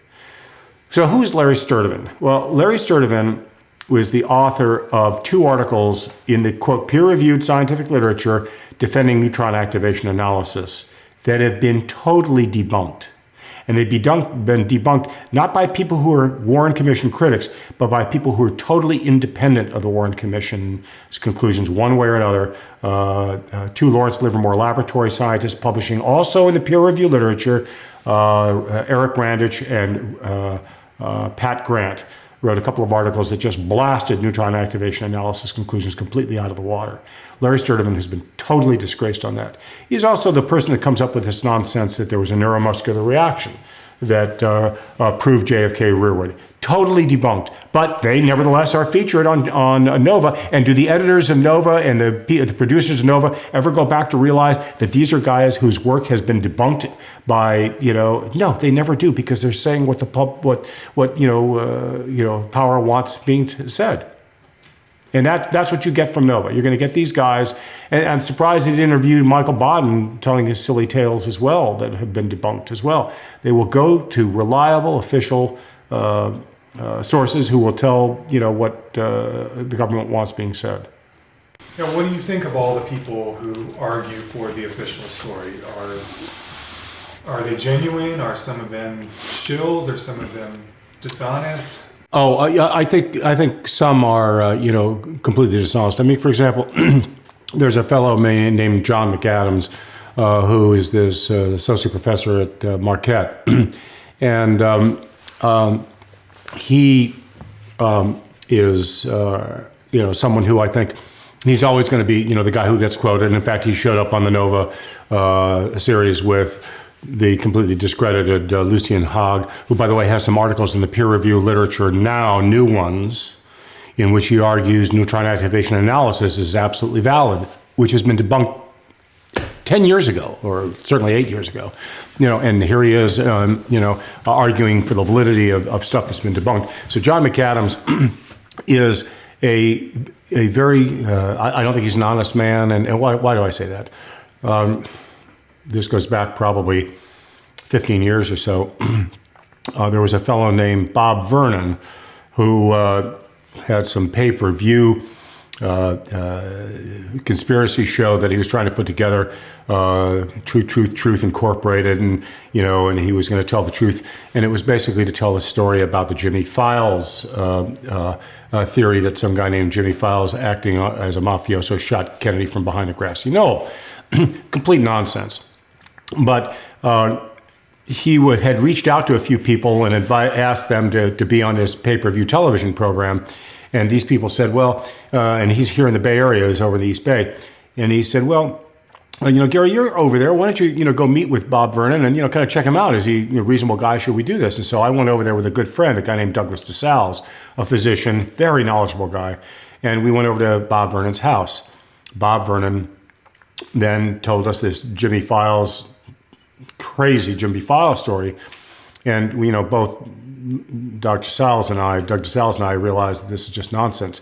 So who's Larry Sturtevant? Well, Larry Sturtevant was the author of 2 articles in the, quote, peer-reviewed scientific literature defending neutron activation analysis that have been totally debunked. And they've been debunked not by people who are Warren Commission critics, but by people who are totally independent of the Warren Commission's conclusions, one way or another. 2 Lawrence Livermore Laboratory scientists publishing also in the peer-reviewed literature, Eric Randich and Pat Grant wrote a couple of articles that just blasted neutron activation analysis conclusions completely out of the water. Larry Sturtevant has been totally disgraced on that. He's also the person that comes up with this nonsense that there was a neuromuscular reaction that proved JFK rearward. Totally debunked. But they nevertheless are featured on Nova. And do the editors of Nova and the producers of Nova ever go back to realize that these are guys whose work has been debunked by, no, they never do, because they're saying what power wants being said. And that's what you get from Nova. You're going to get these guys, and I'm surprised they didn't interview Michael Baden telling his silly tales as well that have been debunked as well. They will go to reliable official sources who will tell what the government wants being said. Now, what do you think of all the people who argue for the official story? Are they genuine? Are some of them shills? Are some of them dishonest? Oh, I think some are, completely dishonest. I mean, for example, there's a fellow named John McAdams, who is this associate professor at Marquette, and he is, someone who I think He's always going to be, the guy who gets quoted. And in fact, he showed up on the Nova series with the completely discredited Lucien Haag, who, by the way, has some articles in the peer review literature now, new ones, in which he argues neutron activation analysis is absolutely valid, which has been debunked 10 years ago, or certainly 8 years ago. And here he is, arguing for the validity of stuff that's been debunked. So John McAdams is a very, I don't think he's an honest man. And why do I say that? This goes back probably 15 years or so. There was a fellow named Bob Vernon who had some pay-per-view conspiracy show that he was trying to put together, Truth Incorporated, and he was going to tell the truth, and it was basically to tell the story about the Jimmy Files theory that some guy named Jimmy Files, acting as a mafioso, shot Kennedy from behind the grassy knoll. Complete nonsense. But he had reached out to a few people and asked them to be on his pay-per-view television program. And these people said, well, and he's here in the Bay Area, he's over in the East Bay. And he said, well, Gary, you're over there. Why don't you, go meet with Bob Vernon and, kind of check him out. Is he a reasonable guy? Should we do this? And so I went over there with a good friend, a guy named Douglas DeSalles, a physician, very knowledgeable guy. And we went over to Bob Vernon's house. Bob Vernon then told us this crazy Jimmy Files story. And both Doug DeSalles and I realized that this is just nonsense.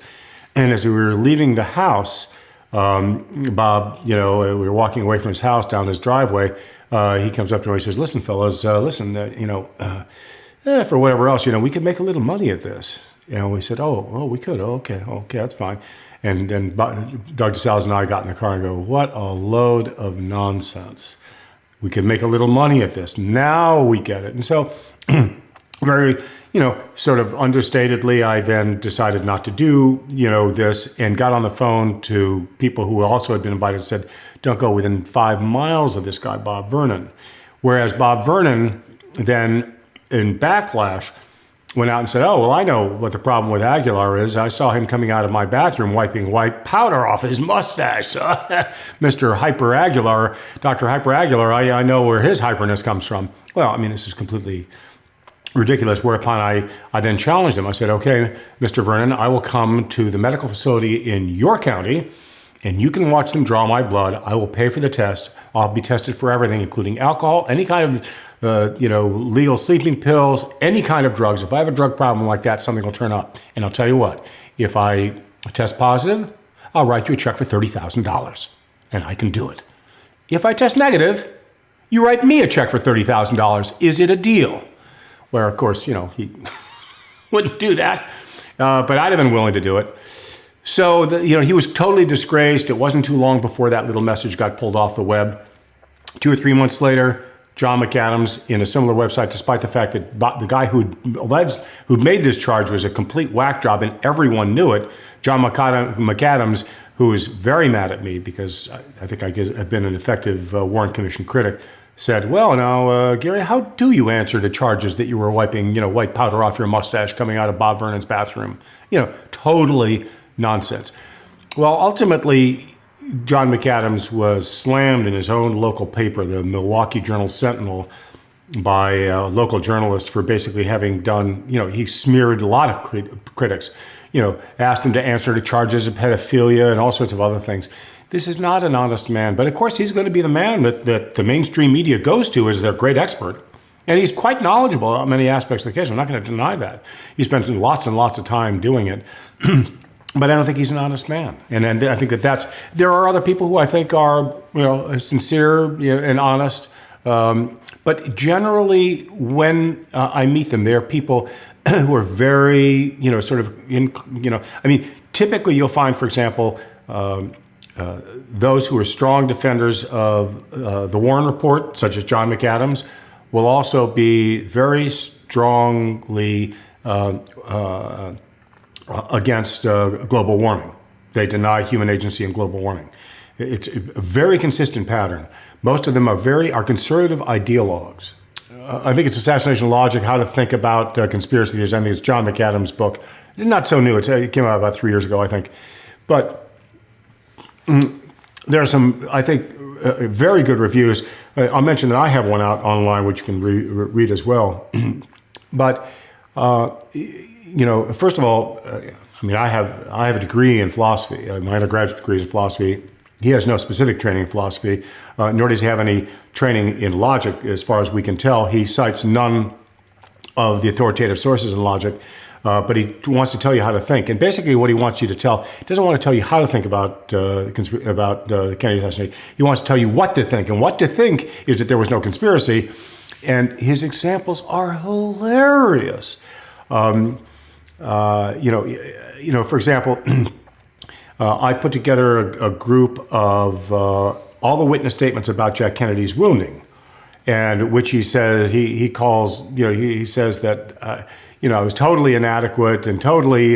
And as we were leaving the house, Bob, we were walking away from his house down his driveway. He comes up to me and he says, listen, fellas, for whatever else, we could make a little money at this. We said, oh, we could. Oh, okay, that's fine. And Doug DeSalles and I got in the car and go, what a load of nonsense. We could make a little money at this. Now we get it. And so very, sort of understatedly, I then decided not to do, this, and got on the phone to people who also had been invited and said, don't go within 5 miles of this guy, Bob Vernon. Whereas Bob Vernon then, in backlash, went out and said, oh, well, I know what the problem with Aguilar is. I saw him coming out of my bathroom wiping white powder off his mustache. Mr. Hyper Aguilar, Dr. Hyper Aguilar, I know where his hyperness comes from. Well, this is completely ridiculous, whereupon I then challenged him. I said, okay, Mr. Vernon, I will come to the medical facility in your county, and you can watch them draw my blood. I will pay for the test. I'll be tested for everything, including alcohol, any kind of legal sleeping pills, any kind of drugs. If I have a drug problem like that, something will turn up. And I'll tell you what, if I test positive, I'll write you a check for $30,000, and I can do it. If I test negative, you write me a check for $30,000. Is it a deal? Where, of course, he wouldn't do that, but I'd have been willing to do it. So, he was totally disgraced. It wasn't too long before that little message got pulled off the web. 2 or 3 months later, John McAdams, in a similar website, despite the fact that the guy who'd made this charge was a complete whack job and everyone knew it, John McAdams, who is very mad at me because I think I've been an effective Warren Commission critic, said, well, now, Gary, how do you answer the charges that you were wiping, white powder off your mustache coming out of Bob Vernon's bathroom? Totally nonsense. Well, ultimately, John McAdams was slammed in his own local paper, the Milwaukee Journal-Sentinel, by a local journalist for basically having done, he smeared a lot of critics, asked them to answer to charges of pedophilia and all sorts of other things. This is not an honest man. But of course, he's going to be the man that the mainstream media goes to as their great expert. And he's quite knowledgeable on many aspects of the case. I'm not going to deny that. He spends lots and lots of time doing it. But I don't think he's an honest man. And I think there are other people who I think are, sincere and honest. But generally, when I meet them, they're people who are very, typically you'll find, for example, those who are strong defenders of the Warren Report, such as John McAdams, will also be very strongly against global warming. They deny human agency in global warming. It's a very consistent pattern. Most of them are conservative ideologues. I think it's Assassination Logic, How to Think About Conspiracy Theories. I think it's John McAdams' book. It's not so new. It came out about 3 years ago, I think. But There are some, I think, very good reviews. I'll mention that I have one out online, which you can read as well. But first of all, I have a degree in philosophy. My undergraduate degree is in philosophy. He has no specific training in philosophy, nor does he have any training in logic, as far as we can tell. He cites none of the authoritative sources in logic, but he wants to tell you how to think. And basically, what he wants you to he doesn't want to tell you how to think about the Kennedy assassination. He wants to tell you what to think, and what to think is that there was no conspiracy. And his examples are hilarious. For example, I put together a group of all the witness statements about Jack Kennedy's wounding, and which he says he calls, he says that I was totally inadequate and totally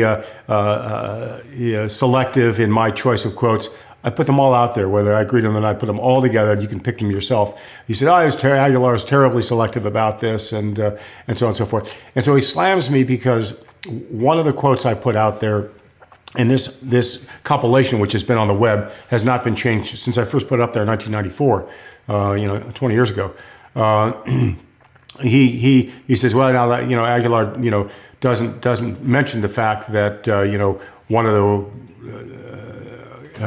selective in my choice of quotes. I put them all out there, whether I agreed on them or not. I put them all together, and you can pick them yourself. He said, Aguilar was terribly selective about this, and so on and so forth. And so he slams me because one of the quotes I put out there, and this compilation, which has been on the web, has not been changed since I first put it up there in 1994, 20 years ago. He says, well, now that Aguilar doesn't mention the fact that one of the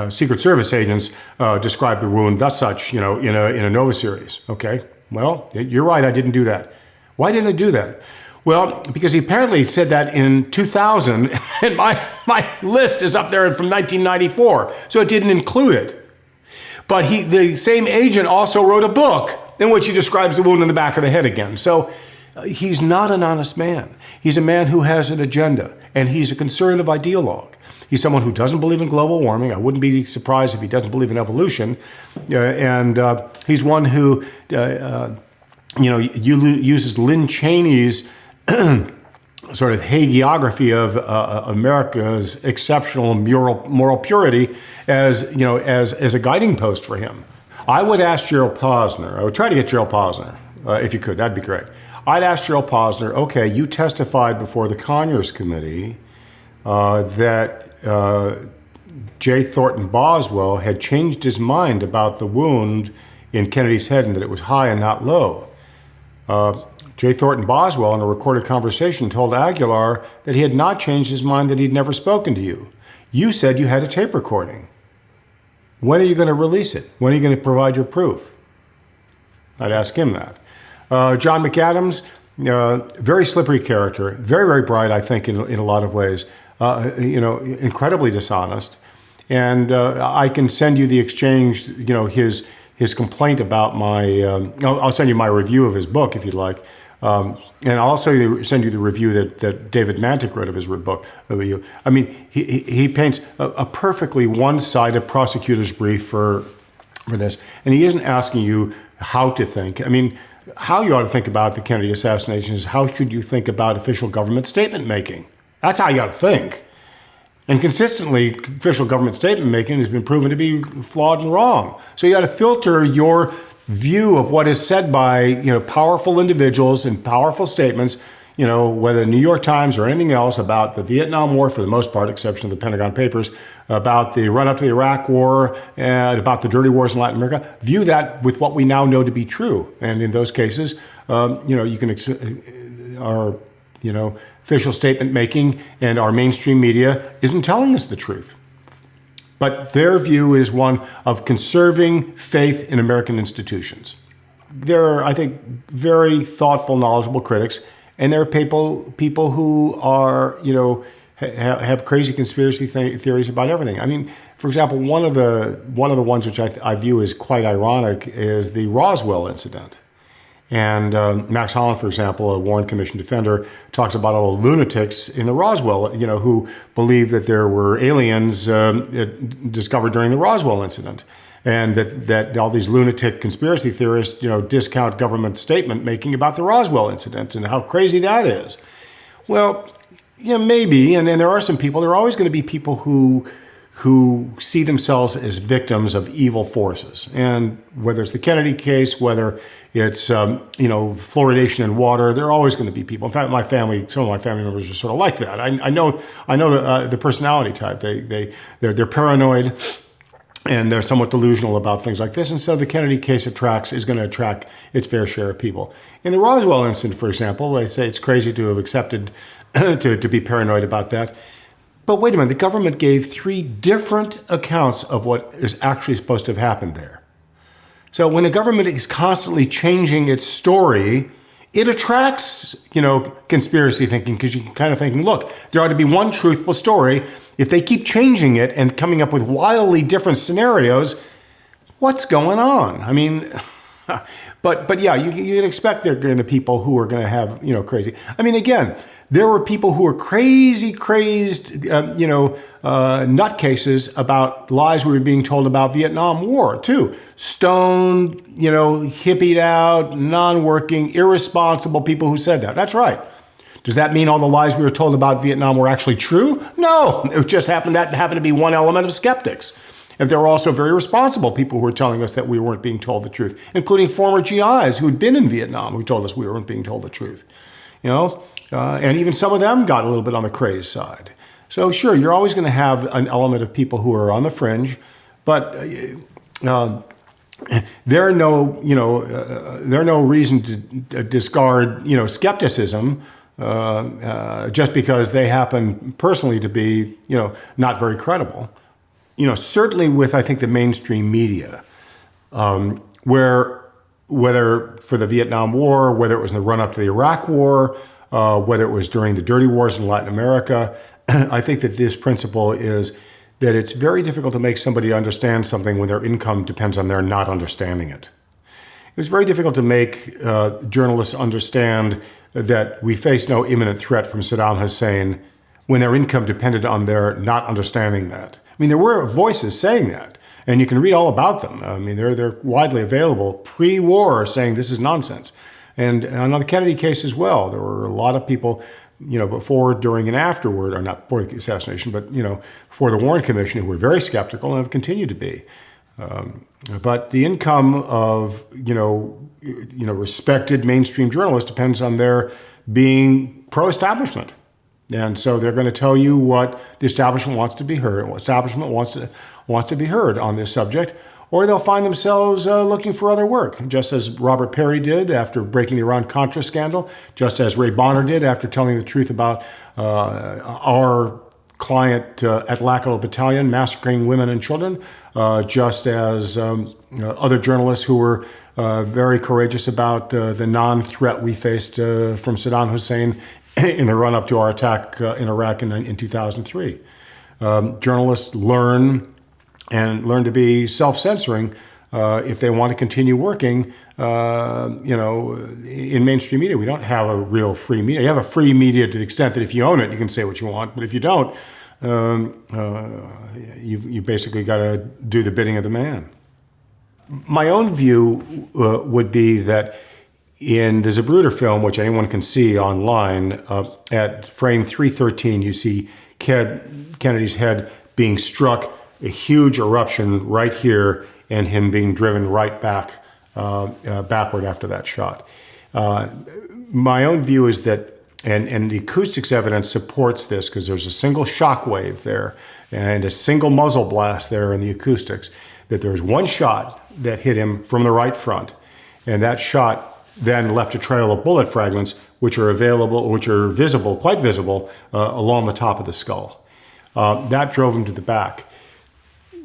Secret Service agents described the wound thus such, in a Nova series. Okay, well, you're right. I didn't do that. Why didn't I do that? Well, because he apparently said that in 2000, and my list is up there from 1994, so it didn't include it. But the same agent also wrote a book in which he describes the wound in the back of the head again. So he's not an honest man. He's a man who has an agenda, and he's a conservative ideologue. He's someone who doesn't believe in global warming. I wouldn't be surprised if he doesn't believe in evolution. And he's one who, uses Lynn Cheney's sort of hagiography of America's exceptional moral purity as a guiding post for him. I would ask Gerald Posner. I would try to get Gerald Posner, if you could. That'd be great. I'd ask Gerald Posner, okay, you testified before the Conyers Committee that J. Thornton Boswell had changed his mind about the wound in Kennedy's head and that it was high and not low. J. Thornton Boswell, in a recorded conversation, told Aguilar that he had not changed his mind, that he'd never spoken to you. You said you had a tape recording. When are you going to release it? When are you going to provide your proof? I'd ask him that. John McAdams, very slippery character, very, very bright, I think, in a lot of ways. Incredibly dishonest. And I can send you the exchange, his complaint about my, I'll send you my review of his book if you'd like. And I'll also send you the review that David Mantic wrote of his book. I mean, he paints a perfectly one-sided prosecutor's brief for this. And he isn't asking you how to think. I mean, how you ought to think about the Kennedy assassination is how should you think about official government statement making. That's how you ought to think. And consistently, official government statement making has been proven to be flawed and wrong. So you got to filter your view of what is said by powerful individuals and powerful statements, whether the New York Times or anything else about the Vietnam War, for the most part, exception of the Pentagon Papers, about the run-up to the Iraq War, and about the dirty wars in Latin America. View that with what we now know to be true. And in those cases, you can our official statement making and our mainstream media isn't telling us the truth. But their view is one of conserving faith in American institutions. There are, I think, very thoughtful, knowledgeable critics, and there are people who are, have crazy conspiracy theories about everything. I mean, for example, one of the ones which I view as quite ironic is the Roswell incident. And Max Holland, for example, a Warren Commission defender, talks about all the lunatics in the Roswell, who believe that there were aliens discovered during the Roswell incident, and that all these lunatic conspiracy theorists, discount government statement making about the Roswell incident and how crazy that is. Well, yeah, maybe, and there are some people. There are always going to be people who see themselves as victims of evil forces. And whether it's the Kennedy case, whether it's, fluoridation in water, there are always going to be people. In fact, some of my family members are sort of like that. I know the personality type. They're paranoid. and they're somewhat delusional about things like this. And so the Kennedy case is going to attract its fair share of people. In the Roswell incident, for example, they say it's crazy to have accepted to be paranoid about that. But wait a minute, the government gave 3 different accounts of what is actually supposed to have happened there. So when the government is constantly changing its story, it attracts, conspiracy thinking, because you can kind of think, look, there ought to be one truthful story. If they keep changing it and coming up with wildly different scenarios, what's going on? I mean, but yeah, you can expect there are going to be people who are going to have, crazy. I mean, again, there were people who were crazy, crazed, nutcases about lies we were being told about Vietnam War, too. Stoned, hippied out, non-working, irresponsible people who said that. That's right. Does that mean all the lies we were told about Vietnam were actually true? No, it just happened to be one element of skeptics. And there were also very responsible people who were telling us that we weren't being told the truth, including former GIs who had been in Vietnam who told us we weren't being told the truth. And even some of them got a little bit on the craze side. So sure, you're always going to have an element of people who are on the fringe, but there are no reason to discard skepticism just because they happen personally to be not very credible. Certainly with I think the mainstream media, where whether for the Vietnam War, whether it was in the run-up to the Iraq War, whether it was during the dirty wars in Latin America, I think that this principle is that it's very difficult to make somebody understand something when their income depends on their not understanding it. It was very difficult to make journalists understand that we face no imminent threat from Saddam Hussein when their income depended on their not understanding that. I mean, there were voices saying that, and you can read all about them. I mean, they're widely available pre-war saying this is nonsense. And on the Kennedy case as well, there were a lot of people, before, during, and afterward, or not before the assassination, but, for the Warren Commission who were very skeptical and have continued to be. But the income of, respected mainstream journalists depends on their being pro-establishment. And so they're going to tell you what the establishment wants to be heard, what establishment wants to be heard on this subject, or they'll find themselves looking for other work, just as Robert Perry did after breaking the Iran-Contra scandal, just as Ray Bonner did after telling the truth about our client at Lackadal Battalion massacring women and children, just as other journalists who were very courageous about the non-threat we faced from Saddam Hussein in the run-up to our attack in Iraq in 2003. Journalists learn to be self-censoring if they want to continue working, in mainstream media. We don't have a real free media. You have a free media to the extent that if you own it, you can say what you want. But if you don't, you basically got to do the bidding of the man. My own view would be that in the Zapruder film, which anyone can see online, at frame 313, you see Kennedy's head being struck, a huge eruption right here, and him being driven right back backward after that shot. My own view is that, and the acoustics evidence supports this because there's a single shock wave there and a single muzzle blast there in the acoustics, that there's one shot that hit him from the right front, and that shot then left a trail of bullet fragments which are visible, quite visible, along the top of the skull. That drove him to the back.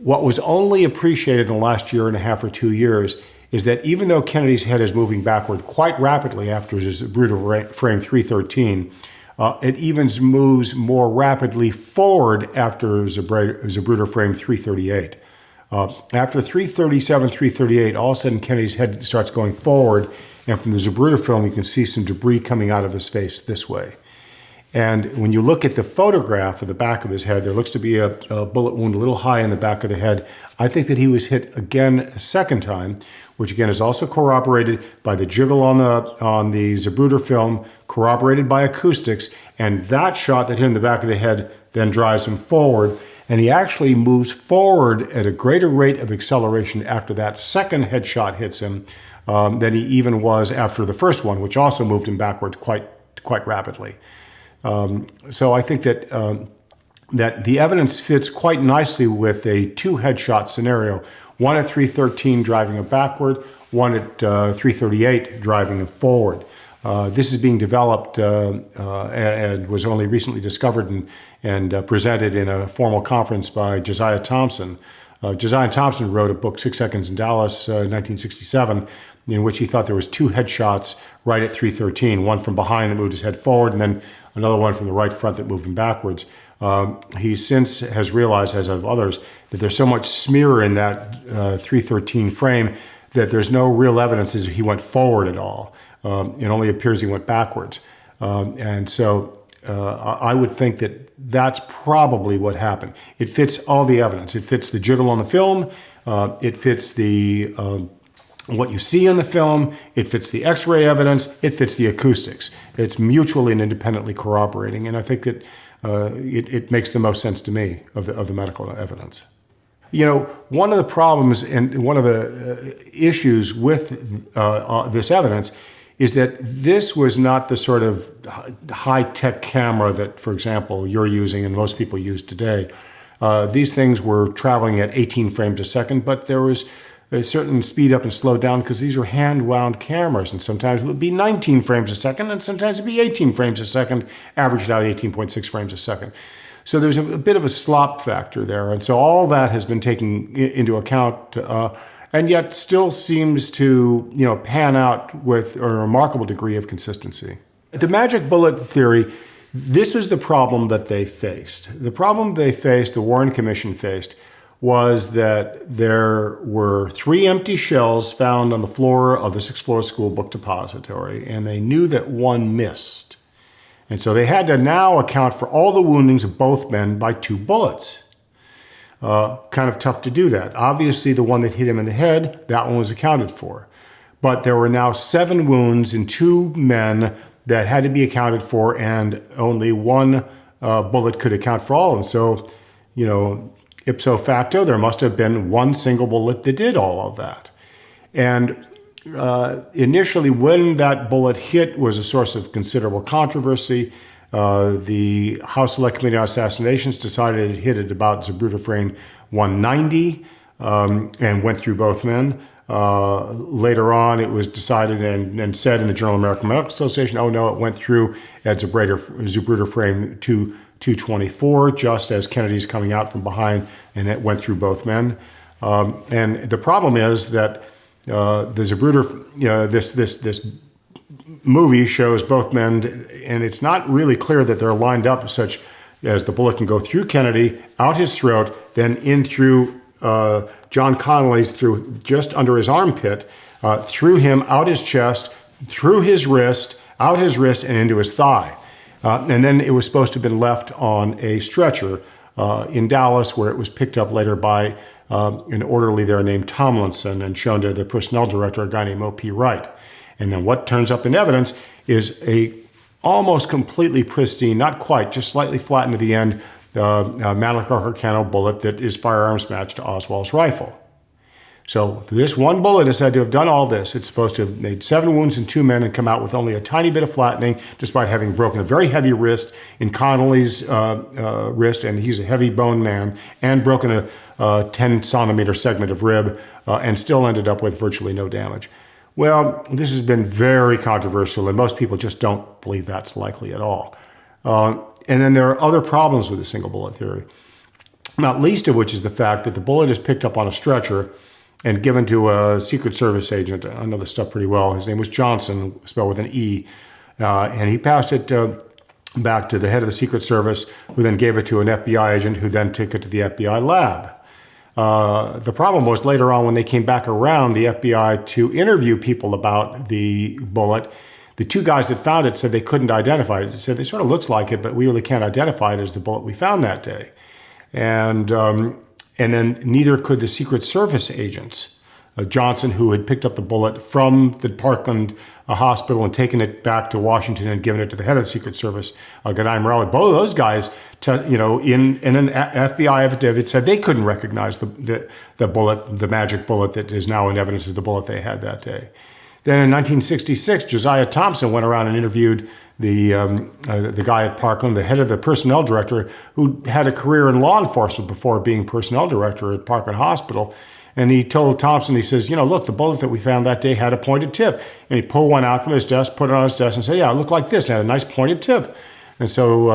What was only appreciated in the last year and a half or 2 years is that even though Kennedy's head is moving backward quite rapidly after his Zapruder frame 313, it even moves more rapidly forward after Zapruder frame 338. After 337, 338, all of a sudden Kennedy's head starts going forward, and from the Zapruder film, you can see some debris coming out of his face this way. And when you look at the photograph of the back of his head, there looks to be a bullet wound a little high in the back of the head. I think that he was hit again a second time, which again is also corroborated by the jiggle on the Zapruder film, corroborated by acoustics, and that shot that hit him in the back of the head then drives him forward. And he actually moves forward at a greater rate of acceleration after that second headshot hits him than he even was after the first one, which also moved him backwards quite rapidly. So I think that that the evidence fits quite nicely with a two headshot scenario, one at 313 driving it backward, one at 338 driving it forward. This is being developed and was only recently discovered and presented in a formal conference by Josiah Thompson. Josiah Thompson wrote a book, 6 Seconds in Dallas, 1967, in which he thought there was two headshots right at 313, one from behind that moved his head forward, and then another one from the right front that moved him backwards. He since has realized, as have others, that there's so much smear in that 313 frame that there's no real evidence as if he went forward at all. It only appears he went backwards. And so I would think that that's probably what happened. It fits all the evidence. It fits the jiggle on the film. It fits the what you see in the film. It fits the X-ray evidence. It fits the acoustics. It's mutually and independently corroborating. And I think that it makes the most sense to me of the medical evidence. You know, one of the problems and one of the issues with this evidence is that this was not the sort of high-tech camera that, for example, you're using and most people use today. These things were traveling at 18 frames a second, but there was a certain speed up and slow down because these were hand-wound cameras, and sometimes it would be 19 frames a second, and sometimes it'd be 18 frames a second, averaged out 18.6 frames a second. So there's a bit of a slop factor there, and so all that has been taken into account, and yet still seems to, you know, pan out with a remarkable degree of consistency. The magic bullet theory, this is the problem that they faced. The problem they faced, the Warren Commission faced, was that there were 3 empty shells found on the floor of the 6th floor school book depository, and they knew that one missed. And so they had to now account for all the woundings of both men by 2 bullets. Kind of tough to do that. Obviously, the one that hit him in the head, that one was accounted for. But there were now 7 wounds in 2 men that had to be accounted for, and only one bullet could account for all of them. So, you know, ipso facto, there must have been one single bullet that did all of that. And initially, when that bullet hit was a source of considerable controversy. The House Select Committee on Assassinations decided it hit at about Zapruder frame 190 and went through both men. Later on, it was decided and said in the Journal of American Medical Association, oh no, it went through at Zapruder frame 224, just as Kennedy's coming out from behind, and it went through both men. And the problem is that the Zapruder, this movie shows both men, and it's not really clear that they're lined up such as the bullet can go through Kennedy, out his throat, then in through John Connolly's, through just under his armpit, through him, out his chest, through his wrist, out his wrist, and into his thigh. And then it was supposed to have been left on a stretcher in Dallas, where it was picked up later by an orderly there named Tomlinson and shown to the personnel director, a guy named O.P. Wright. And then what turns up in evidence is a almost completely pristine, not quite, just slightly flattened at the end, Mannlicher-Harkano bullet that is firearms matched to Oswald's rifle. So this one bullet is said to have done all this. It's supposed to have made 7 wounds in 2 men and come out with only a tiny bit of flattening, despite having broken a very heavy wrist in Connolly's wrist, and he's a heavy bone man, and broken a 10 centimeter segment of rib, and still ended up with virtually no damage. Well, this has been very controversial, and most people just don't believe that's likely at all. And then there are other problems with the single bullet theory, not least of which is the fact that the bullet is picked up on a stretcher and given to a Secret Service agent. I know this stuff pretty well. His name was Johnson, spelled with an E. And he passed it back to the head of the Secret Service, who then gave it to an FBI agent, who then took it to the FBI lab. The problem was later on when they came back around, the FBI, to interview people about the bullet, the 2 guys that found it said they couldn't identify it. They said, it sort of looks like it, but we really can't identify it as the bullet we found that day. And then neither could the Secret Service agents. Johnson, who had picked up the bullet from the Parkland hospital and taken it back to Washington and given it to the head of the Secret Service, Ghanem Rowley. Both of those guys, in an FBI affidavit, said they couldn't recognize the bullet, the magic bullet that is now in evidence as the bullet they had that day. Then in 1966, Josiah Thompson went around and interviewed the guy at Parkland, the head of the personnel director, who had a career in law enforcement before being personnel director at Parkland Hospital. And he told Thompson, he says, look, the bullet that we found that day had a pointed tip. And he pulled one out from his desk, put it on his desk, and said, yeah, it looked like this. It had a nice pointed tip. And so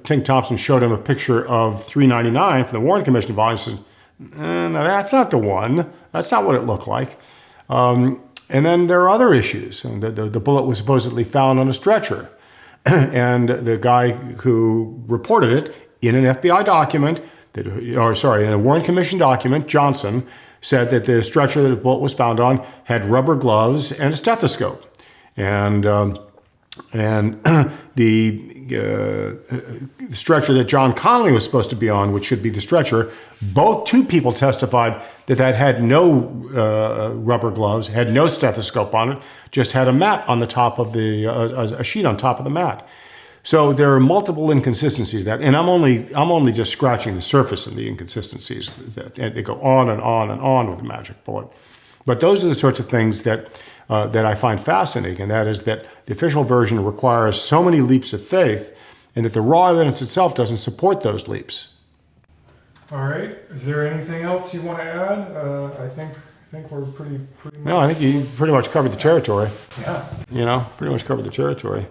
Tink Thompson showed him a picture of 399 from the Warren Commission volume and said, no, that's not the one. That's not what it looked like. And then there are other issues. The bullet was supposedly found on a stretcher. And the guy who reported it in an FBI document, in a Warren Commission document, Johnson, said that the stretcher that the bullet was found on had rubber gloves and a stethoscope. And the stretcher that John Connolly was supposed to be on, which should be the stretcher, two people testified that had no rubber gloves, had no stethoscope on it, just had a mat on the top of a sheet on top of the mat. So there are multiple inconsistencies and I'm only just scratching the surface of the inconsistencies and they go on and on and on with the magic bullet. But those are the sorts of things that I find fascinating, and that is that the official version requires so many leaps of faith, and that the raw evidence itself doesn't support those leaps. All right. Is there anything else you want to add? I think we're pretty much. No, I think you pretty much covered the territory. Yeah. Pretty much covered the territory.